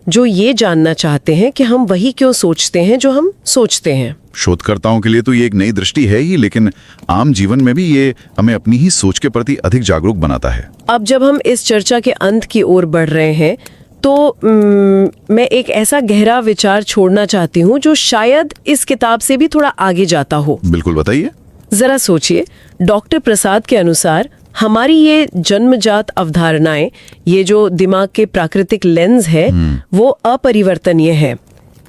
जो ये जानना चाहते हैं कि हम वही क्यों सोचते हैं जो हम सोचते हैं। शोधकर्ताओं के लिए तो ये एक नई दृष्टि है ही, लेकिन आम जीवन में भी ये हमें अपनी ही सोच के प्रति अधिक जागरूक बनाता है। अब जब हम इस चर्चा के अंत की ओर बढ़ रहे हैं तो मैं एक ऐसा गहरा विचार छोड़ना चाहती हूँ जो शायद इस किताब से भी थोड़ा आगे जाता हो। बिल्कुल, बताइए। जरा सोचिए, डॉक्टर प्रसाद के अनुसार हमारी ये जन्मजात अवधारणाएं, ये जो दिमाग के प्राकृतिक लेंस है, वो अपरिवर्तनीय है।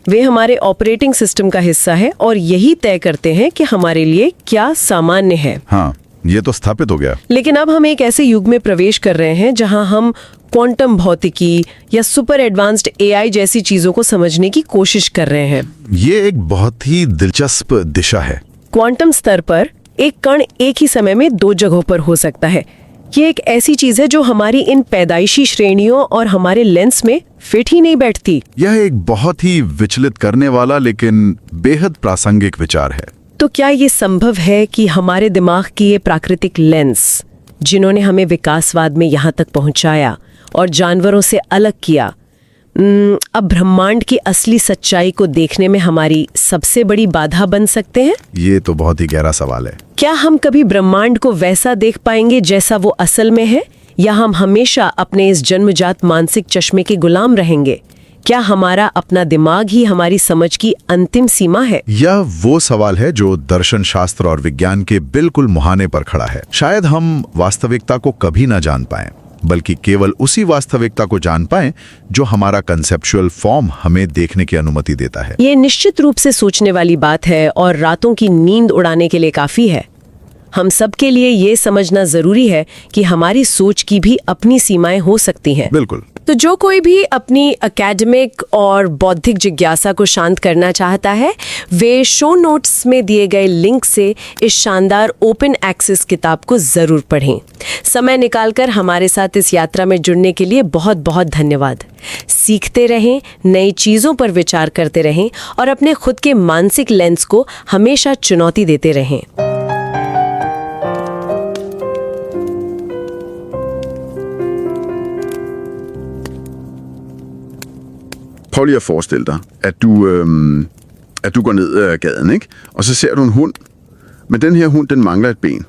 वे हमारे ऑपरेटिंग सिस्टम का हिस्सा है और यही तय करते हैं कि हमारे लिए क्या सामान्य है। हाँ, ये तो स्थापित हो गया। लेकिन अब हम एक ऐसे युग में प्रवेश कर रहे हैं जहां हम क्वांटम भौतिकी या सुपर एडवांस्ड एआई जैसी चीजों को समझने की कोशिश कर रहे हैं। ये एक बहुत ही दिलचस्प दिशा है। क्वांटम स्तर पर एक कण एक ही समय में 2 जगहों पर हो सकता है। ये एक ऐसी चीज है जो हमारी इन पैदाइशी श्रेणियों और हमारे लेंस में फिट ही नहीं बैठती। यह एक बहुत ही विचलित करने वाला लेकिन बेहद प्रासंगिक विचार है। तो क्या ये संभव है कि हमारे दिमाग की ये प्राकृतिक लेंस, जिन्होंने हमें विकासवाद में यहाँ तक पहुँचाया और जानवरों से अलग किया, अब ब्रह्मांड की असली सच्चाई को देखने में हमारी सबसे बड़ी बाधा बन सकते हैं? ये तो बहुत ही गहरा सवाल है। क्या हम कभी ब्रह्मांड को वैसा देख पाएंगे जैसा वो असल में है, या हम हमेशा अपने इस जन्मजात मानसिक चश्मे के गुलाम रहेंगे? क्या हमारा अपना दिमाग ही हमारी समझ की अंतिम सीमा है? यह वो सवाल है जो दर्शन शास्त्र और विज्ञान के बिल्कुल मुहाने पर खड़ा है। शायद हम वास्तविकता को कभी ना जान पाएं, बल्कि केवल उसी वास्तविकता को जान पाएं जो हमारा कंसेप्चुअल फॉर्म हमें देखने की अनुमति देता है। ये निश्चित रूप से सोचने वाली बात है और रातों की नींद उड़ाने के लिए काफी है। हम सब के लिए ये समझना जरूरी है कि हमारी सोच की भी अपनी सीमाएं हो सकती हैं। बिल्कुल। तो जो कोई भी अपनी एकेडमिक और बौद्धिक जिज्ञासा को शांत करना चाहता है वे शो नोट्स में दिए गए लिंक से इस शानदार ओपन एक्सेस किताब को ज़रूर पढ़ें। समय निकालकर हमारे साथ इस यात्रा में जुड़ने के लिए बहुत बहुत धन्यवाद। सीखते रहें, नई चीज़ों पर विचार करते रहें और अपने खुद के मानसिक लेंस को हमेशा चुनौती देते रहें। Prøv lige at forestille dig, at du går ned ad gaden, ikke? Og så ser du en hund, men den her hund, den mangler et ben.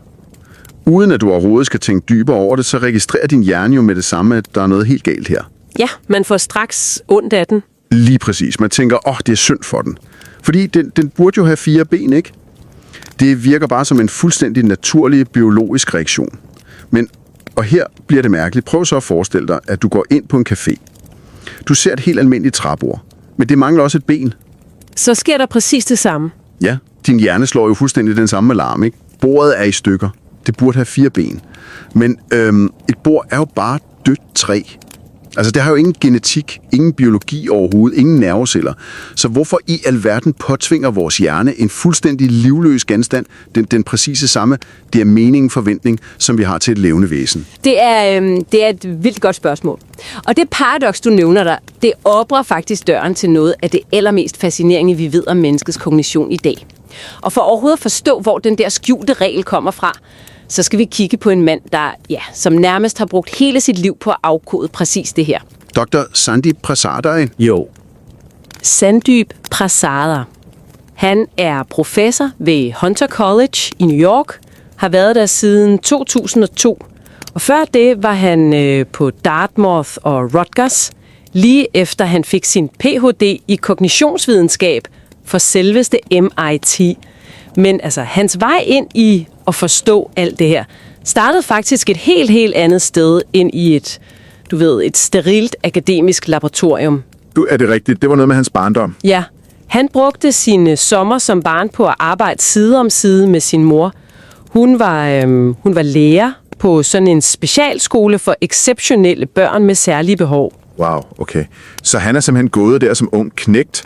Uden at du overhovedet skal tænke dybere over det, så registrerer din hjerne jo med det samme, at der er noget helt galt her. Ja, man får straks ondt af den. Lige præcis. Man tænker, det er synd for den. Fordi den burde jo have 4 ben, ikke? Det virker bare som en fuldstændig naturlig biologisk reaktion. Og her bliver det mærkeligt. Prøv så at forestille dig, at du går ind på en café. Du ser et helt almindeligt træbord, men det mangler også et ben. Så sker der præcis det samme. Ja, din hjerne slår jo fuldstændig den samme alarm, ikke? Bordet er i stykker. Det burde have 4 ben. Men et bord er jo bare dødt træ. Altså, det har jo ingen genetik, ingen biologi overhovedet, ingen nerveceller. Så hvorfor i alverden påtvinger vores hjerne en fuldstændig livløs genstand den præcise samme, det er mening, forventning, som vi har til et levende væsen? Det er et vildt godt spørgsmål. Og det paradoks, du nævner der, det åbner faktisk døren til noget af det allermest fascinerende, vi ved om menneskets kognition i dag. Og for overhovedet at forstå, hvor den der skjulte regel kommer fra, så skal vi kigge på en mand, som nærmest har brugt hele sit liv på at afkode præcis det her. Dr. Sandeep Prasada? Jo. Sandeep Prasada. Han er professor ved Hunter College i New York, har været der siden 2002. Og før det var han på Dartmouth og Rutgers, lige efter han fik sin Ph.D. i kognitionsvidenskab for selveste MIT. Men altså, hans vej ind i at forstå alt det her, startede faktisk et helt andet sted end i et sterilt akademisk laboratorium. Er det rigtigt? Det var noget med hans barndom? Ja. Han brugte sine sommer som barn på at arbejde side om side med sin mor. Hun var lærer på sådan en specialskole for exceptionelle børn med særlige behov. Wow, okay. Så han er simpelthen gået der som ung knægt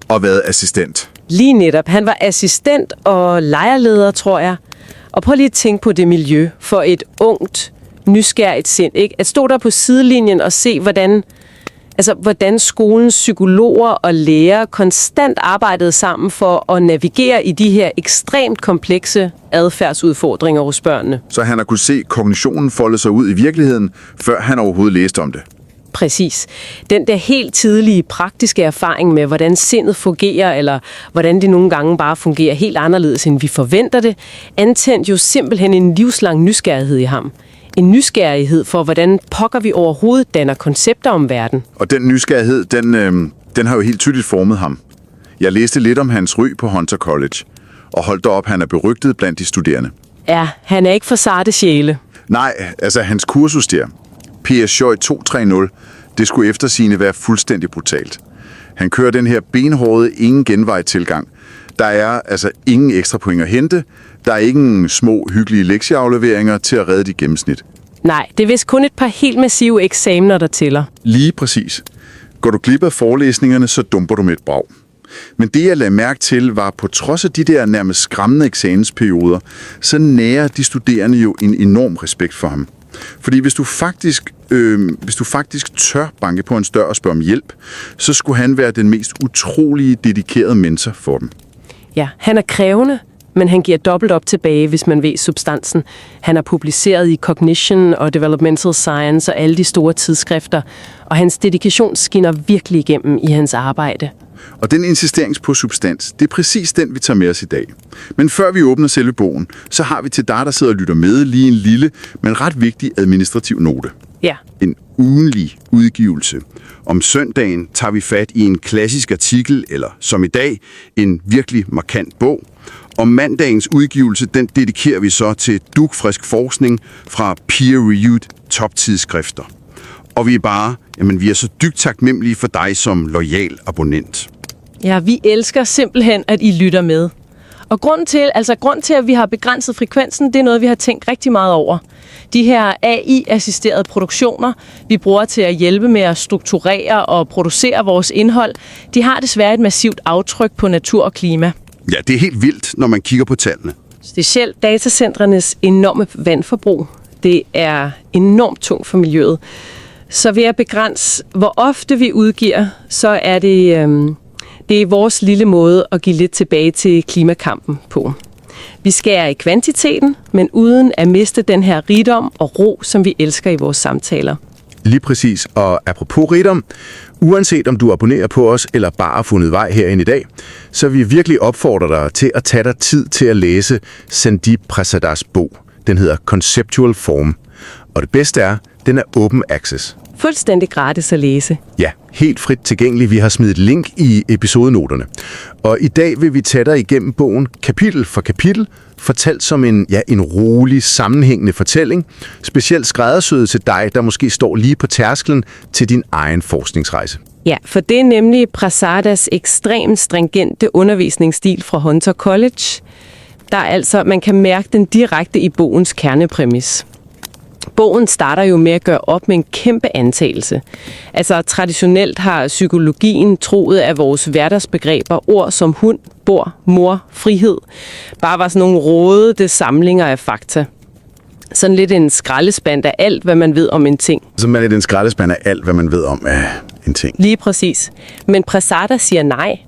og været assistent? Lige netop. Han var assistent og lejrleder, tror jeg. Og prøv lige at tænke på det miljø for et ungt, nysgerrigt sind, ikke? At stå der på sidelinjen og se, hvordan skolens psykologer og lærere konstant arbejdede sammen for at navigere i de her ekstremt komplekse adfærdsudfordringer hos børnene. Så han har kunnet se kognitionen folde sig ud i virkeligheden, før han overhovedet læste om det? Præcis. Den der helt tidlige praktiske erfaring med, hvordan sindet fungerer, eller hvordan det nogle gange bare fungerer helt anderledes, end vi forventer det, antændte jo simpelthen en livslang nysgerrighed i ham. En nysgerrighed for, hvordan pokker vi overhovedet danner koncepter om verden. Og den nysgerrighed, den har jo helt tydeligt formet ham. Jeg læste lidt om hans ry på Hunter College, og holdt op, han er berygtet blandt de studerende. Ja, han er ikke for sarte sjæle. Nej, altså hans kursus der, PSJ 230, det skulle eftersigende være fuldstændig brutalt. Han kører den her benhårde, ingen genvej tilgang. Der er altså ingen ekstra point at hente. Der er ingen små, hyggelige lektieafleveringer til at redde de gennemsnit. Nej, det er vist kun et par helt massive eksamener, der tæller. Lige præcis. Går du glip af forelæsningerne, så dumper du med et brag. Men det, jeg lagde mærke til, var på trods af de der nærmest skræmmende eksamensperioder, så nærer de studerende jo en enorm respekt for ham. Fordi hvis du faktisk tør banke på en dør og spørge om hjælp, så skulle han være den mest utrolige, dedikerede mentor for dem. Ja, han er krævende, men han giver dobbelt op tilbage, hvis man ved substansen. Han er publiceret i Cognition og Developmental Science og alle de store tidsskrifter, og hans dedikation skinner virkelig igennem i hans arbejde. Og den insistering på substans, det er præcis den, vi tager med os i dag. Men før vi åbner selve bogen, så har vi til dig, der sidder og lytter med, lige en lille, men ret vigtig administrativ note. Ja. En ugenlig udgivelse. Om søndagen tager vi fat i en klassisk artikel, eller som i dag, en virkelig markant bog. Om mandagens udgivelse, den dedikerer vi så til dugfrisk forskning fra peer-reviewed toptidsskrifter. Og vi er så dybt taknemmelige for dig som loyal abonnent. Ja, vi elsker simpelthen, at I lytter med. Og grund til, at vi har begrænset frekvensen, det er noget, vi har tænkt rigtig meget over. De her AI-assisterede produktioner, vi bruger til at hjælpe med at strukturere og producere vores indhold, de har desværre et massivt aftryk på natur og klima. Ja, det er helt vildt, når man kigger på tallene. Specielt datacentrenes enorme vandforbrug. Det er enormt tungt for miljøet. Så ved at begrænse, hvor ofte vi udgiver, så er det er vores lille måde at give lidt tilbage til klimakampen på. Vi skærer i kvantiteten, men uden at miste den her rigdom og ro, som vi elsker i vores samtaler. Lige præcis, og apropos rigdom, uanset om du abonnerer på os eller bare har fundet vej herinde i dag, så vil vi virkelig opfordre dig til at tage dig tid til at læse Sandeep Prasadas bog. Den hedder Conceptual Form, og det bedste er, den er open access. Fuldstændig gratis at læse. Ja, helt frit tilgængelig. Vi har smidt et link i episodenoterne. Og i dag vil vi tage dig igennem bogen kapitel for kapitel, fortalt som en rolig, sammenhængende fortælling, specielt skræddersyet til dig, der måske står lige på tærsklen til din egen forskningsrejse. Ja, for det er nemlig Prasadas ekstremt stringente undervisningsstil fra Hunter College, der man kan mærke den direkte i bogens kernepræmis. Bogen starter jo med at gøre op med en kæmpe antagelse. Altså traditionelt har psykologien troet, at vores hverdagsbegreber, ord som hund, bord, mor, frihed, bare var sådan nogle rådede samlinger af fakta. Sådan lidt en skraldespand af alt, hvad man ved om en ting. Som er lidt en skraldespand af alt, hvad man ved om en ting. Lige præcis. Men Prasada siger nej.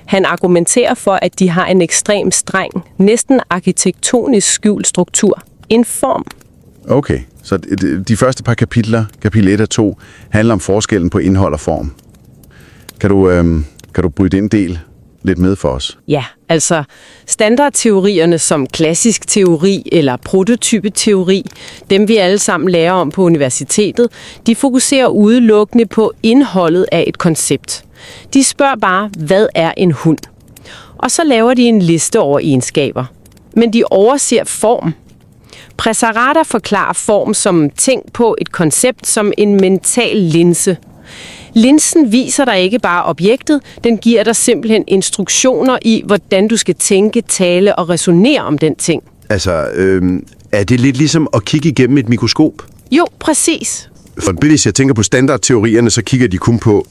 Han argumenterer for, at de har en ekstrem streng, næsten arkitektonisk skjult struktur. En form. Okay, så de første par kapitler, kapitel 1 og 2, handler om forskellen på indhold og form. Kan du bryde den del lidt med for os? Ja, altså standardteorierne som klassisk teori eller prototypeteori, dem vi alle sammen lærer om på universitetet, de fokuserer udelukkende på indholdet af et koncept. De spørger bare, hvad er en hund? Og så laver de en liste over egenskaber. Men de overser form. Prasada forklarer form som tænk på et koncept som en mental linse. Linsen viser dig ikke bare objektet, den giver dig simpelthen instruktioner i, hvordan du skal tænke, tale og resonere om den ting. Altså, er det lidt ligesom at kigge igennem et mikroskop? Jo, præcis. For hvis jeg tænker på standardteorierne, så kigger de kun på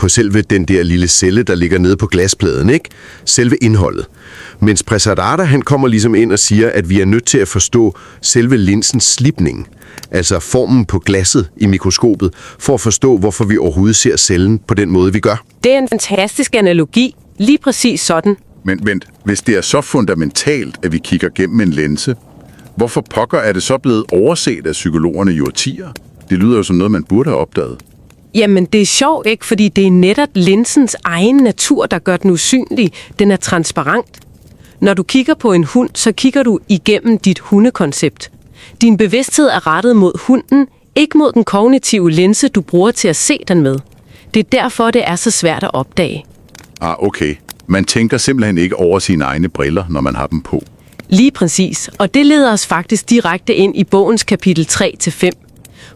selve den der lille celle, der ligger nede på glaspladen, ikke? Selve indholdet. Mens Prasada, han kommer ligesom ind og siger, at vi er nødt til at forstå selve linsens slipning, altså formen på glasset i mikroskopet, for at forstå, hvorfor vi overhovedet ser cellen på den måde, vi gør. Det er en fantastisk analogi. Lige præcis sådan. Men vent, hvis det er så fundamentalt, at vi kigger gennem en linse, hvorfor pokker er det så blevet overset af psykologerne i årtier? Det lyder jo som noget, man burde have opdaget. Jamen, det er sjovt, ikke? Fordi det er netop linsens egen natur, der gør den usynlig. Den er transparent. Når du kigger på en hund, så kigger du igennem dit hundekoncept. Din bevidsthed er rettet mod hunden, ikke mod den kognitive linse, du bruger til at se den med. Det er derfor, det er så svært at opdage. Okay. Man tænker simpelthen ikke over sine egne briller, når man har dem på. Lige præcis, og det leder os faktisk direkte ind i bogens kapitel 3-5.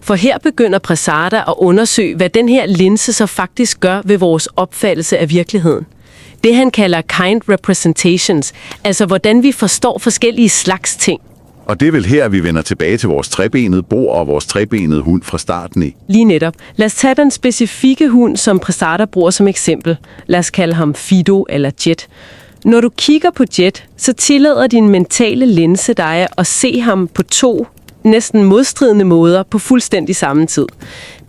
For her begynder Prasada at undersøge, hvad den her linse så faktisk gør ved vores opfattelse af virkeligheden. Det han kalder kind representations, altså hvordan vi forstår forskellige slags ting. Og det er vel her, vi vender tilbage til vores trebenede bord og vores trebenede hund fra starten i. Lige netop. Lad os tage den specifikke hund, som Prasada bruger som eksempel. Lad os kalde ham Fido eller Jet. Når du kigger på Jet, så tillader din mentale linse dig at se ham på to næsten modstridende måder på fuldstændig samme tid.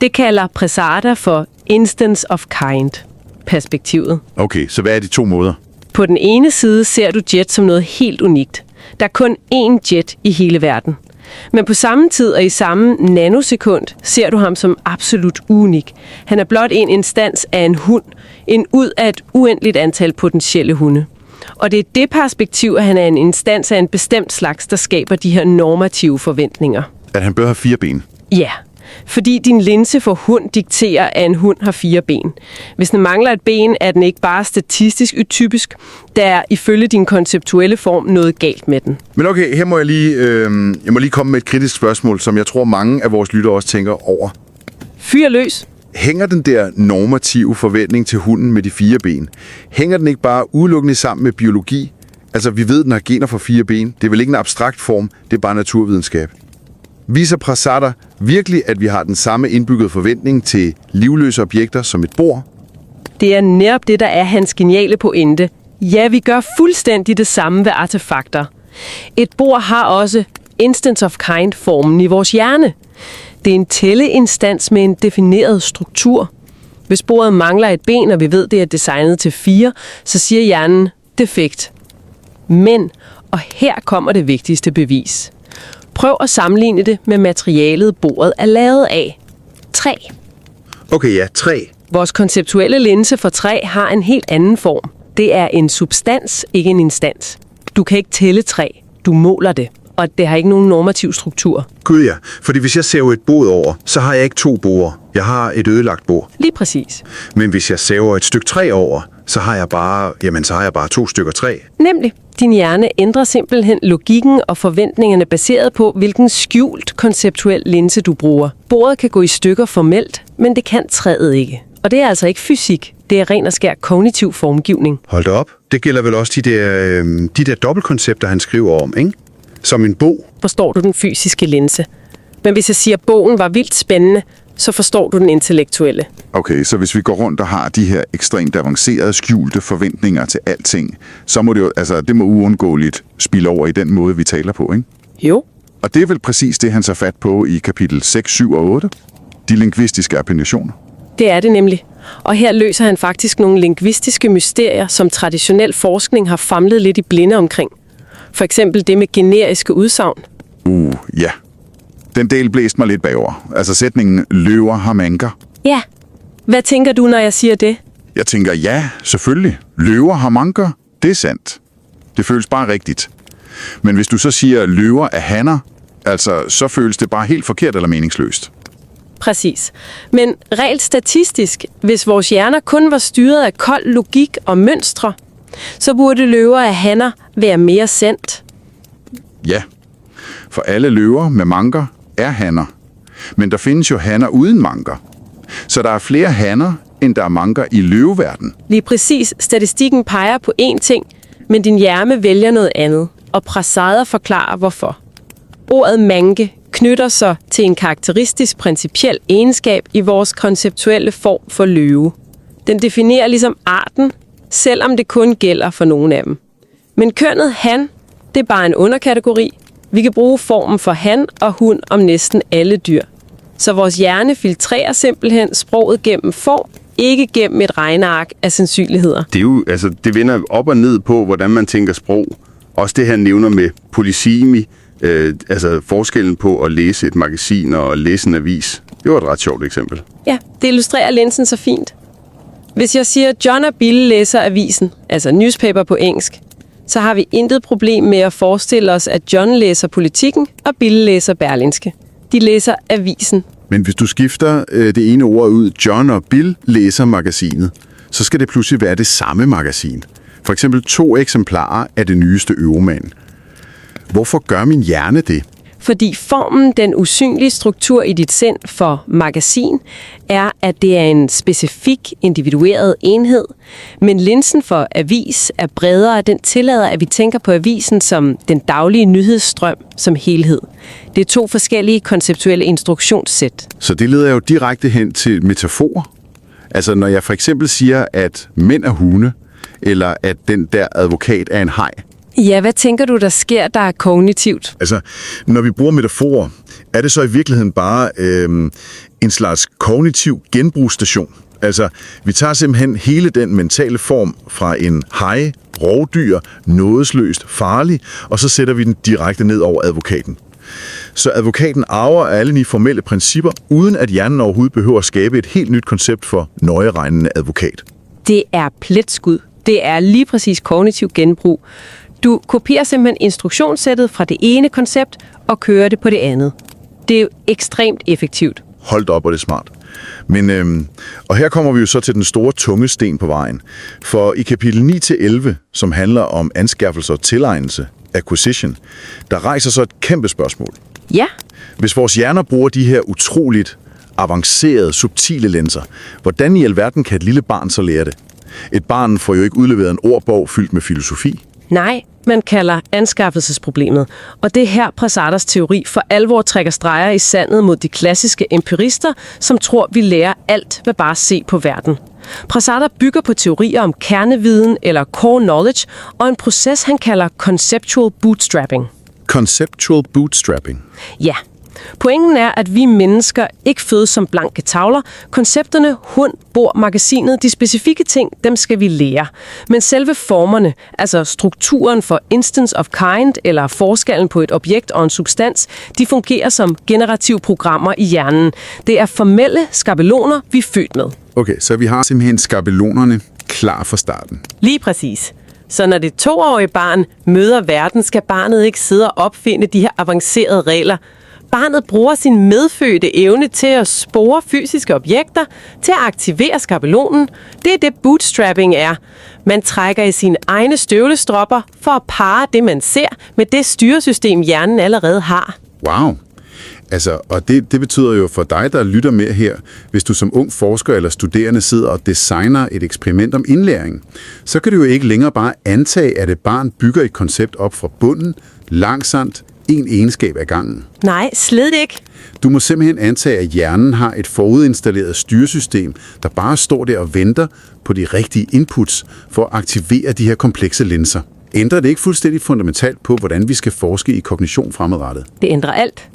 Det kalder Prasada for instance of kind-perspektivet. Okay, så hvad er de to måder? På den ene side ser du Jet som noget helt unikt. Der er kun én Jet i hele verden. Men på samme tid og i samme nanosekund ser du ham som absolut unik. Han er blot en instans af en hund, en ud af et uendeligt antal potentielle hunde. Og det er det perspektiv, at han er en instans af en bestemt slags, der skaber de her normative forventninger. At han bør have 4 ben? Ja, fordi din linse for hund dikterer, at en hund har 4 ben. Hvis den mangler et ben, er den ikke bare statistisk utypisk. Der er ifølge din konceptuelle form noget galt med den. Men okay, her må jeg lige komme med et kritisk spørgsmål, som jeg tror mange af vores lyttere også tænker over. Fyr løs. hænger den der normative forventning til hunden med de 4 ben, hænger den ikke bare udelukkende sammen med biologi? Altså, vi ved, den har gener for 4 ben. Det er vel ikke en abstrakt form, det er bare naturvidenskab. Viser Prasada virkelig, at vi har den samme indbyggede forventning til livløse objekter som et bord? Det er netop det, der er hans geniale pointe. Ja, vi gør fuldstændig det samme ved artefakter. Et bord har også instance of kind-formen i vores hjerne. Det er en tælleinstans med en defineret struktur. Hvis bordet mangler et ben, og vi ved, det er designet til 4, så siger hjernen defekt. Men, og her kommer det vigtigste bevis. Prøv at sammenligne det med materialet, bordet er lavet af. Træ. Okay, ja, træ. Vores konceptuelle linse for træ har en helt anden form. Det er en substans, ikke en instans. Du kan ikke tælle træ. Du måler det. Og det har ikke nogen normativ struktur. Gud ja, fordi hvis jeg saver et bord over, så har jeg ikke 2 borde. Jeg har et ødelagt bord. Lige præcis. Men hvis jeg saver et stykke træ over, så har jeg bare 2 stykker træ. Nemlig. Din hjerne ændrer simpelthen logikken og forventningerne baseret på, hvilken skjult konceptuel linse du bruger. Bordet kan gå i stykker formelt, men det kan træet ikke. Og det er altså ikke fysik. Det er ren og skær kognitiv formgivning. Hold da op. Det gælder vel også de der dobbeltkoncepter, han skriver om, ikke? Som en bog. Forstår du den fysiske linse. Men hvis jeg siger, at bogen var vildt spændende, så forstår du den intellektuelle. Okay, så hvis vi går rundt og har de her ekstremt avancerede, skjulte forventninger til alting, så må det jo, det må uundgåeligt spille over i den måde, vi taler på, ikke? Jo. Og det er vel præcis det, han tager fat på i kapitel 6, 7 og 8. De lingvistiske appinationer. Det er det nemlig. Og her løser han faktisk nogle lingvistiske mysterier, som traditionel forskning har famlet lidt i blinde omkring. For eksempel det med generiske udsagn. Ja. Den del blæste mig lidt bagover. Altså sætningen, løver har manker. Ja. Hvad tænker du, når jeg siger det? Jeg tænker, ja, selvfølgelig. Løver har manker. Det er sandt. Det føles bare rigtigt. Men hvis du så siger, løver er hanner, så føles det bare helt forkert eller meningsløst. Præcis. Men rent statistisk, hvis vores hjerner kun var styret af kold logik og mønstre, så burde løver af hanner være mere sandt. Ja, for alle løver med manker er hanner. Men der findes jo hanner uden manker. Så der er flere hanner, end der er manker i løveverden. Lige præcis. Statistikken peger på én ting, men din hjerne vælger noget andet. Og Prasada forklarer hvorfor. Ordet manke knytter sig til en karakteristisk principiel egenskab i vores konceptuelle form for løve. Den definerer ligesom arten, selvom det kun gælder for nogle af dem. Men kønnet han, det er bare en underkategori. Vi kan bruge formen for han og hun om næsten alle dyr. Så vores hjerne filtrerer simpelthen sproget gennem form, ikke gennem et regneark af sandsynligheder. Det er jo, det vender op og ned på, hvordan man tænker sprog. Også det, han nævner med polysemi, forskellen på at læse et magasin og læse en avis. Det var et ret sjovt eksempel. Ja, det illustrerer linsen så fint. Hvis jeg siger, John og Bill læser avisen, altså newspaper på engelsk, så har vi intet problem med at forestille os, at John læser Politikken, og Bill læser Berlingske. De læser avisen. Men hvis du skifter det ene ord ud, John og Bill læser magasinet, så skal det pludselig være det samme magasin. For eksempel 2 eksemplarer af det nyeste Euroman. Hvorfor gør min hjerne det? Fordi formen, den usynlige struktur i dit sind for magasin, er, at det er en specifik, individueret enhed. Men linsen for avis er bredere, den tillader, at vi tænker på avisen som den daglige nyhedsstrøm som helhed. Det er 2 forskellige konceptuelle instruktionssæt. Så det leder jo direkte hen til metaforer. Altså når jeg for eksempel siger, at mænd er hunde, eller at den der advokat er en haj. Ja, hvad tænker du, der sker, der er kognitivt? Altså, når vi bruger metaforer, er det så i virkeligheden bare en slags kognitiv genbrugsstation. Altså, vi tager simpelthen hele den mentale form fra en haj, rovdyr, nådesløst, farlig, og så sætter vi den direkte ned over advokaten. Så advokaten arver alle de formelle principper, uden at hjernen overhovedet behøver at skabe et helt nyt koncept for nøjeregnende advokat. Det er pletskud. Det er lige præcis kognitiv genbrug. Du kopierer simpelthen instruktionssættet fra det ene koncept og kører det på det andet. Det er jo ekstremt effektivt. Hold op, og det er smart. Men, og her kommer vi jo så til den store tunge sten på vejen. For i kapitel 9-11, som handler om anskaffelse og tilegnelse, acquisition, der rejser så et kæmpe spørgsmål. Ja. Hvis vores hjerner bruger de her utroligt avancerede, subtile linser. Hvordan i alverden kan et lille barn så lære det? Et barn får jo ikke udleveret en ordbog fyldt med filosofi. Nej, man kalder anskaffelsesproblemet, og det er her Prasadas teori for alvor trækker streger i sandet mod de klassiske empirister, som tror, vi lærer alt ved bare at se på verden. Prasada bygger på teorier om kerneviden eller core knowledge, og en proces, han kalder Conceptual bootstrapping. Conceptual bootstrapping. Ja. Pointen er, at vi mennesker ikke fødes som blanke tavler. Koncepterne, hund, bord, magasinet, de specifikke ting, dem skal vi lære. Men selve formerne, altså strukturen for instance of kind, eller forskellen på et objekt og en substans, de fungerer som generative programmer i hjernen. Det er formelle skabeloner, vi er født med. Okay, så vi har simpelthen skabelonerne klar fra starten. Lige præcis. Så når det 2-årige barn møder verden, skal barnet ikke sidde og opfinde de her avancerede regler. Barnet bruger sin medfødte evne til at spore fysiske objekter, til at aktivere skabelonen. Det er det bootstrapping er. Man trækker i sine egne støvlestropper for at parre det, man ser, med det styresystem, hjernen allerede har. Wow. Altså, og det betyder jo for dig, der lytter med her, hvis du som ung forsker eller studerende sidder og designer et eksperiment om indlæring, så kan du jo ikke længere bare antage, at et barn bygger et koncept op fra bunden, langsomt, en egenskab ad gangen. Nej, slet ikke. Du må simpelthen antage, at hjernen har et forudinstalleret styresystem, der bare står der og venter på de rigtige inputs for at aktivere de her komplekse linser. Ændrer det ikke fuldstændig fundamentalt på, hvordan vi skal forske i kognition fremadrettet? Det ændrer alt.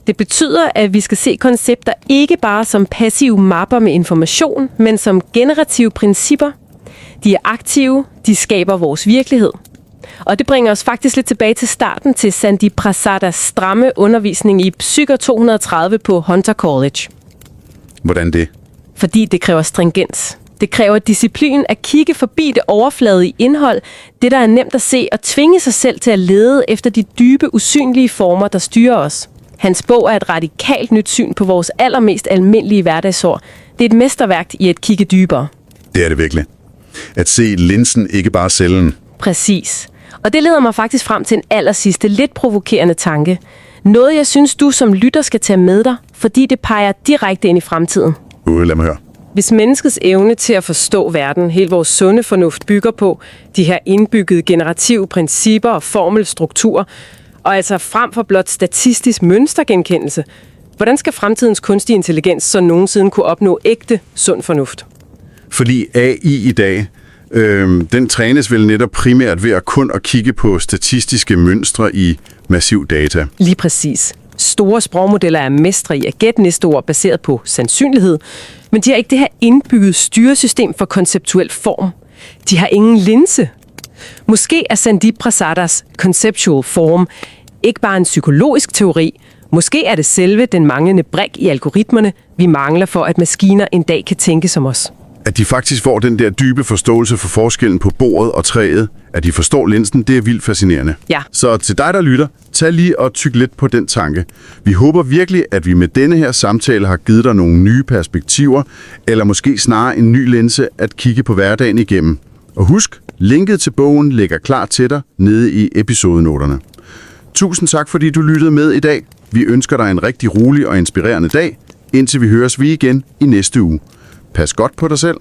Det betyder, at vi skal se koncepter ikke bare som passive mapper med information, men som generative principper. De er aktive, de skaber vores virkelighed. Og det bringer os faktisk lidt tilbage til starten til Sandeep Prasadas stramme undervisning i Psyker 230 på Hunter College. Hvordan det? Fordi det kræver stringens. Det kræver disciplin at kigge forbi det overfladige indhold, det der er nemt at se, og tvinge sig selv til at lede efter de dybe, usynlige former, der styrer os. Hans bog er et radikalt nyt syn på vores allermest almindelige hverdagsår. Det er et mesterværk i at kigge dybere. Det er det virkelig. At se linsen, ikke bare cellen. Præcis. Og det leder mig faktisk frem til en allersidste, lidt provokerende tanke. Noget, jeg synes, du som lytter skal tage med dig, fordi det peger direkte ind i fremtiden. Lad mig høre. Hvis menneskets evne til at forstå verden, helt vores sunde fornuft, bygger på de her indbyggede generative principper og formelstrukturer, og altså frem for blot statistisk mønstergenkendelse, hvordan skal fremtidens kunstig intelligens så nogensinde kunne opnå ægte sund fornuft? Fordi AI i dag, den trænes vel netop primært ved at kun at kigge på statistiske mønstre i massiv data. Lige præcis. Store sprogmodeller er mestre i at gætte næste ord baseret på sandsynlighed, men de har ikke det her indbygget styresystem for konceptuel form. De har ingen linse. Måske er Sandeep Prasadas Conceptual form ikke bare en psykologisk teori. Måske er det selve den manglende brik i algoritmerne, vi mangler for, at maskiner en dag kan tænke som os. At de faktisk får den der dybe forståelse for forskellen på bordet og træet, at de forstår linsen, det er vildt fascinerende. Ja. Så til dig, der lytter, tag lige og tyk lidt på den tanke. Vi håber virkelig, at vi med denne her samtale har givet dig nogle nye perspektiver, eller måske snarere en ny linse at kigge på hverdagen igennem. Og husk, linket til bogen ligger klar til dig nede i episodenoterne. Tusind tak, fordi du lyttede med i dag. Vi ønsker dig en rigtig rolig og inspirerende dag, indtil vi høres igen i næste uge. Pas godt på dig selv.